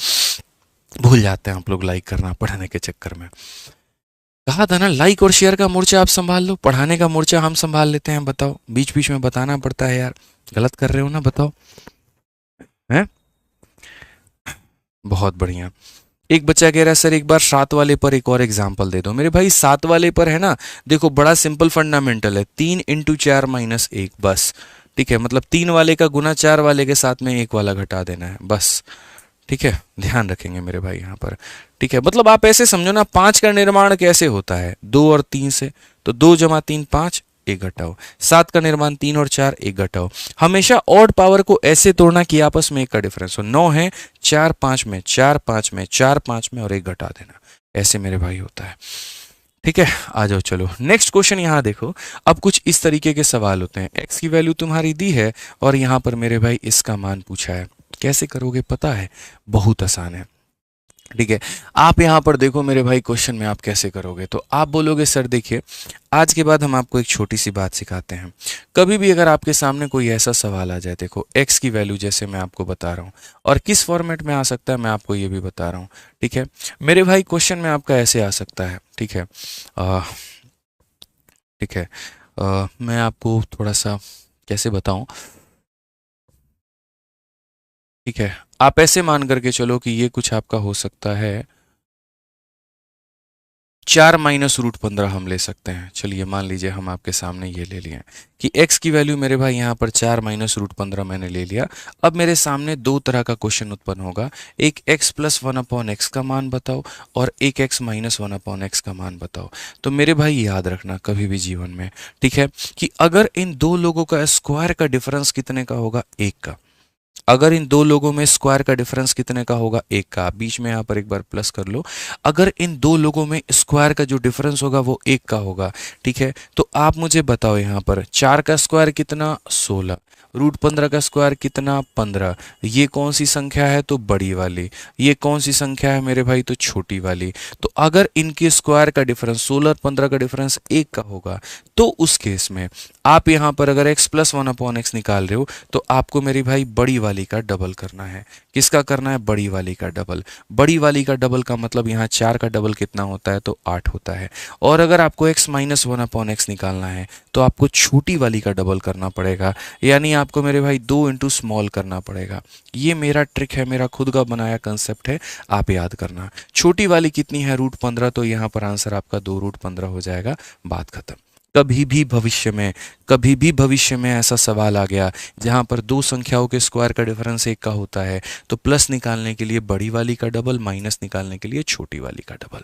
भूल जाते हैं आप लोग लाइक करना पढ़ाने के चक्कर में। कहा था ना लाइक और शेयर का मोर्चा आप संभाल लो, पढ़ाने का मोर्चा हम संभाल लेते हैं। बताओ, बीच बीच में बताना पड़ता है यार, गलत कर रहे हो ना, बताओ हैं? बहुत बढ़िया। एक बच्चा कह रहा है सर एक बार 7 वाले पर एक और एग्जाम्पल दे दो। मेरे भाई 7 वाले पर है ना, देखो बड़ा सिंपल फंडामेंटल है, 3 इंटू 4 माइनस 1 बस। ठीक है, मतलब 3 वाले का गुना 4 वाले के साथ में 1 वाला घटा देना है बस। ठीक है, ध्यान रखेंगे मेरे भाई यहाँ पर। ठीक है, मतलब आप ऐसे समझो ना, 5 का निर्माण कैसे होता है, 2 और 3 से, तो 2 जमा 3 5, 1 घटाओ। 7 का निर्माण 3 और 4, 1 घटाओ। हमेशा ऑड पावर को ऐसे तोड़ना कि आपस में 1 का डिफरेंस हो। 9 है, 4 5 में, 4 5 में, 4 5 में और 1 घटा देना, ऐसे मेरे भाई होता है। ठीक है, आ जाओ चलो नेक्स्ट क्वेश्चन। यहाँ देखो, अब कुछ इस तरीके के सवाल होते हैं, x की वैल्यू तुम्हारी दी है और यहाँ पर मेरे भाई इसका मान पूछा है, कैसे करोगे पता है, बहुत आसान है। ठीक है, आप यहाँ पर देखो मेरे भाई क्वेश्चन में आप कैसे करोगे, तो आप बोलोगे सर देखिए आज के बाद हम आपको एक छोटी सी बात सिखाते हैं। कभी भी अगर आपके सामने कोई ऐसा सवाल आ जाए, देखो x की वैल्यू जैसे मैं आपको बता रहा हूँ, और किस फॉर्मेट में आ सकता है मैं आपको ये भी बता रहा हूँ। ठीक है मेरे भाई, क्वेश्चन में आपका ऐसे आ सकता है। ठीक है, ठीक है, मैं आपको थोड़ा सा कैसे बताऊं। ठीक है, आप ऐसे मान करके चलो कि ये कुछ आपका हो सकता है 4 माइनस रूट 15 हम ले सकते हैं। चलिए मान लीजिए हम आपके सामने ये ले लिए कि x की वैल्यू मेरे भाई यहाँ पर 4 माइनस रूट 15 मैंने ले लिया। अब मेरे सामने 2 तरह का क्वेश्चन उत्पन्न होगा, एक x प्लस 1 अपॉन एक्स का मान बताओ और एक x माइनस 1 अपॉन एक्स का मान बताओ। तो मेरे भाई याद रखना कभी भी जीवन में, ठीक है, कि अगर इन 2 लोगों का स्क्वायर का डिफरेंस कितने का होगा, 1 का। अगर इन 2 लोगों में स्क्वायर का डिफरेंस कितने का होगा, 1 का। बीच में यहां पर एक बार प्लस कर लो। अगर इन 2 लोगों में स्क्वायर का जो डिफरेंस होगा वो 1 का होगा। ठीक है, तो आप मुझे बताओ यहां पर 4 का स्क्वायर कितना, 16, रूट 15 का स्क्वायर कितना, 15। ये कौन सी संख्या है, तो बड़ी वाली। ये कौन सी संख्या है मेरे भाई, तो छोटी वाली। तो अगर इनके स्क्वायर का डिफरेंस 16 और 15 का डिफरेंस 1 का होगा, तो उस केस में आप यहां पर अगर x प्लस 1 अपॉन एक्स निकाल रहे हो तो आपको मेरी भाई बड़ी वाली का डबल करना है। किसका करना है, बड़ी वाली का डबल। बड़ी वाली का डबल का मतलब यहाँ 4 का डबल कितना होता है, तो 8 होता है। और अगर आपको x माइनस 1 अपॉन एक्स निकालना है तो आपको छोटी वाली का डबल करना पड़ेगा, यानी आपको मेरे भाई 2 इंटू स्मॉल करना पड़ेगा। ये मेरा ट्रिक है, मेरा खुद का बनाया कंसेप्ट है, आप याद करना। छोटी वाली कितनी है, रूट 15, तो यहाँ पर आंसर आपका 2 रूट 15 हो जाएगा, बात खत्म। कभी भी भविष्य में ऐसा सवाल आ गया जहां पर 2 संख्याओं के स्क्वायर का डिफरेंस 1 का होता है, तो प्लस निकालने के लिए बड़ी वाली का डबल, माइनस निकालने के लिए छोटी वाली का डबल।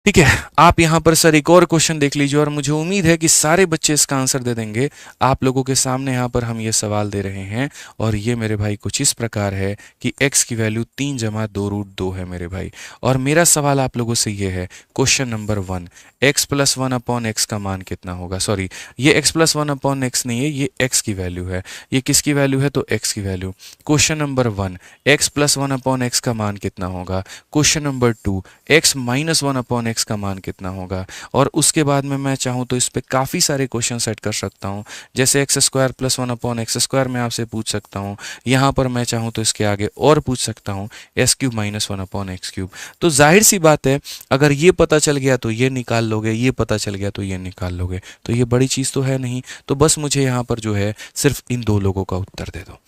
ठीक है, आप यहां पर सर एक और क्वेश्चन देख लीजिए, और मुझे उम्मीद है कि सारे बच्चे इसका आंसर दे देंगे। आप लोगों के सामने यहां पर हम ये सवाल दे रहे हैं, और ये मेरे भाई कुछ इस प्रकार है कि x की वैल्यू 3 जमा 2 रूट 2 है मेरे भाई। और मेरा सवाल आप लोगों से ये है, question number 1, x plus 1 upon x का मान कितना होगा। सॉरी, ये x प्लस 1 अपॉन एक्स नहीं है, ये x की वैल्यू है। ये किसकी वैल्यू है, तो x की value. Question number 1, x plus 1 upon x का मान कितना होगा। Question number 2, x minus 1 upon x का मान कितना होगा। और उसके बाद में मैं चाहूँ तो इस पर काफ़ी सारे क्वेश्चन सेट कर सकता हूँ, जैसे x square plus one upon x square मैं आपसे पूछ सकता हूँ। यहाँ पर मैं चाहूँ तो इसके आगे और पूछ सकता हूँ S cube minus one upon x cube. तो जाहिर सी बात है, अगर ये पता चल गया तो ये निकाल लोगे, ये पता चल गया तो ये निकाल लोगे, तो ये बड़ी चीज़ तो है नहीं। तो बस मुझे यहाँ पर जो है सिर्फ इन दो लोगों का उत्तर दे दो।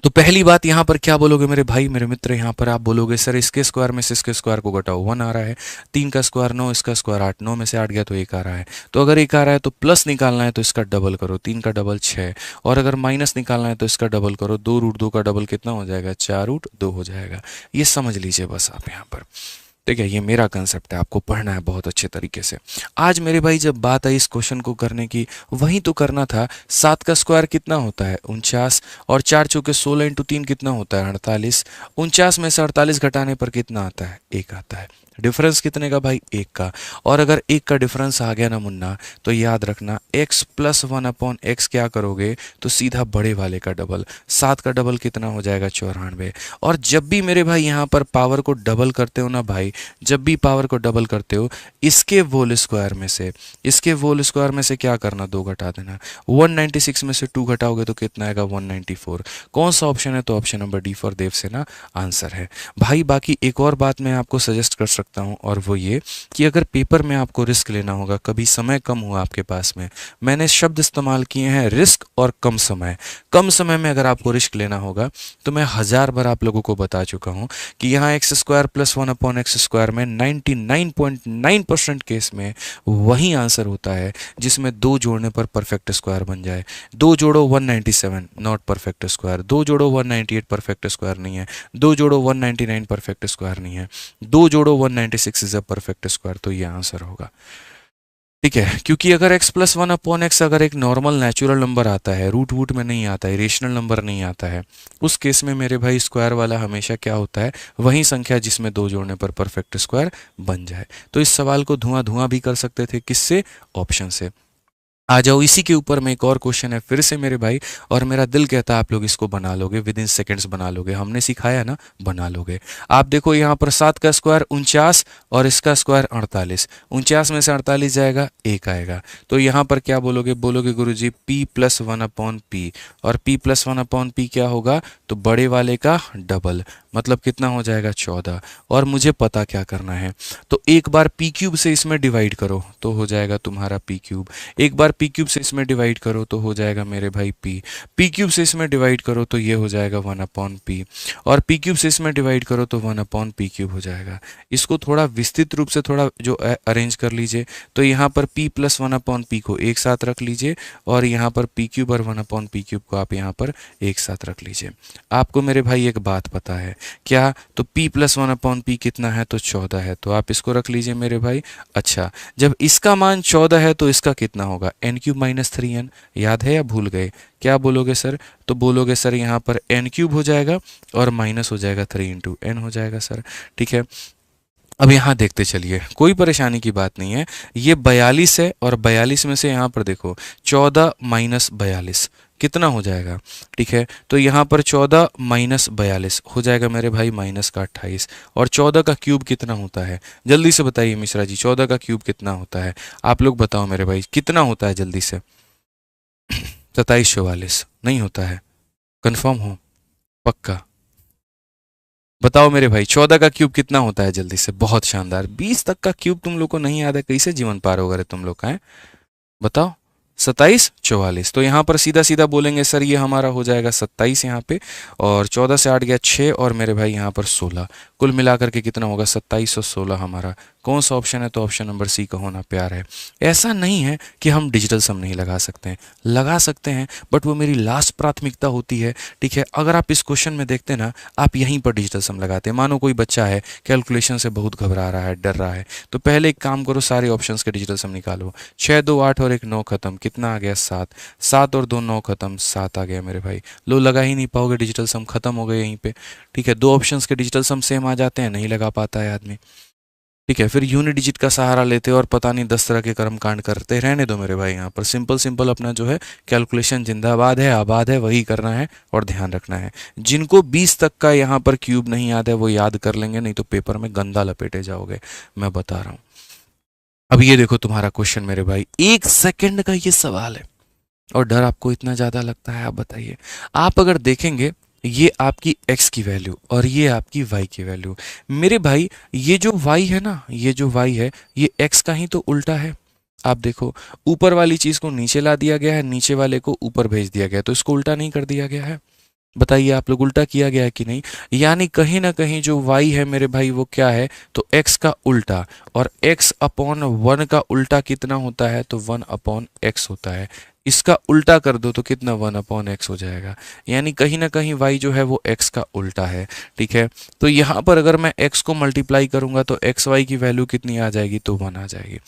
तो पहली बात यहाँ पर क्या बोलोगे मेरे भाई मेरे मित्र, यहाँ पर आप बोलोगे सर इसके स्क्वायर में से इसके स्क्वायर को घटाओ 1 आ रहा है, 3 का स्क्वायर 9, इसका स्क्वायर 8, 9 में से 8 गया तो 1 आ रहा है। तो अगर 1 आ रहा है तो प्लस निकालना है तो इसका डबल करो, 3 का डबल 6, और अगर माइनस निकालना है तो इसका डबल करो, 2 रूट 2 का डबल कितना हो जाएगा, 4 रूट 2 हो जाएगा। ये समझ लीजिए बस आप यहाँ पर, ठीक है। ये मेरा कंसेप्ट है, आपको पढ़ना है बहुत अच्छे तरीके से। आज मेरे भाई जब बात आई इस क्वेश्चन को करने की, वहीं तो करना था। 7 का स्क्वायर कितना होता है 49, और 4 चौके 16 इंटू 3 कितना होता है 48। 49 में से 48 घटाने पर कितना आता है, 1 आता है। डिफरेंस कितने का भाई, 1 का। और अगर 1 का डिफरेंस आ गया ना मुन्ना, तो याद रखना x प्लस 1 अपॉन एक्स क्या करोगे, तो सीधा बड़े वाले का डबल, 7 का डबल कितना हो जाएगा 94। और जब भी मेरे भाई यहाँ पर पावर को डबल करते हो ना भाई, जब भी पावर को डबल करते हो, इसके होल स्क्वायर में से, इसके होल स्क्वायर में से क्या करना, 2 घटा देना। 196 में से 2 घटाओगे तो कितना आएगा 194। कौन सा ऑप्शन है, तो ऑप्शन नंबर डी फॉर देव से ना आंसर है भाई। बाकी एक और बात मैं आपको सजेस्ट कर सकता हूं, और वो ये कि अगर पेपर में आपको रिस्क लेना होगा, कभी समय कम हुआ आपके पास में, मैंने शब्द इस्तेमाल किए हैं रिस्क और कम समय। कम समय में अगर आपको रिस्क लेना होगा तो मैं 1000 बार आप लोगों को बता चुका हूं कि यहाँ x square plus 1 upon x square में 99.9% केस में वही आंसर होता है जिसमें 2 जोड़ने पर परफेक्ट स्क्वायर बन जाए। 2 जोड़ो 197 नॉट परफेक्ट स्क्वायर, 2 जोड़ो 198 परफेक्ट स्क्वायर नहीं है, 2 जोड़ो 199 परफेक्ट स्क्वायर नहीं है, 2 जोड़ो 196 इज अ परफेक्ट स्क्वायर। तो ये आंसर होगा, ठीक है। क्योंकि अगर x प्लस 1 अपॉन एक्स अगर एक नॉर्मल नेचुरल नंबर आता है, रूट वूट में नहीं आता है, रेशनल नंबर नहीं आता है, उस केस में मेरे भाई स्क्वायर वाला हमेशा क्या होता है, वही संख्या जिसमें 2 जोड़ने पर परफेक्ट स्क्वायर बन जाए। तो इस सवाल को धुआं धुआं भी कर सकते थे, किससे, ऑप्शन से। आ जाओ इसी के ऊपर में एक और क्वेश्चन है फिर से मेरे भाई, और मेरा दिल कहता है आप लोग इसको बना लोगे, विद इन सेकेंड्स बना लोगे, हमने सिखाया ना, बना लोगे। आप देखो यहाँ पर 7 का स्क्वायर 49 और इसका स्क्वायर 48, 49 में से 48 जाएगा 1 आएगा। तो यहाँ पर क्या बोलोगे, बोलोगे गुरुजी p प्लस 1 अपॉन पी, और p प्लस 1 अपॉन पी क्या होगा, तो बड़े वाले का डबल, मतलब कितना हो जाएगा 14। और मुझे पता क्या करना है, तो एक बार p क्यूब से इसमें डिवाइड करो तो हो जाएगा तुम्हारा p क्यूब, एक बार p क्यूब से इसमें डिवाइड करो तो हो जाएगा मेरे भाई p क्यूब से इसमें डिवाइड करो तो ये हो जाएगा 1 अपॉन पी, और p क्यूब से इसमें डिवाइड करो तो 1 अपॉन पी क्यूब हो जाएगा। इसको थोड़ा विस्तृत रूप से थोड़ा जो अरेंज कर लीजिए, तो यहाँ पर p प्लस 1 अपॉन पी को एक साथ रख लीजिए, और यहाँ पर p क्यूब और 1 अपॉन पी क्यूब को आप यहाँ पर एक साथ रख लीजिए। आपको मेरे भाई एक बात पता है क्या, तो p प्लस 1 अपॉन पी कितना है, तो 14 है, तो आप इसको रख लीजिए मेरे भाई। अच्छा, जब इसका मान 14 है तो इसका कितना होगा, एन क्यूब माइनस 3n, याद है या भूल गए, क्या बोलोगे सर, तो बोलोगे सर यहाँ पर एन क्यूब हो जाएगा और माइनस हो जाएगा 3 इंटू एन हो जाएगा सर, ठीक है। अब यहाँ देखते चलिए, कोई परेशानी की बात नहीं है, ये 42 है, और 42 में से यहाँ पर देखो 14 माइनस 42 कितना हो जाएगा, ठीक है। तो यहाँ पर 14 माइनस 42 हो जाएगा मेरे भाई माइनस का 28, और 14 का क्यूब कितना होता है, जल्दी से बताइए मिश्रा जी, 14 का क्यूब कितना होता है, आप लोग बताओ मेरे भाई कितना होता है जल्दी से। 2744 नहीं होता है, कंफर्म हो, पक्का बताओ मेरे भाई, 14 का क्यूब कितना होता है जल्दी से, बहुत शानदार। 20 तक का क्यूब तुम लोग को नहीं याद है, कैसे जीवन पार होगा रे तुम लोग का है, बताओ। 2744, तो यहाँ पर सीधा सीधा बोलेंगे सर ये हमारा हो जाएगा 27 यहाँ पे, और 14 से 8 गया 6, और मेरे भाई यहाँ पर 16, कुल मिलाकर के कितना होगा 27 और 16 हमारा। कौन सा ऑप्शन है, तो ऑप्शन नंबर सी का होना प्यार है। ऐसा नहीं है कि हम डिजिटल सम नहीं लगा सकते हैं, लगा सकते हैं, बट वो मेरी लास्ट प्राथमिकता होती है, ठीक है। अगर आप इस क्वेश्चन में देखते ना, आप यहीं पर डिजिटल सम लगाते हैं। मानो कोई बच्चा है कैलकुलेशन से बहुत घबरा रहा है, डर रहा है, तो पहले एक काम करो, सारे ऑप्शंस के डिजिटल सम निकालो। 6 2 8 और 1 9 खत्म, कितना आ गया 7, 7 और 2 9 खत्म, 7 आ गया मेरे भाई। लो लगा ही नहीं पाओगे, डिजिटल सम खत्म हो गए यहीं पे, ठीक है। 2 ऑप्शंस के डिजिटल सम सेम आ जाते हैं, नहीं लगा पाता है आदमी। ठीक है, फिर यूनिट डिजिट का सहारा लेते और पता नहीं 10 तरह के कर्म कांड करते। रहने दो मेरे भाई, यहाँ पर सिंपल सिंपल अपना जो है कैलकुलेशन जिंदाबाद है, आबाद है, वही करना है और ध्यान रखना है। जिनको 20 तक का यहाँ पर क्यूब नहीं याद है वो याद कर लेंगे, नहीं तो पेपर में गंदा लपेटे जाओगे, मैं बता रहा हूँ। अब ये देखो तुम्हारा क्वेश्चन मेरे भाई, 1 सेकंड का ये सवाल है और डर आपको इतना ज्यादा लगता है। आप बताइए, आप अगर देखेंगे ये आपकी x की वैल्यू और ये आपकी y की वैल्यू, मेरे भाई ये जो y है ना, ये जो y है ये x का ही तो उल्टा है। आप देखो, ऊपर वाली चीज को नीचे ला दिया गया है, नीचे वाले को ऊपर भेज दिया गया है, तो इसको उल्टा नहीं कर दिया गया है? बताइए आप लोग, उल्टा किया गया है कि नहीं? यानी कहीं ना कहीं जो y है मेरे भाई वो क्या है, तो x का उल्टा, और x अपॉन 1 का उल्टा कितना होता है, तो 1 अपॉन x होता है। इसका उल्टा कर दो तो कितना, 1 अपॉन x हो जाएगा। यानी कहीं ना कहीं y जो है वो x का उल्टा है। ठीक है, तो यहाँ पर अगर मैं x को मल्टीप्लाई करूंगा तो एक्स वाई की वैल्यू कितनी आ जाएगी, तो 1 आ जाएगी।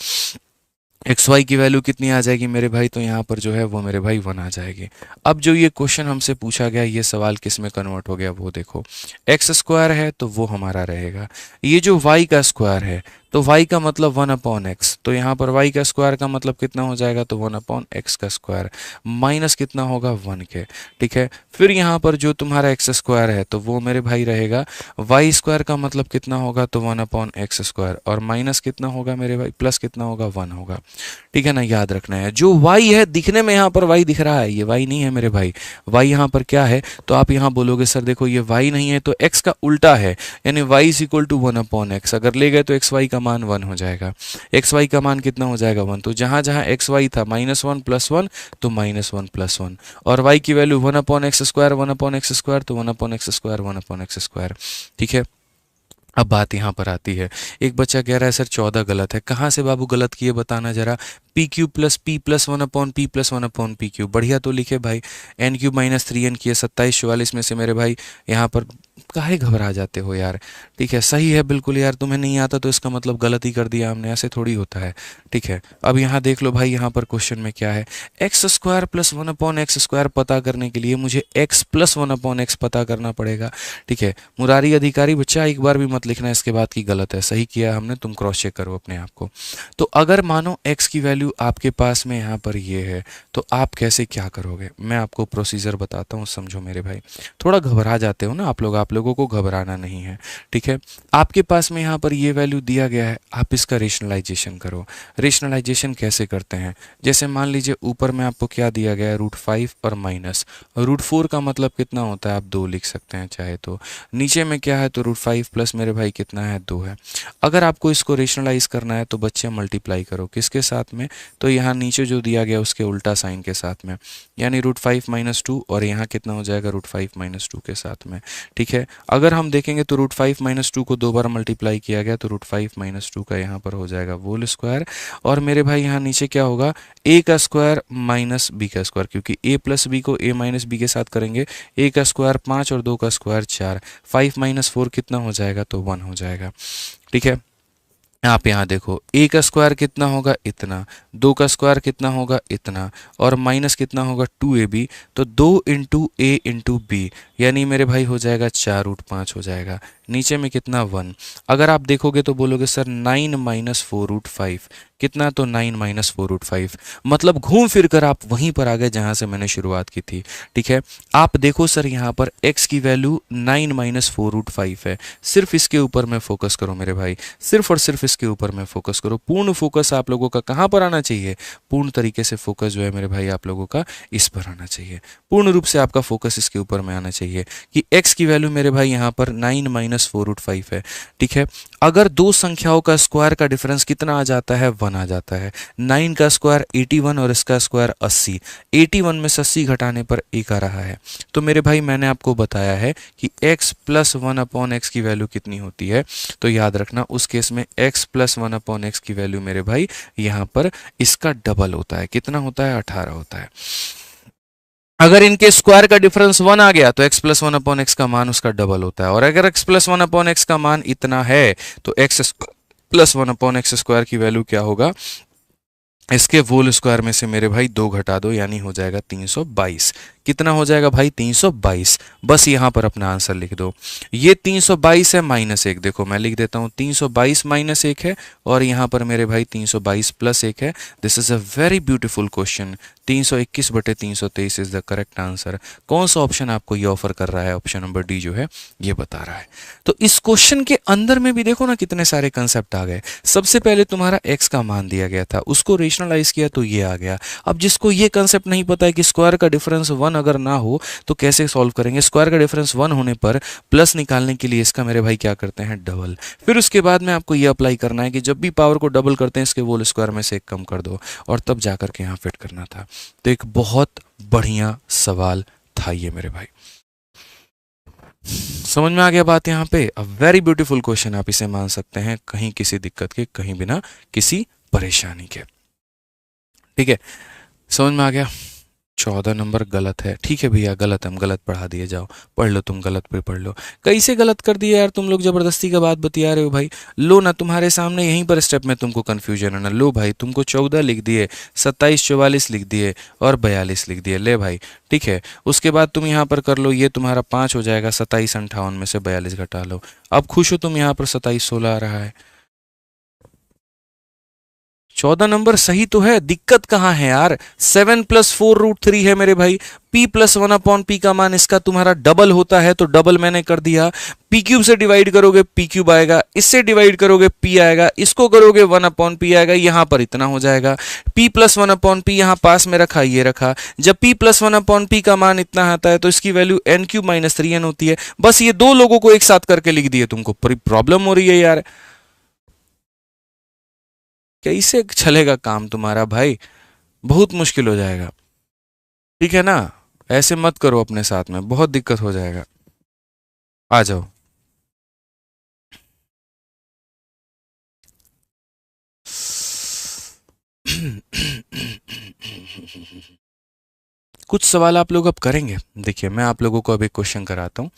एक्स वाई की वैल्यू कितनी आ जाएगी मेरे भाई, तो यहाँ पर जो है वो मेरे भाई 1 आ जाएगी। अब जो ये क्वेश्चन हमसे पूछा गया, ये सवाल किस में कन्वर्ट हो गया वो देखो, एक्स स्क्वायर है तो वो हमारा रहेगा, ये जो वाई का स्क्वायर है तो y का मतलब 1 अपॉन एक्स, तो यहाँ पर y का स्क्वायर का मतलब कितना हो जाएगा, तो 1 अपॉन एक्स का स्क्वायर, माइनस कितना होगा, 1 के। ठीक है, फिर यहाँ पर जो तुम्हारा एक्स स्क्वायर है तो वो मेरे भाई रहेगा, y स्क्वायर का मतलब कितना होगा, तो 1 अपॉन एक्स स्क्वायर, और माइनस कितना होगा मेरे भाई, प्लस कितना होगा, 1 होगा। ठीक है ना, याद रखना है। जो y है, दिखने में यहाँ पर y दिख रहा है, ये y नहीं है मेरे भाई, y यहाँ पर क्या है, तो आप यहाँ बोलोगे सर देखो ये y नहीं है तो x का उल्टा है, यानी y is equal to 1 upon x. अगर ले गए तो एक्स वाई का मान 1 हो जाएगा, एक्स वाई का मान कितना हो जाएगा, 1। तो जहां जहां एक्स वाई था -1 + 1 तो -1 + 1, और y की value 1 upon x square, 1 upon x square, तो 1 upon x square, 1 upon x square. ठीक है, अब बात यहाँ पर आती है, एक बच्चा कह रहा है सर 14 गलत है। कहाँ से बाबू गलत किए बताना जरा, P cube plus P plus 1 upon P plus 1 upon P cube, बढ़िया तो लिखे भाई। एन क्यूब माइनस 3n किए 27 44 में से मेरे भाई यहाँ पर काहे घबरा जाते हो यार। ठीक है, सही है बिल्कुल यार, तुम्हें नहीं आता तो इसका मतलब गलती कर दिया हमने, ऐसे थोड़ी होता है। ठीक है, अब यहाँ देख लो भाई, यहाँ पर क्वेश्चन में क्या है, x square plus 1 upon x square पता करने के लिए मुझे एक्स प्लस 1 अपॉन एक्स पता करना पड़ेगा। ठीक है, मुरारी अधिकारी बच्चा एक बार भी मत लिखना इसके बाद की गलत है, सही किया हमने, तुम क्रॉस चेक करो अपने आप को। तो अगर मानो x की वैल्यू आपके पास में यहाँ पर ये है, तो आप कैसे क्या करोगे, मैं आपको प्रोसीजर बताता हूँ, समझो मेरे भाई। थोड़ा घबरा जाते हो ना आप लोगों को घबराना नहीं है। ठीक है, आपके पास में यहाँ पर ये वैल्यू दिया गया है, आप इसका रेशनलाइजेशन करो। रेशनलाइजेशन कैसे करते हैं, जैसे मान लीजिए ऊपर में आपको क्या दिया गया है, √5 और माइनस √4 का मतलब कितना होता है, आप 2 लिख सकते हैं चाहे तो। नीचे में क्या है, तो √5 प्लस मेरे भाई कितना है, 2 है। अगर आपको इसको रेशनलाइज करना है तो बच्चे मल्टीप्लाई करो किसके साथ में, तो यहाँ नीचे जो दिया गया उसके उल्टा साइन के साथ में, यानी √5 - 2, और यहाँ कितना हो जाएगा, √5 - 2 के साथ में। ठीक है, अगर हम देखेंगे तो √5 - 2 को 2 बार मल्टीप्लाई किया गया तो √5 - 2 का यहाँ पर हो जाएगा होल स्क्वायर, और मेरे भाई यहाँ नीचे क्या होगा, a का स्क्वायर माइनस b का स्क्वायर, क्योंकि a प्लस b को a माइनस b के साथ करेंगे, a का स्क्वायर 5 और 2 का स्क्वायर 4, 5 - 4 कितना हो जाएगा, तो 1 हो जाएगा। ठीक है, आप यहाँ देखो, a का स्क्वायर कितना होगा, इतना, 2 का स्क्वायर कितना होगा, इतना, और माइनस कितना होगा, 2ab, तो 2 × a × b, यानी मेरे भाई हो जाएगा 4√5 हो जाएगा। नीचे में कितना, 1। अगर आप देखोगे तो बोलोगे सर 9 - 4√5 कितना, तो 9 - 4√5, मतलब घूम फिर कर आप वहीं पर आ गए जहां से मैंने शुरुआत की थी। ठीक है, आप देखो सर यहाँ पर x की वैल्यू 9 - 4√5 है, सिर्फ इसके ऊपर में फोकस करो मेरे भाई, सिर्फ और सिर्फ इसके ऊपर में फोकस करो। पूर्ण फोकस आप लोगों का कहाँ पर आना चाहिए, पूर्ण तरीके से फोकस जो है मेरे भाई आप लोगों का इस पर आना चाहिए, पूर्ण रूप से आपका फोकस इसके ऊपर में आना चाहिए कि x की वैल्यू मेरे भाई यहाँ पर 9 - 4√5 है। ठीक है, अगर दो संख्याओं का स्क्वायर का डिफरेंस कितना आ जाता है, 1 आ जाता है। 9 का स्क्वायर 81 और इसका स्क्वायर 80, 81 में से 80 घटाने पर 1 आ रहा है। तो मेरे भाई मैंने आपको बताया है कि x + 1 अपॉन एक्स की वैल्यू कितनी होती है, तो याद रखना उस केस में x + 1 अपॉन एक्स की वैल्यू मेरे भाई यहाँ पर इसका डबल होता है, कितना होता है, 18 होता है। अगर इनके स्क्वायर का डिफरेंस 1 आ गया तो x + 1 अपॉन एक्स का मान उसका डबल होता है, और अगर x + 1 अपॉन एक्स का मान इतना है तो x + 1 अपॉन एक्स स्क्वायर की वैल्यू क्या होगा, इसके होल स्क्वायर में से मेरे भाई 2 घटा दो, यानी हो जाएगा 322। कितना हो जाएगा भाई 322। बस यहाँ पर अपना आंसर लिख दो। ये 322 है -1, देखो मैं लिख देता हूँ 322 -1 है और यहाँ पर मेरे भाई 322 + 1 है। This is a very beautiful question. 321/323 is the correct answer. कौन सा ऑप्शन आपको ये ऑफर कर रहा है? ऑप्शन नंबर डी जो है ये बता रहा है। तो इस क्वेश्चन के अंदर में भी देखो ना कितने सारे कंसेप्ट आ गए। सबसे पहले तुम्हारा x का मान दिया गया था, उसको रेशनलाइज किया तो ये आ गया। अब जिसको ये कंसेप्ट नहीं पता है कि स्क्वायर का डिफरेंस 1 अगर ना हो तो कैसे सॉल्व करेंगे, स्क्वायर का डिफरेंस 1 होने पर प्लस निकालने के लिए इसका मेरे भाई क्या करते हैं, डबल। फिर उसके बाद में आपको ये अप्लाई करना है कि जब भी पावर को डबल करते हैं इसके होल स्क्वायर में से एक कम कर दो, और तब जाकर के यहाँ फिट करना था। तो एक बहुत बढ़िया सवाल था ये मेरे भाई। समझ में आ गया बात यहाँ पे? अ वेरी ब्यूटीफुल क्वेश्चन आप इसे मान सकते हैं, कहीं किसी दिक्कत के, कहीं बिना किसी परेशानी के। ठीक है, समझ में आ गया? 14 नंबर गलत है। ठीक है भैया, गलत हम गलत पढ़ा दिए, जाओ पढ़ लो, तुम गलत पे पढ़ लो। कैसे गलत कर दिया यार तुम लोग, जबरदस्ती का बात बतिया रहे हो भाई। लो ना, तुम्हारे सामने यहीं पर स्टेप में तुमको कंफ्यूजन है ना। लो भाई, तुमको 14 लिख दिए, 27 44 लिख दिए और 42 लिख दिए। ले भाई, ठीक है। उसके बाद तुम यहाँ पर कर लो, ये तुम्हारा 5 हो जाएगा। 27 58 में से 42 घटा लो। अब खुश हो तुम, यहाँ पर 27 16 आ रहा है। 14 नंबर सही तो है, दिक्कत कहाँ है यार? 7 + 4√3 है मेरे भाई। p + 1/p का मान इसका तुम्हारा डबल होता है, तो डबल मैंने कर दिया। p³ से डिवाइड करोगे p³ आएगा, इससे डिवाइड करोगे p आएगा, इसको करोगे 1/p आएगा, यहां पर इतना हो जाएगा। p + 1/p यहां पास में रखा, ये रखा। जब p + 1/p का मान इतना आता है तो इसकी वैल्यू n³ - 3n होती है। बस ये दो लोगों को एक साथ करके लिख दिए। तुमको प्रॉब्लम हो रही है यार, कैसे चलेगा काम तुम्हारा भाई? बहुत मुश्किल हो जाएगा। ठीक है ना, ऐसे मत करो अपने साथ में, बहुत दिक्कत हो जाएगा। आ जाओ। कुछ सवाल आप लोग अब करेंगे। देखिए, मैं आप लोगों को अब एक क्वेश्चन कराता हूँ।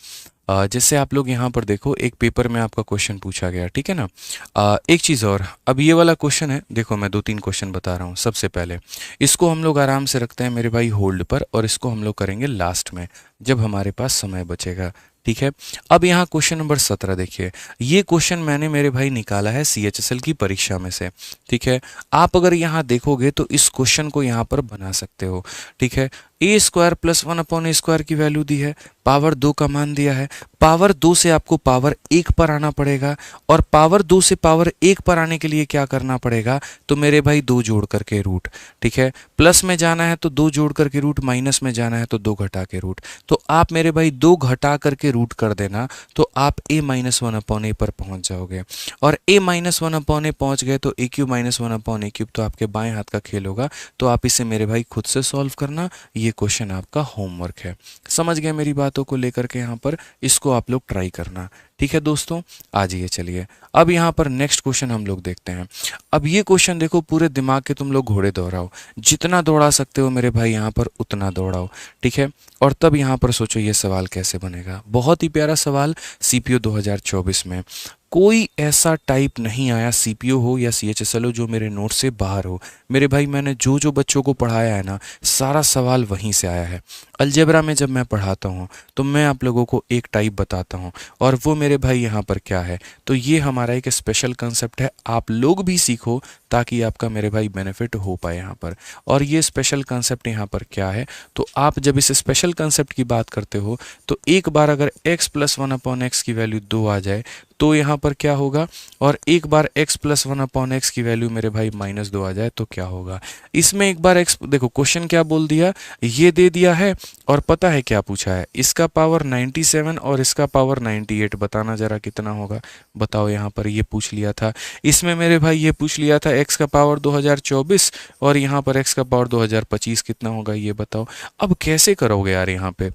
जैसे आप लोग यहाँ पर देखो, एक पेपर में आपका क्वेश्चन पूछा गया, ठीक है ना। एक चीज़ और, अब ये वाला क्वेश्चन है, देखो मैं 2-3 क्वेश्चन बता रहा हूँ। सबसे पहले इसको हम लोग आराम से रखते हैं मेरे भाई होल्ड पर, और इसको हम लोग करेंगे लास्ट में जब हमारे पास समय बचेगा। ठीक है, अब यहाँ क्वेश्चन नंबर 17 देखिए। ये क्वेश्चन मैंने मेरे भाई निकाला है CHSL की परीक्षा में से। ठीक है, आप अगर यहाँ देखोगे तो इस क्वेश्चन को यहाँ पर बना सकते हो। ठीक है, a² + 1/a² की वैल्यू दी है, पावर 2 का मान दिया है। पावर 2 से आपको पावर 1 पर आना पड़ेगा, और पावर 2 से पावर 1 पर आने के लिए क्या करना पड़ेगा, तो मेरे भाई 2 जोड़ करके रूट। ठीक है, प्लस में जाना है तो 2 जोड़ करके रूट, माइनस में जाना है तो 2 घटा के रूट। तो आप मेरे भाई 2 घटा करके रूट कर देना, तो आप a - 1/a पर पहुंच जाओगे। और a - 1/a पहुंच गए तो a³ - 1/a³ तो आपके बाएं हाथ का खेल होगा। तो आप इसे मेरे भाई खुद से सॉल्व करना, ये क्वेश्चन आपका होमवर्क है। समझ गए मेरी बातों को लेकर के? यहाँ पर इसको आप लोग ट्राई करना। ठीक है दोस्तों, आ जाइए चलिए। अब यहाँ पर नेक्स्ट क्वेश्चन हम लोग देखते हैं। अब ये क्वेश्चन देखो, पूरे दिमाग के तुम लोग घोड़े दौड़ाओ, जितना दौड़ा सकते हो मेरे भाई यहाँ पर उतना दौड़ाओ। ठीक है, और तब यहाँ पर सोचो ये सवाल कैसे बनेगा। बहुत ही प्यारा सवाल, CPO 2024 में। कोई ऐसा टाइप नहीं आया, CPO हो या CHSL हो, जो मेरे नोट से बाहर हो। मेरे भाई मैंने जो जो बच्चों को पढ़ाया है ना, सारा सवाल वहीं से आया है। अलजेब्रा में जब मैं पढ़ाता हूँ तो मैं आप लोगों को एक टाइप बताता हूँ, और वो मेरे भाई यहाँ पर क्या है, तो ये हमारा एक स्पेशल कंसेप्ट है। आप लोग भी सीखो ताकि आपका मेरे भाई बेनिफिट हो पाए यहाँ पर। और ये स्पेशल कंसेप्ट यहाँ पर क्या है, तो आप जब इस स्पेशल कंसेप्ट की बात करते हो तो एक बार अगर x + 1/x की वैल्यू 2 आ जाए तो यहाँ पर क्या होगा, और एक बार x + 1/x की वैल्यू मेरे भाई -2 आ जाए तो क्या होगा। इसमें एक बार x, देखो क्वेश्चन क्या बोल दिया, ये दे दिया है, और पता है क्या पूछा है, इसका पावर 97 और इसका पावर 98, बताना जरा कितना होगा, बताओ। यहाँ पर ये पूछ लिया था। इसमें मेरे भाई ये पूछ लिया था x का पावर 2024, और यहाँ पर x का पावर 2025 कितना होगा, ये बताओ। अब कैसे करोगे यार यहाँ पे,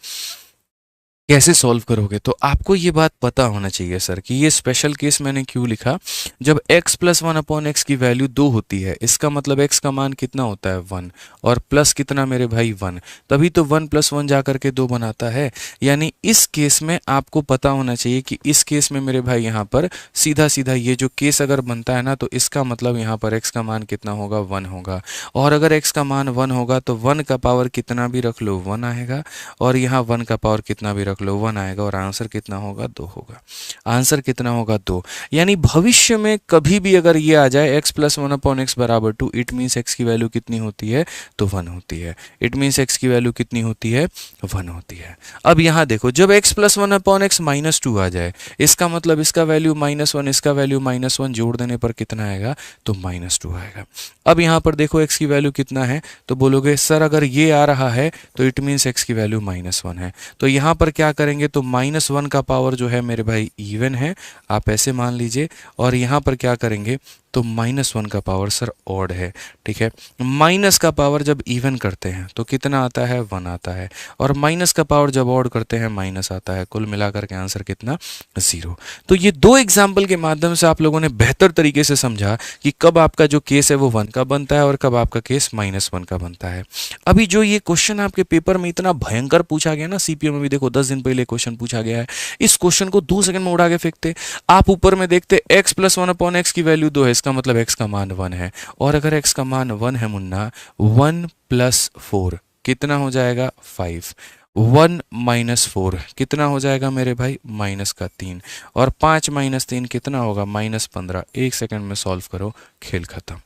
कैसे सॉल्व करोगे? तो आपको ये बात पता होना चाहिए सर कि ये स्पेशल केस मैंने क्यों लिखा। जब x plus one upon x की वैल्यू 2 होती है, इसका मतलब x का मान कितना होता है 1, और प्लस कितना मेरे भाई 1, तभी तो 1 प्लस 1 जा करके 2 बनाता है। यानी इस केस में आपको पता होना चाहिए कि इस केस में मेरे भाई यहाँ पर सीधा सीधा ये जो केस अगर बनता है ना, तो इसका मतलब यहाँ पर x का मान कितना होगा 1 होगा। और अगर x का मान 1 होगा तो 1 का पावर कितना भी रख लो 1 आएगा, और यहाँ 1 का पावर कितना भी रख लो 1 आएगा, और आंसर कितना होगा 2 होगा। आंसर कितना होगा 2। यानी भविष्य में कभी भी अगर ये आ जाए x plus one upon x बराबर 2, इट मीन्स x की वैल्यू कितनी होती है तो 1 होती है। इट मीन्स x की वैल्यू कितनी होती है 1 होती है। अब यहाँ देखो, जब x plus one upon x minus 2 आ जाए, इसका मतलब इसका वैल्यू -1, इसका वैल्यू -1, जोड़ देने पर कितना आएगा तो -2 आएगा। अब यहाँ पर देखो x की वैल्यू कितना है, तो बोलोगे सर अगर ये आ रहा है तो इट मीन्स x की वैल्यू -1 है। तो यहाँ पर क्या करेंगे, तो -1 का पावर जो है मेरे भाई इवन है, आप ऐसे मान लीजिए। और यहाँ पर क्या करेंगे, तो -1 का पावर सर ऑड है। ठीक है, माइनस का पावर जब इवन करते हैं तो कितना आता है 1 आता है, और माइनस का पावर जब ऑड करते हैं माइनस आता है। कुल मिलाकर के आंसर कितना 0। तो ये दो एग्जाम्पल के माध्यम से आप लोगों ने बेहतर तरीके से समझा कि कब आपका जो केस है वो 1 का बनता है और कब आपका केस -1 का बनता है। अभी जो ये क्वेश्चन आपके पेपर में इतना भयंकर पूछा गया ना, सीपीओ में भी देखो 10 दिन पहले क्वेश्चन पूछा गया है, इस क्वेश्चन को 2 सेकंड में उड़ा के फेंकते। आप ऊपर में देखते x प्लस 1 अपॉन एक्स की वैल्यू 2 है, इसका मतलब x का मान 1 है। और अगर x का मान 1 है मुन्ना, 1 प्लस 4 कितना हो जाएगा 5, 1 माइनस 4 कितना हो जाएगा मेरे भाई -3, और 5 - 3 कितना होगा -15। 1 सेकंड में सॉल्व करो, खेल खत्म।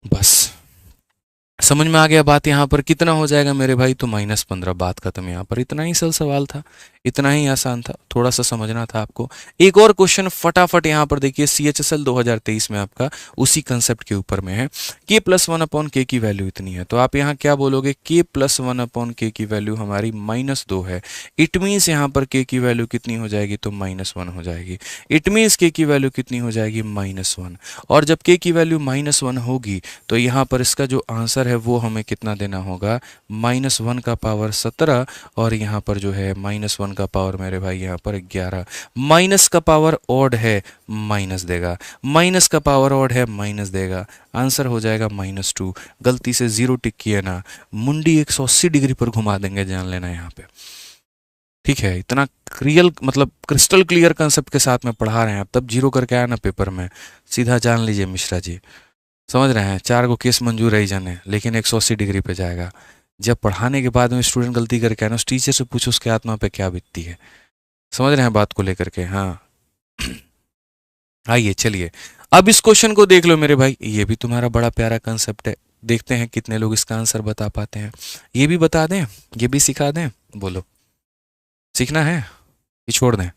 बस समझ में आ गया बात। यहाँ पर कितना हो जाएगा मेरे भाई तो -15, बात खत्म। यहाँ पर इतना ही सल सवाल था, इतना ही आसान था, थोड़ा सा समझना था आपको। एक और क्वेश्चन फटाफट यहाँ पर देखिए, CHSL 2023 में आपका उसी कंसेप्ट के ऊपर में है। k प्लस 1 अपॉन के की वैल्यू इतनी है, तो आप यहाँ क्या बोलोगे, k प्लस 1 अपॉन के की वैल्यू हमारी -2 है। इट मीन्स यहाँ पर k की वैल्यू कितनी हो जाएगी तो -1 हो जाएगी। इट मीन्स k की वैल्यू कितनी हो जाएगी -1। और जब k की वैल्यू -1 होगी तो यहाँ पर इसका जो आंसर है वो हमें कितना देना होगा, -1 का पावर 17, और यहाँ पर जो है -1 का पावर मेरे भाई यहाँ पर 11। माइनस का पावर ऑड है, माइनस देगा, माइनस का पावर ऑड है, माइनस देगा। आंसर हो जाएगा -2। गलती से 0 टिक किया ना, मुंडी 180 डिग्री पर घुमा देंगे, जान लेना यहाँ पे। ठीक है, इतना रियल मतलब क्रिस्टल क्लियर कंसेप्ट के साथ में पढ़ा रहे हैं आप, तब 0 करके आया ना पेपर में, सीधा जान लीजिए मिश्रा जी, समझ रहे हैं। 4 को केस मंजूर रही जाने, लेकिन 180 डिग्री पे जाएगा। जब पढ़ाने के बाद में स्टूडेंट गलती करके आए ना, उस टीचर से पूछो उसके आत्मा पे क्या बीतती है। समझ रहे हैं बात को लेकर के? हाँ आइए चलिए, अब इस क्वेश्चन को देख लो मेरे भाई, ये भी तुम्हारा बड़ा प्यारा कंसेप्ट है। देखते हैं कितने लोग इसका आंसर बता पाते हैं। ये भी बता दें, ये भी सिखा दें, बोलो सीखना है कि छोड़ दें?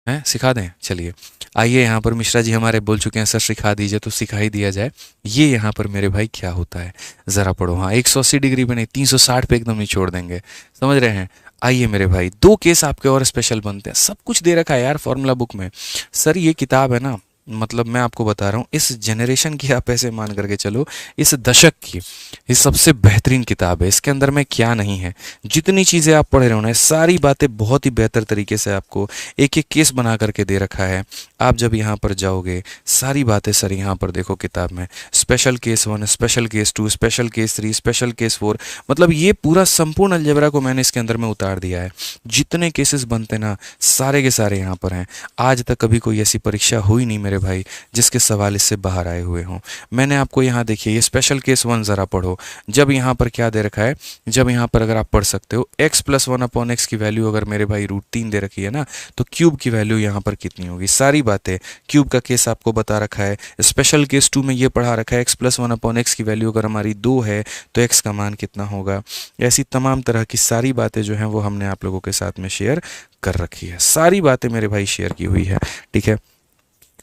हैं, सिखा दें? चलिए आइए, यहाँ पर मिश्रा जी हमारे बोल चुके हैं सर सिखा दीजिए, तो सिखा ही दिया जाए। ये यहाँ पर मेरे भाई क्या होता है ज़रा पढ़ो। हाँ, 180 डिग्री पे नहीं, 360 पे एकदम नहीं छोड़ देंगे, समझ रहे हैं। आइए मेरे भाई, 2 केस आपके और स्पेशल बनते हैं। सब कुछ दे रखा है यार फॉर्मूला बुक में। सर ये किताब है ना, मतलब मैं आपको बता रहा हूँ, इस जनरेशन की आप ऐसे मान करके चलो, इस दशक की ये सबसे बेहतरीन किताब है। इसके अंदर में क्या नहीं है, जितनी चीज़ें आप पढ़ रहे हो ना, सारी बातें बहुत ही बेहतर तरीके से आपको एक एक केस बना करके दे रखा है। आप जब यहाँ पर जाओगे, सारी बातें सर यहाँ पर देखो किताब में, special case 1, special case 2, special case 3, special case 4, मतलब ये पूरा संपूर्ण अलजेब्रा को मैंने इसके अंदर में उतार दिया है। जितने केसेस बनते ना, सारे के सारे यहाँ पर हैं। आज तक कभी कोई ऐसी परीक्षा हुई नहीं मेरे भाई जिसके सवाल इससे बाहर आए हुए हों। मैंने आपको यहाँ देखिए, ये स्पेशल केस 1 ज़रा पढ़ो। जब यहाँ पर क्या दे रखा है, जब यहाँ पर अगर आप पढ़ सकते हो, x प्लस 1 अपॉन एक्स की वैल्यू अगर मेरे भाई √3 दे रखी है ना, तो क्यूब की वैल्यू यहाँ पर कितनी होगी, सारी बातें। क्यूब का केस आपको बता रखा है। स्पेशल केस 2 में ये पढ़ा रखा है, x प्लस 1 अपॉन एक्स की वैल्यू अगर हमारी 2 है तो x का मान कितना होगा। ऐसी तमाम तरह की सारी बातें जो हैं वो हमने आप लोगों के साथ में शेयर कर रखी है। सारी बातें मेरे भाई शेयर की हुई है, ठीक है।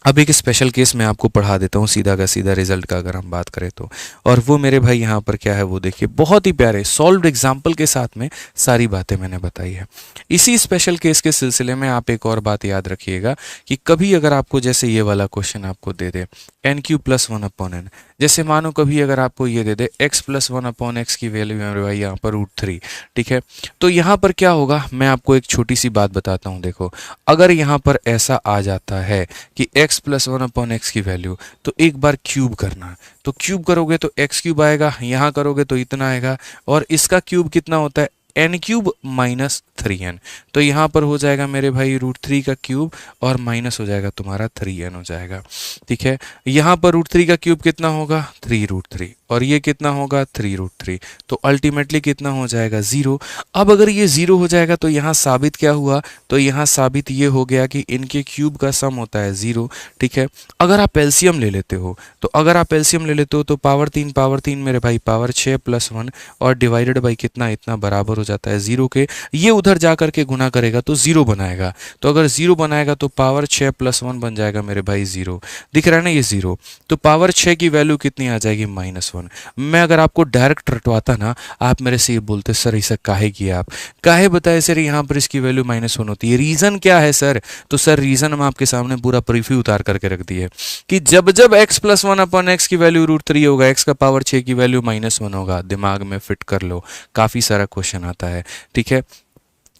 अब एक स्पेशल केस मैं आपको पढ़ा देता हूँ सीधा का सीधा रिजल्ट का अगर हम बात करें तो। और वो मेरे भाई यहाँ पर क्या है वो देखिए, बहुत ही प्यारे सॉल्व्ड एग्जाम्पल के साथ में सारी बातें मैंने बताई है। इसी स्पेशल केस के सिलसिले में आप एक और बात याद रखिएगा कि कभी अगर आपको जैसे ये वाला क्वेश्चन आपको दे दे n q plus one upon n, जैसे मानो कभी अगर आपको ये दे दे x plus one upon x की वैल्यू मेरे भाई यहाँ पर √3, ठीक है। तो यहाँ पर क्या होगा, मैं आपको एक छोटी सी बात बताता हूँ। देखो, अगर यहाँ पर ऐसा आ जाता है कि x plus one upon x की वैल्यू, तो एक बार क्यूब करना, तो क्यूब करोगे तो एक्स क्यूब आएगा, यहाँ करोगे तो इतना आएगा, और इसका क्यूब कितना होता है एन क्यूब माइनस 3n। तो यहाँ पर हो जाएगा मेरे भाई √3 का क्यूब और माइनस हो जाएगा तुम्हारा 3n हो जाएगा, ठीक है। यहाँ पर √3 का क्यूब कितना होगा 3√3, और ये कितना होगा 3√3, तो अल्टीमेटली कितना हो जाएगा 0। अब अगर ये 0 हो जाएगा तो यहाँ साबित क्या हुआ, तो यहाँ साबित ये हो गया कि इनके क्यूब का सम होता है 0, ठीक है। अगर आप एलसीएम ले लेते हो, तो अगर आप एलसीएम ले लेते हो तो पावर 3 मेरे भाई पावर 6 प्लस 1 और डिवाइडेड बाई कितना, इतना बराबर हो जाता है 0 के। ये उधर जा करके गुना करेगा तो 0 बनाएगा, तो अगर 0 बनाएगा तो पावर 6 प्लस 1 बन जाएगा मेरे भाई 0, दिख रहा है ना ये 0। तो पावर 6 की वैल्यू कितनी आ जाएगी -1। मैं अगर आपको डायरेक्ट रटवाता ना, आप मेरे से ये बोलते सर ऐसा काहे किया, आप काहे बताए सर यहाँ पर इसकी वैल्यू -1 होती है, रीजन क्या है सर। तो सर रीजन हम आपके सामने पूरा प्रीव्यू उतार करके रख दिए कि जब जब x plus one upon x की वैल्यू √3 होगा, x का पावर 6 की वैल्यू -1 होगा। दिमाग में फिट कर लो, काफी सारा क्वेश्चन आता है, ठीक है।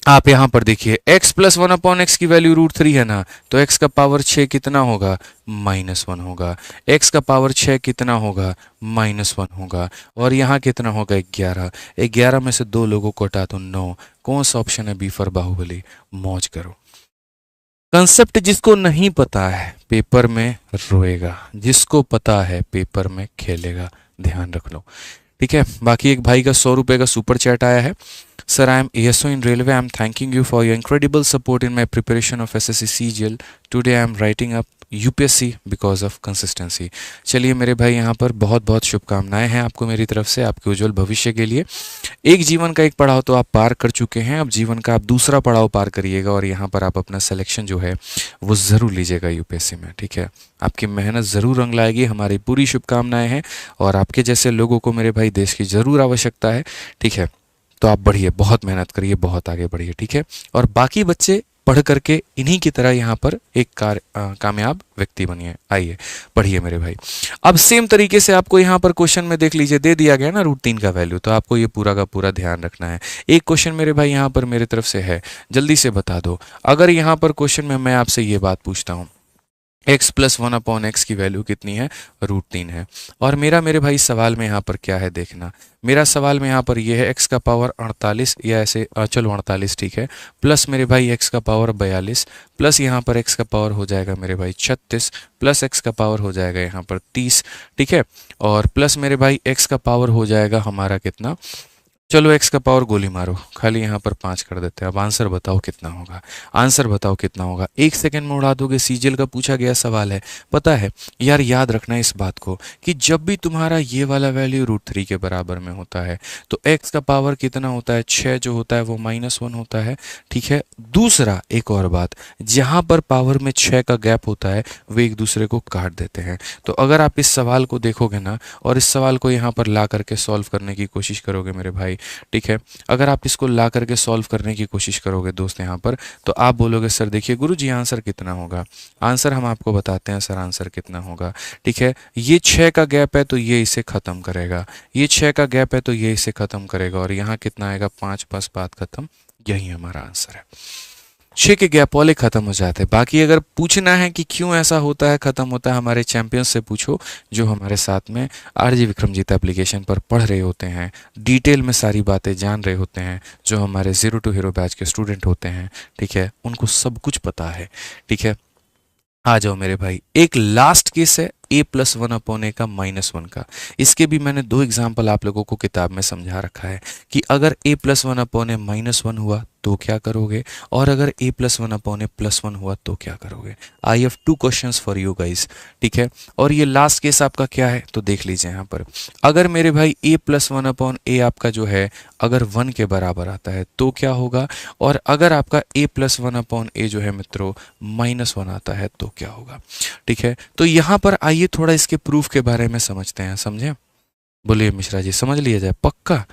आप यहां पर देखिए x plus one upon x की वैल्यू √3 है ना, तो x का पावर 6 कितना होगा -1 होगा, x का पावर 6 कितना होगा -1 होगा, और यहाँ कितना होगा 11। 11 में से 2 लोगों को हटा तो 9। कौन सा ऑप्शन है बी फॉर बाहुबली। मौज करो। कंसेप्ट जिसको नहीं पता है पेपर में रोएगा, जिसको पता है पेपर में खेलेगा, ध्यान रख लो, ठीक है। बाकी एक भाई का 100 रुपये का सुपर चैट आया है। Sir I am ASO in railway, I am thanking you for your incredible support in my preparation of SSC CGL। Today I am writing up UPSC because of consistency. चलिए मेरे भाई यहाँ पर बहुत बहुत शुभकामनाएं हैं आपको मेरी तरफ से, आपके उज्जवल भविष्य के लिए। एक जीवन का एक पड़ाव तो आप पार कर चुके हैं, अब जीवन का आप दूसरा पड़ाव पार करिएगा, और यहाँ पर आप अपना सिलेक्शन जो है वो ज़रूर लीजिएगा UPSC में, ठीक है। आपकी मेहनत ज़रूर रंग लाएगी, हमारी पूरी शुभकामनाएं हैं, और आपके जैसे लोगों को मेरे भाई देश की ज़रूर आवश्यकता है, ठीक है। तो आप बढ़िए, बहुत मेहनत करिए, बहुत आगे बढ़िए, ठीक है। और बाकी बच्चे पढ़ करके इन्हीं की तरह यहाँ पर एक कामयाब व्यक्ति बनिए। आइए पढ़िए मेरे भाई। अब सेम तरीके से आपको यहाँ पर क्वेश्चन में देख लीजिए, दे दिया गया ना √3 का वैल्यू, तो आपको ये पूरा का पूरा ध्यान रखना है। एक क्वेश्चन मेरे भाई यहाँ पर मेरे तरफ से है, जल्दी से बता दो। अगर यहाँ पर क्वेश्चन में मैं आपसे ये बात पूछता हूँ x plus one upon x की वैल्यू कितनी है √3 है, और मेरे भाई सवाल में यहाँ पर क्या है देखना। मेरा सवाल में यहाँ पर ये है x का पावर 48, या ऐसे चलो 48 ठीक है, प्लस मेरे भाई x का पावर 42, प्लस यहाँ पर x का पावर हो जाएगा मेरे भाई 36, प्लस x का पावर हो जाएगा यहाँ पर 30, ठीक है। और प्लस मेरे भाई x का पावर हो जाएगा हमारा कितना, चलो x का पावर गोली मारो, खाली यहाँ पर 5 कर देते हैं। अब आंसर बताओ कितना होगा, आंसर बताओ कितना होगा। 1 सेकंड में उड़ा दोगे, CGL का पूछा गया सवाल है, पता है यार। याद रखना इस बात को कि जब भी तुम्हारा ये वाला वैल्यू √3 के बराबर में होता है तो x का पावर कितना होता है, 6 जो होता है वो -1 होता है, ठीक है। दूसरा एक और बात, जहाँ पर पावर में 6 का गैप होता है वे एक दूसरे को काट देते हैं। तो अगर आप इस सवाल को देखोगे ना, और इस सवाल को यहाँ पर ला करके सॉल्व करने की कोशिश करोगे मेरे भाई, ठीक है, अगर आप इसको ला करके सॉल्व करने की कोशिश करोगे दोस्त यहाँ पर, तो आप बोलोगे सर देखिए गुरुजी आंसर कितना होगा। आंसर हम आपको बताते हैं सर, आंसर कितना होगा, ठीक है। ये 6 का गैप है तो ये इसे खत्म करेगा, ये 6 का गैप है तो ये इसे खत्म करेगा, और यहाँ कितना आएगा 5, बस बात खत्म। यही हमारा आंसर है। 6 के गैप वाले खत्म हो जाते हैं। बाकी अगर पूछना है कि क्यों ऐसा होता है, खत्म होता है, हमारे चैंपियंस से पूछो जो हमारे साथ में RJ विक्रमजीत एप्लीकेशन पर पढ़ रहे होते हैं, डिटेल में सारी बातें जान रहे होते हैं, जो हमारे 0 to हीरो बैच के स्टूडेंट होते हैं, ठीक है, उनको सब कुछ पता है, ठीक है। आ जाओ मेरे भाई, एक लास्ट केस है a प्लस वन अपॉन ए का -1 का। इसके भी मैंने 2 एग्जाम्पल आप लोगों को किताब में समझा रखा है कि अगर a प्लस वन अपॉन ए -1 हुआ तो क्या करोगे, और अगर a plus one upon A plus one हुआ तो क्या करोगे। I have 2 questions for you guys, ठीक है। और ये लास्ट केस आपका क्या है तो देख लीजिए यहाँ पर, अगर मेरे भाई a प्लस वन अपॉन ए आपका जो है अगर 1 के बराबर आता है तो क्या होगा, और अगर आपका a प्लस वन अपॉन ए जो है मित्रों -1 आता है तो क्या होगा, ठीक है। तो यहाँ पर आइए थोड़ा इसके प्रूफ के बारे में समझते हैं, समझे। बोलिए मिश्रा जी, समझ लिया जाए पक्का,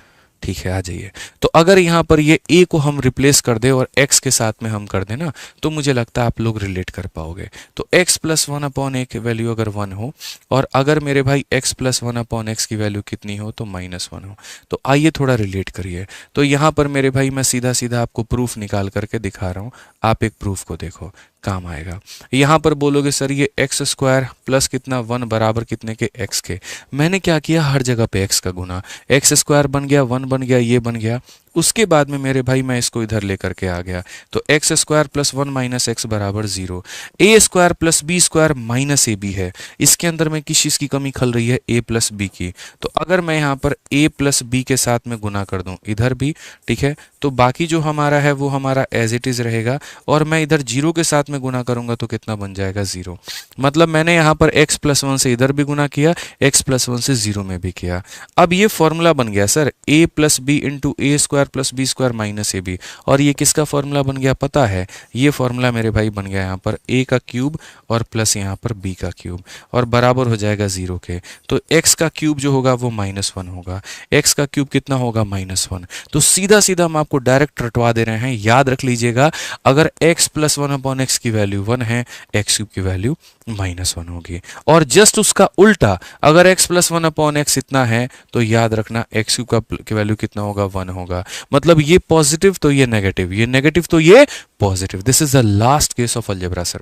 ठीक है आ जाइए। तो अगर यहाँ पर ये a को हम रिप्लेस कर दे और x के साथ में हम कर दें ना, तो मुझे लगता है आप लोग रिलेट कर पाओगे। तो x प्लस वन अपॉन ए की वैल्यू अगर 1 हो, और अगर मेरे भाई x plus one upon x की वैल्यू कितनी हो तो -1 हो, तो आइए थोड़ा रिलेट करिए। तो यहाँ पर मेरे भाई मैं सीधा सीधा आपको प्रूफ निकाल करके दिखा रहा हूँ, आप एक प्रूफ को देखो, काम आएगा। यहाँ पर बोलोगे सर ये एक्स स्क्वायर प्लस कितना 1 बराबर कितने के x के, मैंने क्या किया हर जगह पे x का गुना, एक्स स्क्वायर बन गया 1 बन गया ये बन गया, उसके बाद में मेरे भाई मैं इसको इधर लेकर के आ गया, तो x square plus 1 minus x बराबर 0, a square plus B square minus A b है, इसके अंदर में किस चीज़ की कमी खल रही है, ए प्लस बी की। तो अगर मैं यहाँ पर ए प्लस बी के साथ में गुना कर दूं इधर भी, ठीक है, तो बाकी जो हमारा है वो हमारा एज इट इज़ रहेगा, और मैं इधर 0 के साथ में गुना करूंगा तो कितना बन जाएगा 0। मतलब मैंने यहाँ पर x प्लस 1 से इधर भी गुना किया, x प्लस 1 से 0 में भी किया। अब ये फॉर्मूला बन गया sir a plus B into A square plus B square minus A B, और ये किसका फॉर्मूला बन गया पता है, ये फॉर्मूला मेरे भाई बन गया यहाँ पर a का क्यूब और प्लस यहाँ पर b का क्यूब, और बराबर हो जाएगा 0 के। तो x का क्यूब जो होगा वो -1 होगा, x का क्यूब कितना होगा -1। तो सीधा सीधा हम आपको डायरेक्ट रटवा दे रहे हैं, याद रख लीजिएगा, अगर x प्लस 1 अपॉन एक्स की वैल्यू 1 है, एक्स क्यूब की वैल्यू -1 होगी। और जस्ट उसका उल्टा, अगर x प्लस 1 अपॉन एक्स इतना है तो याद रखना एक्स क्यूब का की वैल्यू कितना होगा 1 होगा। मतलब ये पॉजिटिव तो ये नेगेटिव, ये नेगेटिव तो ये positive. This is the last case of algebra sir.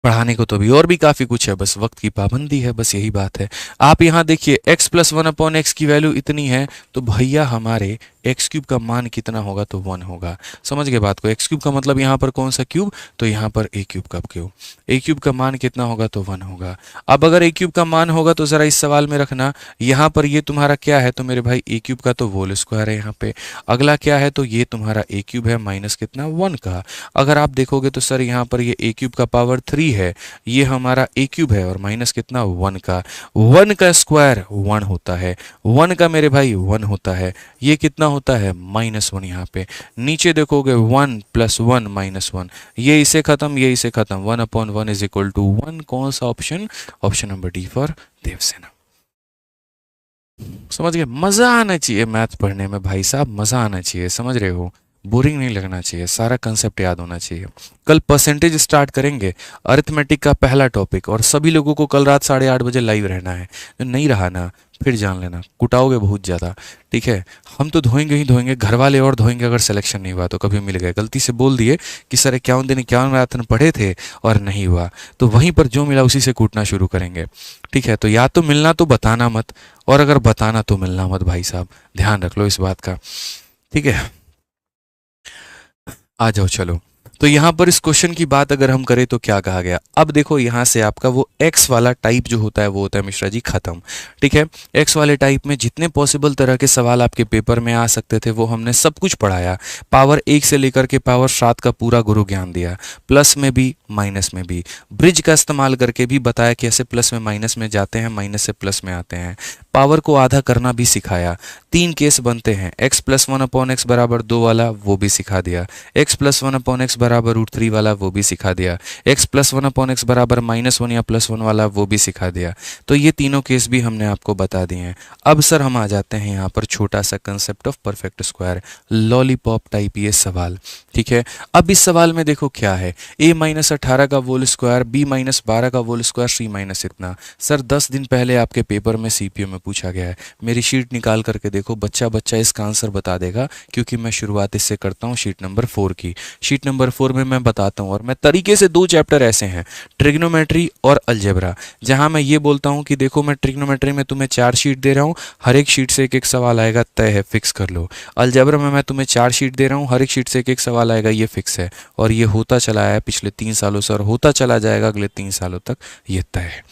पढ़ाने को तो भी और भी काफ़ी कुछ है, बस वक्त की पाबंदी है, बस यही बात है। आप यहाँ देखिए x प्लस 1 अपॉन एक्स की वैल्यू इतनी है, तो भैया हमारे एक्स क्यूब का मान कितना होगा तो 1 होगा। समझ गए बात को, एक्स क्यूब का मतलब यहाँ पर कौन सा क्यूब, तो यहाँ पर ए क्यूब का क्यूब, ए क्यूब का मान कितना होगा तो 1 होगा। अब अगर ए क्यूब का मान होगा तो ज़रा इस सवाल में रखना, यहाँ पर ये तुम्हारा क्या है तो मेरे भाई ए क्यूब का तो होल स्क्वायर है यहाँ पे, अगला क्या है तो ये तुम्हारा ए क्यूब है माइनस कितना 1 का। अगर आप देखोगे तो सर यहाँ पर ये ए क्यूब का पावर 3 है, ये हमारा ए क्यूब है और माइनस कितना 1 का, 1 का स्क्वायर 1 होता है, 1 का मेरे भाई 1 होता है, ये कितना होता है -1। यहाँ पे नीचे देखोगे 1 प्लस 1 -1, ये इसे खत्म ये इसे खत्म, 1 अपॉन 1 इज इक्वल टू 1। कौन सा option, option number D for Devasena. समझ गए, मजा आना चाहिए मैथ पढ़ने में भाई साहब, मजा आना चाहिए, समझ रहे हो, बोरिंग नहीं लगना चाहिए, सारा कंसेप्ट याद होना चाहिए। कल परसेंटेज स्टार्ट करेंगे, अरिथमेटिक का पहला टॉपिक, और सभी लोगों को कल रात 8:30 बजे लाइव रहना है। जो नहीं रहा ना फिर जान लेना कुटाओगे बहुत ज़्यादा, ठीक है। हम तो धोएंगे ही धोएंगे, घर वाले और धोएंगे अगर सिलेक्शन नहीं हुआ तो। कभी मिल गए गलती से बोल दिए कि सर 51 दिन 51 मैराथन पढ़े थे और नहीं हुआ, तो वहीं पर जो मिला उसी से कूटना शुरू करेंगे, ठीक है। तो या तो मिलना तो बताना मत, और अगर बताना तो मिलना मत भाई साहब, ध्यान रख लो इस बात का, ठीक है। आ जाओ चलो, तो यहाँ पर इस क्वेश्चन की बात अगर हम करें तो क्या कहा गया। अब देखो यहाँ से आपका वो x वाला टाइप जो होता है वो होता है मिश्रा जी खत्म, ठीक है। x वाले टाइप में जितने पॉसिबल तरह के सवाल आपके पेपर में आ सकते थे वो हमने सब कुछ पढ़ाया, पावर 1 से लेकर के पावर 7 का पूरा गुरु ज्ञान दिया, प्लस में भी माइनस में भी, ब्रिज का इस्तेमाल करके भी बताया कि ऐसे प्लस में माइनस में जाते हैं, माइनस से प्लस में आते हैं, पावर को आधा करना भी सिखाया, 3 केस बनते हैं, x प्लस 1 अपॉन एक्स बराबर 2 वाला वो भी सिखा दिया, x प्लस 1 अपॉन एक्स बराबर √3 वाला वो भी सिखा दिया, x प्लस 1 अपॉन एक्स बराबर -1 या +1 वाला वो भी सिखा दिया। तो ये तीनों केस भी हमने आपको बता दिए हैं। अब सर हम आ जाते हैं यहाँ पर छोटा सा concept of perfect square, lollipop type ये सवाल, ठीक है। अब इस सवाल में देखो क्या है, a-18 का होल स्क्वायर, b-12 का होल स्क्वायर, c- इतना। सर 10 दिन पहले आपके पेपर में सीपीओ में पूछा गया है, मेरी शीट निकाल करके देखो, बच्चा बच्चा इसका आंसर बता देगा, क्योंकि मैं शुरुआत इससे करता हूँ शीट नंबर 4 की। शीट नंबर 4 में मैं बताता हूँ, और मैं तरीके से 2 चैप्टर ऐसे हैं, ट्रिग्नोमेट्री और अलजेब्रा, जहाँ मैं ये बोलता हूँ कि देखो मैं ट्रिग्नोमेट्री में तुम्हें 4 शीट दे रहा हूँ, हर एक शीट से एक एक सवाल आएगा, तय है, फिक्स कर लो। अलजेब्रा में मैं तुम्हें 4 शीट दे रहा हूँ, हर एक शीट से एक एक सवाल आएगा, ये फिक्स है, और ये होता चला है पिछले 3 सालों से और होता चला जाएगा अगले 3 सालों तक, ये तय है।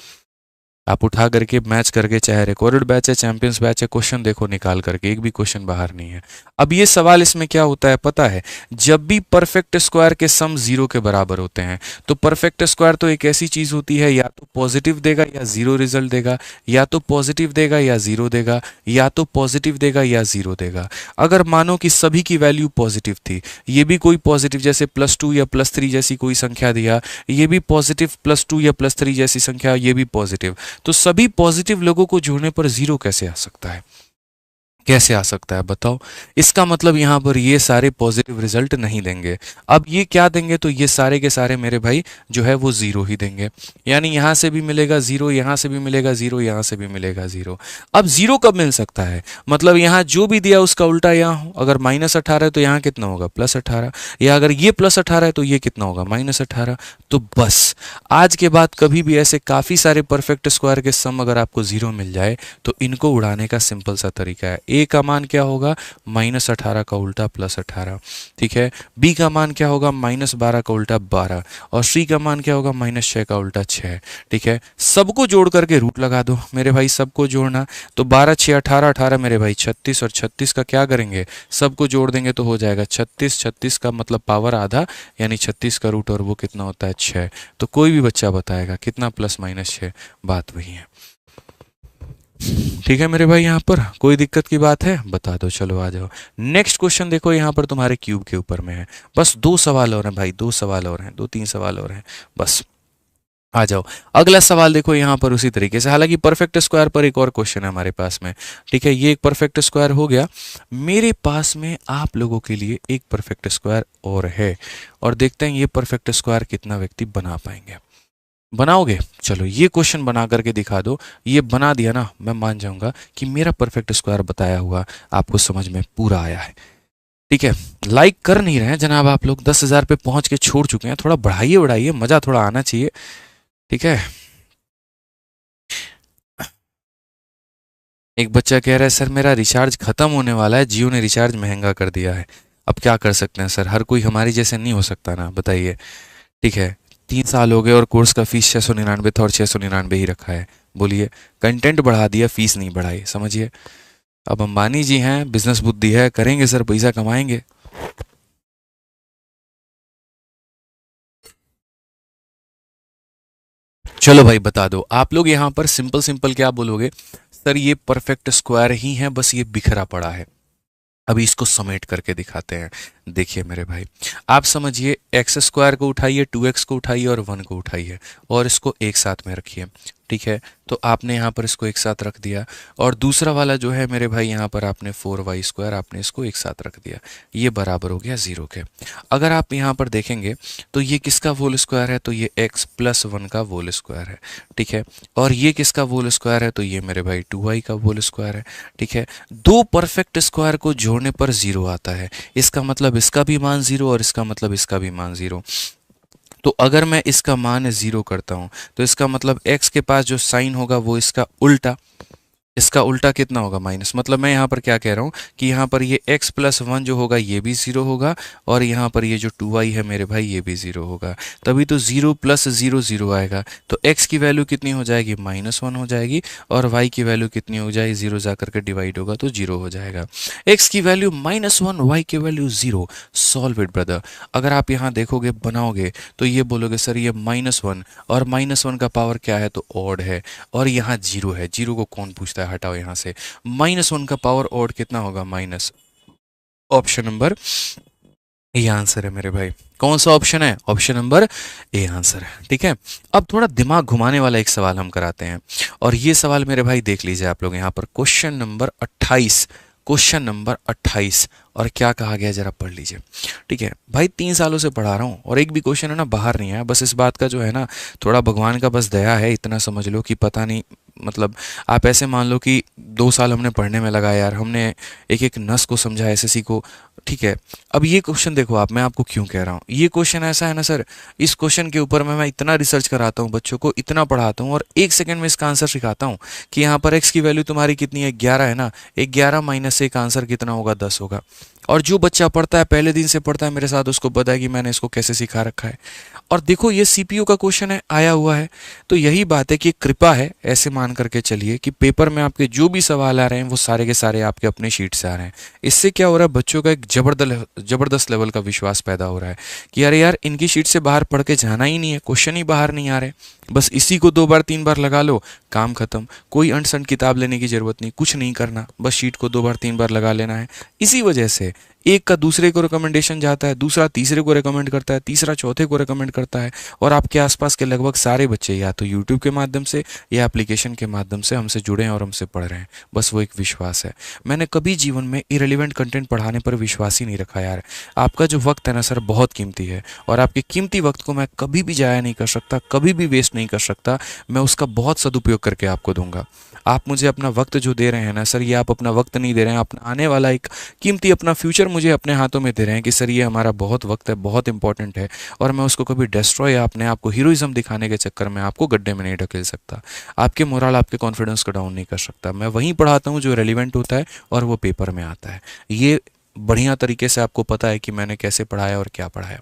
आप उठा करके मैच करके, चाहे रिकॉर्डेड बैच है, चैंपियंस बैच है, क्वेश्चन देखो निकाल करके, एक भी क्वेश्चन बाहर नहीं है। अब ये सवाल इसमें क्या होता है पता है, जब भी परफेक्ट स्क्वायर के सम जीरो के बराबर होते हैं तो परफेक्ट स्क्वायर तो एक ऐसी चीज होती है, या तो पॉजिटिव देगा या जीरो रिजल्ट देगा, या तो पॉजिटिव देगा या जीरो देगा, या तो पॉजिटिव देगा या जीरो देगा। अगर मानो कि सभी की वैल्यू पॉजिटिव थी, ये भी कोई पॉजिटिव जैसे +2 या +3 जैसी कोई संख्या दिया, ये भी पॉजिटिव +2 या +3 जैसी संख्या, ये भी पॉजिटिव, तो सभी पॉजिटिव लोगों को जोड़ने पर जीरो कैसे आ सकता है? कैसे आ सकता है बताओ? इसका मतलब यहां पर ये सारे पॉजिटिव रिजल्ट नहीं देंगे। अब ये क्या देंगे, तो ये सारे के सारे मेरे भाई जो है वो जीरो ही देंगे। यानी यहां से भी मिलेगा जीरो, यहां से भी मिलेगा जीरो, यहां से भी मिलेगा जीरो। अब जीरो कब मिल सकता है, मतलब यहां जो भी दिया उसका उल्टा यहां हो। अगर -18 है तो यहां कितना होगा, +18, या अगर ये +18 है तो ये कितना होगा, -18। तो बस आज के बाद कभी भी ऐसे काफी सारे परफेक्ट स्क्वायर के सम अगर आपको जीरो मिल जाए तो इनको उड़ाने का सिंपल सा तरीका है। ए का मान क्या होगा, -18 का उल्टा +18, ठीक है। बी का मान क्या होगा, -12 का उल्टा 12, और सी का मान क्या होगा, -6 का उल्टा 6, ठीक है। सबको जोड़ करके रूट लगा दो मेरे भाई, सबको जोड़ना, तो 12 6 18, 18 मेरे भाई 36, और 36 का क्या करेंगे, सबको जोड़ देंगे तो हो जाएगा 36, 36 का मतलब पावर आधा, यानी 36 का रूट, और वो कितना होता है 6। तो कोई भी बच्चा बताएगा कितना, +-6, बात वही है। ठीक है मेरे भाई, यहाँ पर कोई दिक्कत की बात है बता दो। चलो आ जाओ, नेक्स्ट क्वेश्चन देखो, यहाँ पर तुम्हारे क्यूब के ऊपर में है। बस 2 सवाल और हैं भाई, 2 सवाल और हैं, 2-3 सवाल और हैं बस। आ जाओ, अगला सवाल देखो यहाँ पर उसी तरीके से, हालांकि परफेक्ट स्क्वायर पर एक और क्वेश्चन है हमारे पास में, ठीक है। ये एक परफेक्ट स्क्वायर हो गया, मेरे पास में आप लोगों के लिए एक परफेक्ट स्क्वायर और है, और देखते हैं ये परफेक्ट स्क्वायर कितना व्यक्ति बना पाएंगे। बनाओगे? चलो ये क्वेश्चन बना करके दिखा दो। ये बना दिया ना, मैं मान जाऊंगा कि मेरा परफेक्ट स्क्वायर बताया हुआ आपको समझ में पूरा आया है, ठीक है। लाइक कर नहीं रहे हैं जनाब आप लोग, 10,000 पे पहुंच के छोड़ चुके हैं, थोड़ा बढ़ाइए बढ़ाइए, मजा थोड़ा आना चाहिए, ठीक है। एक बच्चा कह रहा है सर मेरा रिचार्ज खत्म होने वाला है, जियो ने रिचार्ज महंगा कर दिया है, अब क्या कर सकते हैं सर, हर कोई हमारी जैसे नहीं हो सकता ना, बताइए, ठीक है। 3 साल हो गए और कोर्स का फीस 699 था और 699 ही रखा है, बोलिए कंटेंट बढ़ा दिया, फीस नहीं बढ़ाई, समझिए। अब अंबानी जी हैं, बिजनेस बुद्धि है, करेंगे सर, पैसा कमाएंगे। चलो भाई बता दो आप लोग, यहाँ पर सिंपल सिंपल क्या बोलोगे, सर ये परफेक्ट स्क्वायर ही है, बस ये बिखरा पड़ा है। अभी इसको समेट करके दिखाते हैं। देखिए मेरे भाई, आप समझिए, x² को उठाइए, 2x को उठाइए और 1 को उठाइए, और इसको एक साथ में रखिए, ठीक है। तो आपने यहाँ पर इसको एक साथ रख दिया, और दूसरा वाला जो है मेरे भाई, यहाँ पर आपने 4y² आपने इसको एक साथ रख दिया, ये बराबर हो गया 0 के। अगर आप यहाँ पर देखेंगे तो ये किसका होल स्क्वायर है, तो ये x+1 का होल स्क्वायर है, ठीक है। और ये किसका होल स्क्वायर है, तो ये मेरे भाई 2y का होल स्क्वायर है, ठीक है। दो परफेक्ट स्क्वायर को जोड़ने पर 0 आता है, इसका मतलब इसका भी मान 0 और इसका मतलब इसका भी मान 0। तो अगर मैं इसका मान 0 करता हूं तो इसका मतलब x के पास जो साइन होगा वो इसका उल्टा, इसका उल्टा कितना होगा, माइनस। मतलब मैं यहाँ पर क्या कह रहा हूँ कि यहाँ पर ये x+1 जो होगा ये भी 0 होगा, और यहाँ पर ये जो 2y है मेरे भाई ये भी 0 होगा, तभी तो 0 + 0 0 आएगा। तो x की वैल्यू कितनी हो जाएगी, -1 हो जाएगी, और y की वैल्यू कितनी हो जाएगी, 0 जा करके डिवाइड होगा तो 0 हो जाएगा। x की वैल्यू -1, y की वैल्यू 0। Solve it brother. अगर आप यहाँ देखोगे बनाओगे तो ये बोलोगे सर ये -1, और -1 का पावर क्या है, तो ऑड है, और यहाँ 0 है, 0 को कौन पूछता है, हटाओ यहाँ से। -1 का पावर ऑड कितना होगा, minus. Option number A answer है मेरे भाई। कौन सा ऑप्शन है, ऑप्शन नंबर ए आंसर है, ठीक है। अब थोड़ा दिमाग घुमाने वाला एक सवाल हम कराते हैं, और ये सवाल मेरे भाई देख लीजिए आप लोग यहाँ पर, क्वेश्चन नंबर 28, क्वेश्चन नंबर 28, और क्या कहा गया जरा पढ़ लीजिए, ठीक है भाई। 3 सालों से पढ़ा रहा हूँ और एक भी क्वेश्चन है ना बाहर नहीं आया, बस इस बात का जो है ना थोड़ा भगवान का बस दया है, इतना समझ लो कि पता नहीं मतलब आप ऐसे मान लो कि 2 साल हमने पढ़ने में लगाया यार, हमने एक एक नस को समझा, एसएससी को, ठीक है। अब ये क्वेश्चन देखो आप, मैं आपको क्यों कह रहा हूँ, ये क्वेश्चन ऐसा है ना सर, इस क्वेश्चन के ऊपर मैं इतना रिसर्च कराता हूँ बच्चों को, इतना पढ़ाता हूँ और 1 सेकंड में इसका आंसर सिखाता हूँ कि यहाँ पर x की वैल्यू तुम्हारी कितनी है, 11 है ना, 11 माइनस से एक आंसर कितना होगा, 10 होगा। और जो बच्चा पढ़ता है, पहले दिन से पढ़ता है मेरे साथ, उसको पता है कि मैंने इसको कैसे सिखा रखा है। और देखो ये सीपीयू का क्वेश्चन है, आया हुआ है। तो यही बात है कि कृपा है, ऐसे मान करके चलिए कि पेपर में आपके जो भी सवाल आ रहे हैं वो सारे के सारे आपके अपने शीट से आ रहे हैं। इससे क्या हो रहा है, बच्चों का एक जबरदस्त लेवल का विश्वास पैदा हो रहा है कि अरे यार इनकी शीट से बाहर पढ़ के जाना ही नहीं है, क्वेश्चन ही बाहर नहीं आ रहे, बस इसी को 2 बार 3 बार लगा लो, काम खत्म। कोई अंट संट किताब लेने की जरूरत नहीं, कुछ नहीं करना, बस शीट को 2 बार 3 बार लगा लेना है। इसी वजह से एक का दूसरे को रिकमेंडेशन जाता है, दूसरा तीसरे को रिकमेंड करता है, तीसरा चौथे को रिकमेंड करता है, और आपके आसपास के लगभग सारे बच्चे या तो यूट्यूब के माध्यम से या एप्लीकेशन के माध्यम से हमसे जुड़े हैं और हमसे पढ़ रहे हैं। बस वो एक विश्वास है। मैंने कभी जीवन में इरेलीवेंट कंटेंट पढ़ाने पर विश्वास ही नहीं रखा यार। आपका जो वक्त है ना सर, बहुत कीमती है, और आपके कीमती वक्त को मैं कभी भी जाया नहीं कर सकता, कभी भी वेस्ट नहीं कर सकता। मैं उसका बहुत सदुपयोग करके आपको दूंगा। आप मुझे अपना वक्त जो दे रहे हैं ना सर, ये आप अपना वक्त नहीं दे रहे हैं, अपना आने वाला एक कीमती अपना फ्यूचर मुझे अपने हाथों में दे रहे हैं कि सर ये हमारा बहुत वक्त है, बहुत इंपॉर्टेंट है, और मैं उसको कभी डिस्ट्रॉय या अपने आप को हीरोइज्म दिखाने के चक्कर में आपको गड्ढे में नहीं ढकेल सकता। आपके मोरल, आपके कॉन्फिडेंस को डाउन नहीं कर सकता। मैं वहीं पढ़ाता हूँ जो रेलिवेंट होता है और वो पेपर में आता है। ये बढ़िया तरीके से आपको पता है कि मैंने कैसे पढ़ाया और क्या पढ़ाया।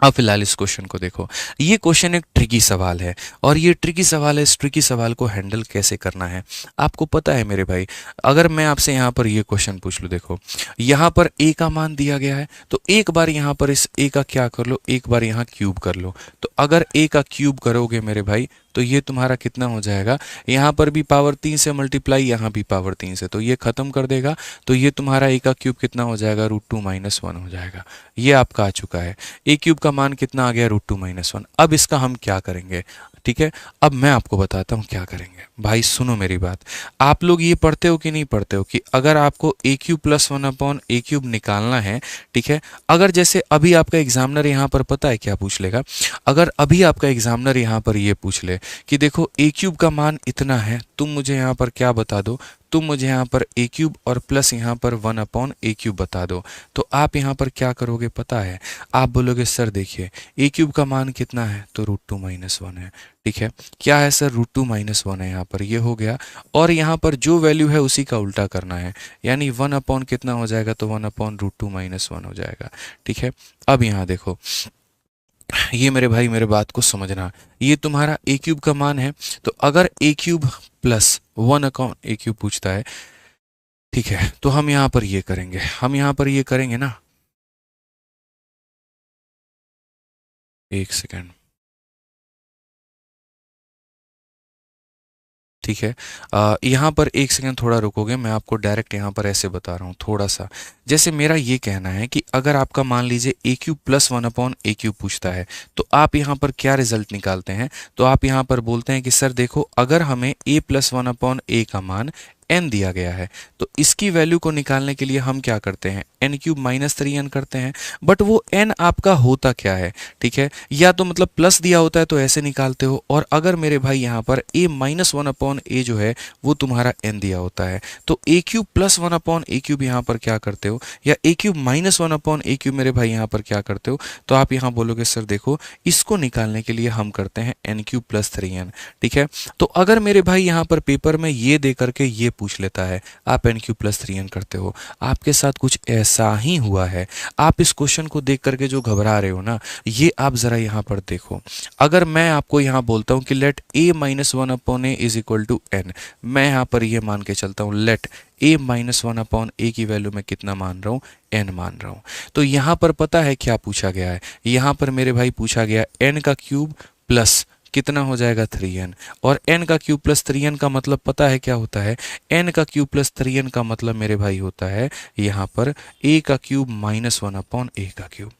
अब फिलहाल इस क्वेश्चन को देखो। ये क्वेश्चन एक ट्रिकी सवाल है, और ये ट्रिकी सवाल है, इस ट्रिकी सवाल को हैंडल कैसे करना है आपको पता है मेरे भाई। अगर मैं आपसे यहाँ पर ये क्वेश्चन पूछ लूँ, देखो यहाँ पर a का मान दिया गया है, तो एक बार यहाँ पर इस a का क्या कर लो, एक बार यहाँ क्यूब कर लो। तो अगर a का क्यूब करोगे मेरे भाई, तो ये तुम्हारा कितना हो जाएगा, यहाँ पर भी पावर 3 से मल्टीप्लाई, यहाँ भी पावर 3 से, तो ये खत्म कर देगा। तो ये तुम्हारा a का क्यूब कितना हो जाएगा, √2 - 1 हो जाएगा। ये आपका आ चुका है। a क्यूब का मान कितना आ गया, √2 - 1। अब इसका हम क्या करेंगे, ठीक है। अब मैं आपको बताता हूँ क्या करेंगे। भाई सुनो मेरी बात, आप लोग ये पढ़ते हो कि नहीं पढ़ते हो कि अगर आपको a³ + 1/a³ निकालना है, ठीक है। अगर जैसे अभी आपका एग्जामिनर यहाँ पर पता है क्या पूछ लेगा, अगर अभी आपका एग्जामिनर यहाँ पर ये पूछ ले कि देखो a³ का मान इतना है, तुम मुझे यहाँ पर क्या बता दो, तुम मुझे यहाँ पर a³ और प्लस यहाँ पर 1/a³ बता दो, तो आप यहाँ पर क्या करोगे पता है, आप बोलोगे सर देखिए a³ का मान कितना है, तो √2 - 1 है, ठीक है। क्या है सर, √2 - 1 है, यहाँ पर ये हो गया, और यहाँ पर जो वैल्यू है उसी का उल्टा करना है, यानी 1/ कितना हो जाएगा, तो 1/√2 - 1 हो जाएगा, ठीक है। अब यहाँ देखो, ये मेरे भाई मेरे बात को समझना, ये तुम्हारा a³ का मान है, तो अगर a³ + 1/a³ पूछता है, ठीक है, तो हम यहाँ पर ये करेंगे, हम यहाँ पर ये करेंगे ना, 1 सेकेंड, ठीक है। यहाँ पर 1 सेकेंड थोड़ा रुकोगे, मैं आपको डायरेक्ट यहाँ पर ऐसे बता रहा हूँ थोड़ा सा। जैसे मेरा ये कहना है कि अगर आपका मान लीजिए a³ + 1/a³ पूछता है, तो आप यहाँ पर क्या रिजल्ट निकालते हैं, तो आप यहाँ पर बोलते हैं कि सर देखो अगर हमें a + 1/a का मान n दिया गया है, तो इसकी वैल्यू को निकालने के लिए हम क्या करते हैं, n³ - 3n करते हैं। बट वो n आपका होता क्या है, ठीक है, या तो मतलब प्लस दिया होता है तो ऐसे निकालते हो, और अगर मेरे भाई यहाँ पर a - 1/a जो है वो तुम्हारा n दिया होता है, तो a³ + 1/a³ यहाँ पर क्या करते हो, या a³ - 1/a³ मेरे भाई यहाँ पर क्या करते हो, तो आप यहाँ बोलोगे सर देखो इसको निकालने के लिए हम करते हैं n³ + 3n, ठीक है। तो अगर मेरे भाई यहाँ पर पेपर में ये दे करके ये पूछ लेता है, आप n³ + 3n करते हो, आपके साथ कुछ ऐसा ही हुआ है। आप इस क्वेश्चन को देख करके जो घबरा रहे हो ना, ये आप जरा यहाँ पर देखो। अगर मैं आपको यहाँ बोलता हूँ कि लेट a - 1/a = n, मैं यहाँ पर ये मान के चलता हूँ लेट a - 1/a की वैल्यू मैं कितना मान रहा हूँ, n मान रहा हूँ। तो यहाँ पर पता है क्या पूछा गया है, यहाँ पर मेरे भाई पूछा गया n का क्यूब प्लस कितना हो जाएगा 3n, और n का क्यूब + 3n का मतलब पता है क्या होता है, n का क्यूब + 3n का मतलब मेरे भाई होता है यहाँ पर a का क्यूब - 1/a का क्यूब,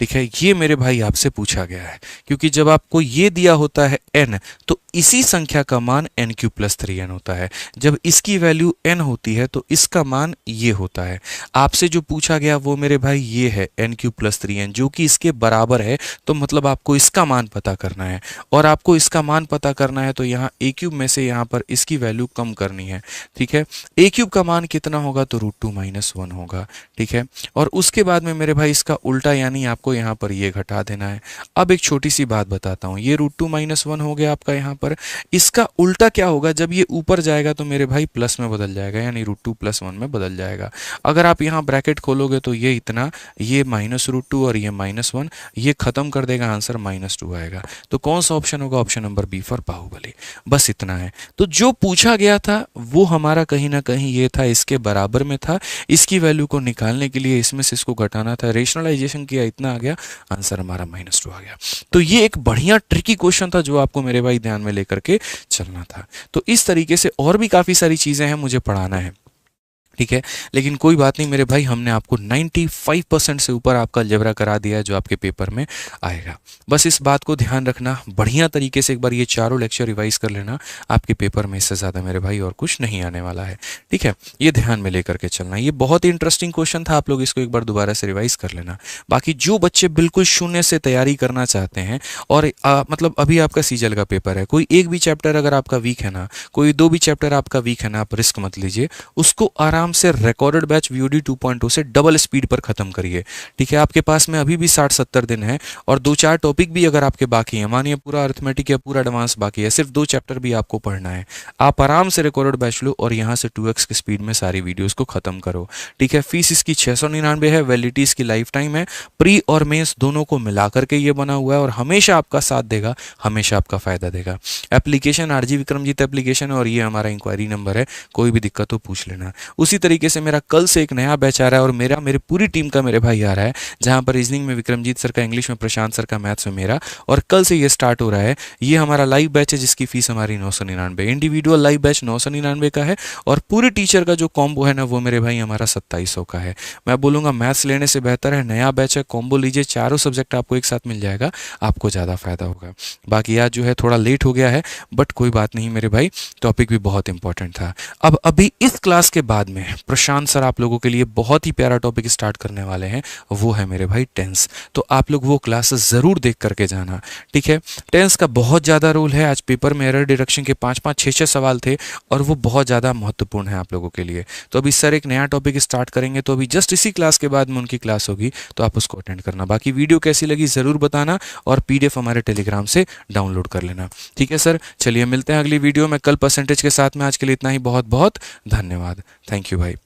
ठीक है, ये मेरे भाई आपसे पूछा गया है, क्योंकि जब आपको ये दिया होता है n, तो इसी संख्या का मान n³ + 3n होता है। जब इसकी वैल्यू n होती है तो इसका मान ये होता है। आपसे जो पूछा गया वो मेरे भाई ये है n³ + 3n, जो कि इसके बराबर है, तो मतलब आपको इसका मान पता करना है। और आपको इसका मान पता करना है तो यहाँ a³ में से यहाँ पर इसकी वैल्यू कम करनी है। ठीक है, a³ का मान कितना होगा, तो √2 - 1 होगा। ठीक है, और उसके बाद में मेरे भाई इसका उल्टा, यानी आपको यहाँ पर ये घटा देना है। अब एक छोटी सी बात बताता हूँ, ये √2 - 1 हो गया आपका यहाँ पर। इसका उल्टा क्या होगा, जब ये ऊपर जाएगा तो मेरे भाई प्लस में बदल जाएगा, यानी √2 + 1 में बदल जाएगा। अगर आप यहाँ ब्रैकेट खोलोगे तो ये इतना, ये -√2 और ये -1, ये खत्म कर देगा, आंसर -2 आएगा। तो कौन सा ऑप्शन होगा, option number B for Baahubali. बस इतना है। तो जो पूछा गया था वो हमारा कहीं ना कहीं ये था, इसके बराबर में था। इसकी वैल्यू को निकालने के लिए इसमें से इसको घटाना था, रेशनलाइजेशन किया, इतना आ गया, आंसर हमारा -2 आ गया। तो ये एक बढ़िया ट्रिकी क्वेश्चन था जो आपको मेरे भाई ध्यान में लेकर के चलना था। तो इस तरीके से और भी काफ़ी सारी चीज़ें हैं मुझे पढ़ाना है, ठीक है, लेकिन कोई बात नहीं मेरे भाई, हमने आपको 95% से ऊपर आपका अलजेब्रा करा दिया है जो आपके पेपर में आएगा। बस इस बात को ध्यान रखना, बढ़िया तरीके से एक बार ये चारों लेक्चर रिवाइज कर लेना, आपके पेपर में इससे ज़्यादा मेरे भाई और कुछ नहीं आने वाला है। ठीक है, ये ध्यान में लेकर के चलना। ये बहुत ही इंटरेस्टिंग क्वेश्चन था, आप लोग इसको एक बार दोबारा से रिवाइज कर लेना। बाकी जो बच्चे बिल्कुल शून्य से तैयारी करना चाहते हैं और मतलब अभी आपका सीजल का पेपर है, कोई एक भी चैप्टर अगर आपका वीक है ना, कोई 2 भी चैप्टर आपका वीक है ना, आप रिस्क मत लीजिए, उसको आराम से रिकॉर्डेड बैच VOD 2.0 से डबल स्पीड पर खत्म करिए। ठीक है, आपके पास में अभी भी 60-70 दिन है और 2-4 टॉपिक भी अगर आपके बाकी हैं, मानिए पूरा अरिथमेटिक या पूरा एडवांस बाकी है, सिर्फ 2 चैप्टर भी आपको पढ़ना है, आप आराम से रिकॉर्डेड बैच लो और यहाँ से 2x की स्पीड में सारी वीडियोस को खत्म करो। ठीक है, फीस इसकी 699 है, वैलिडिटी इसकी लाइफ टाइम है, प्री और मेंस दोनों को मिला करके ये बना हुआ है और हमेशा आपका साथ देगा, हमेशा आपका फायदा देगा। एप्लीकेशन RG विक्रमजीत एप्लीकेशन है और ये हमारा इंक्वायरी नंबर है, कोई भी दिक्कत हो पूछ लेना। उसी तरीके से मेरा कल से एक नया बैच आ रहा है और मेरी पूरी टीम का मेरे भाई आ रहा है, जहां पर रीजनिंग में विक्रमजीत सर का, इंग्लिश में प्रशांत सर का, मैथ्स में मेरा, और कल से ये स्टार्ट हो रहा है। ये हमारा लाइव बैच है जिसकी फीस हमारी 999, इंडिविजुअल लाइव बैच 999 का है और पूरी टीचर का जो कॉम्बो है ना वो मेरे भाई हमारा 2700 का है। मैं बोलूँगा मैथ्स लेने से बेहतर है नया बैच है, कॉम्बो लीजिए, चारों सब्जेक्ट आपको एक साथ मिल जाएगा, आपको ज़्यादा फायदा होगा। बाकी आज जो है थोड़ा लेट हो गया है, बट कोई बात नहीं मेरे भाई, टॉपिक भी बहुत इंपॉर्टेंट था। अब अभी इस क्लास के बाद में प्रशांत सर आप लोगों के लिए बहुत ही प्यारा टॉपिक स्टार्ट करने वाले हैं, वो है मेरे भाई टेंस। तो आप लोग वो क्लासेस ज़रूर देख करके जाना। ठीक है, टेंस का बहुत ज़्यादा रोल है। आज पेपर में एरर डिडक्शन के 5-5, 6-6 सवाल थे और वो बहुत ज़्यादा महत्वपूर्ण है आप लोगों के लिए। तो अभी सर एक नया टॉपिक स्टार्ट करेंगे, तो अभी जस्ट इसी क्लास के बाद में उनकी क्लास होगी, तो आप उसको अटेंड करना। बाकी वीडियो कैसी लगी ज़रूर बताना और PDF हमारे टेलीग्राम से डाउनलोड कर लेना। ठीक है सर, चलिए मिलते हैं अगली वीडियो में कल परसेंटेज के साथ में। आज के लिए इतना ही, बहुत बहुत धन्यवाद। थैंक यू भाई।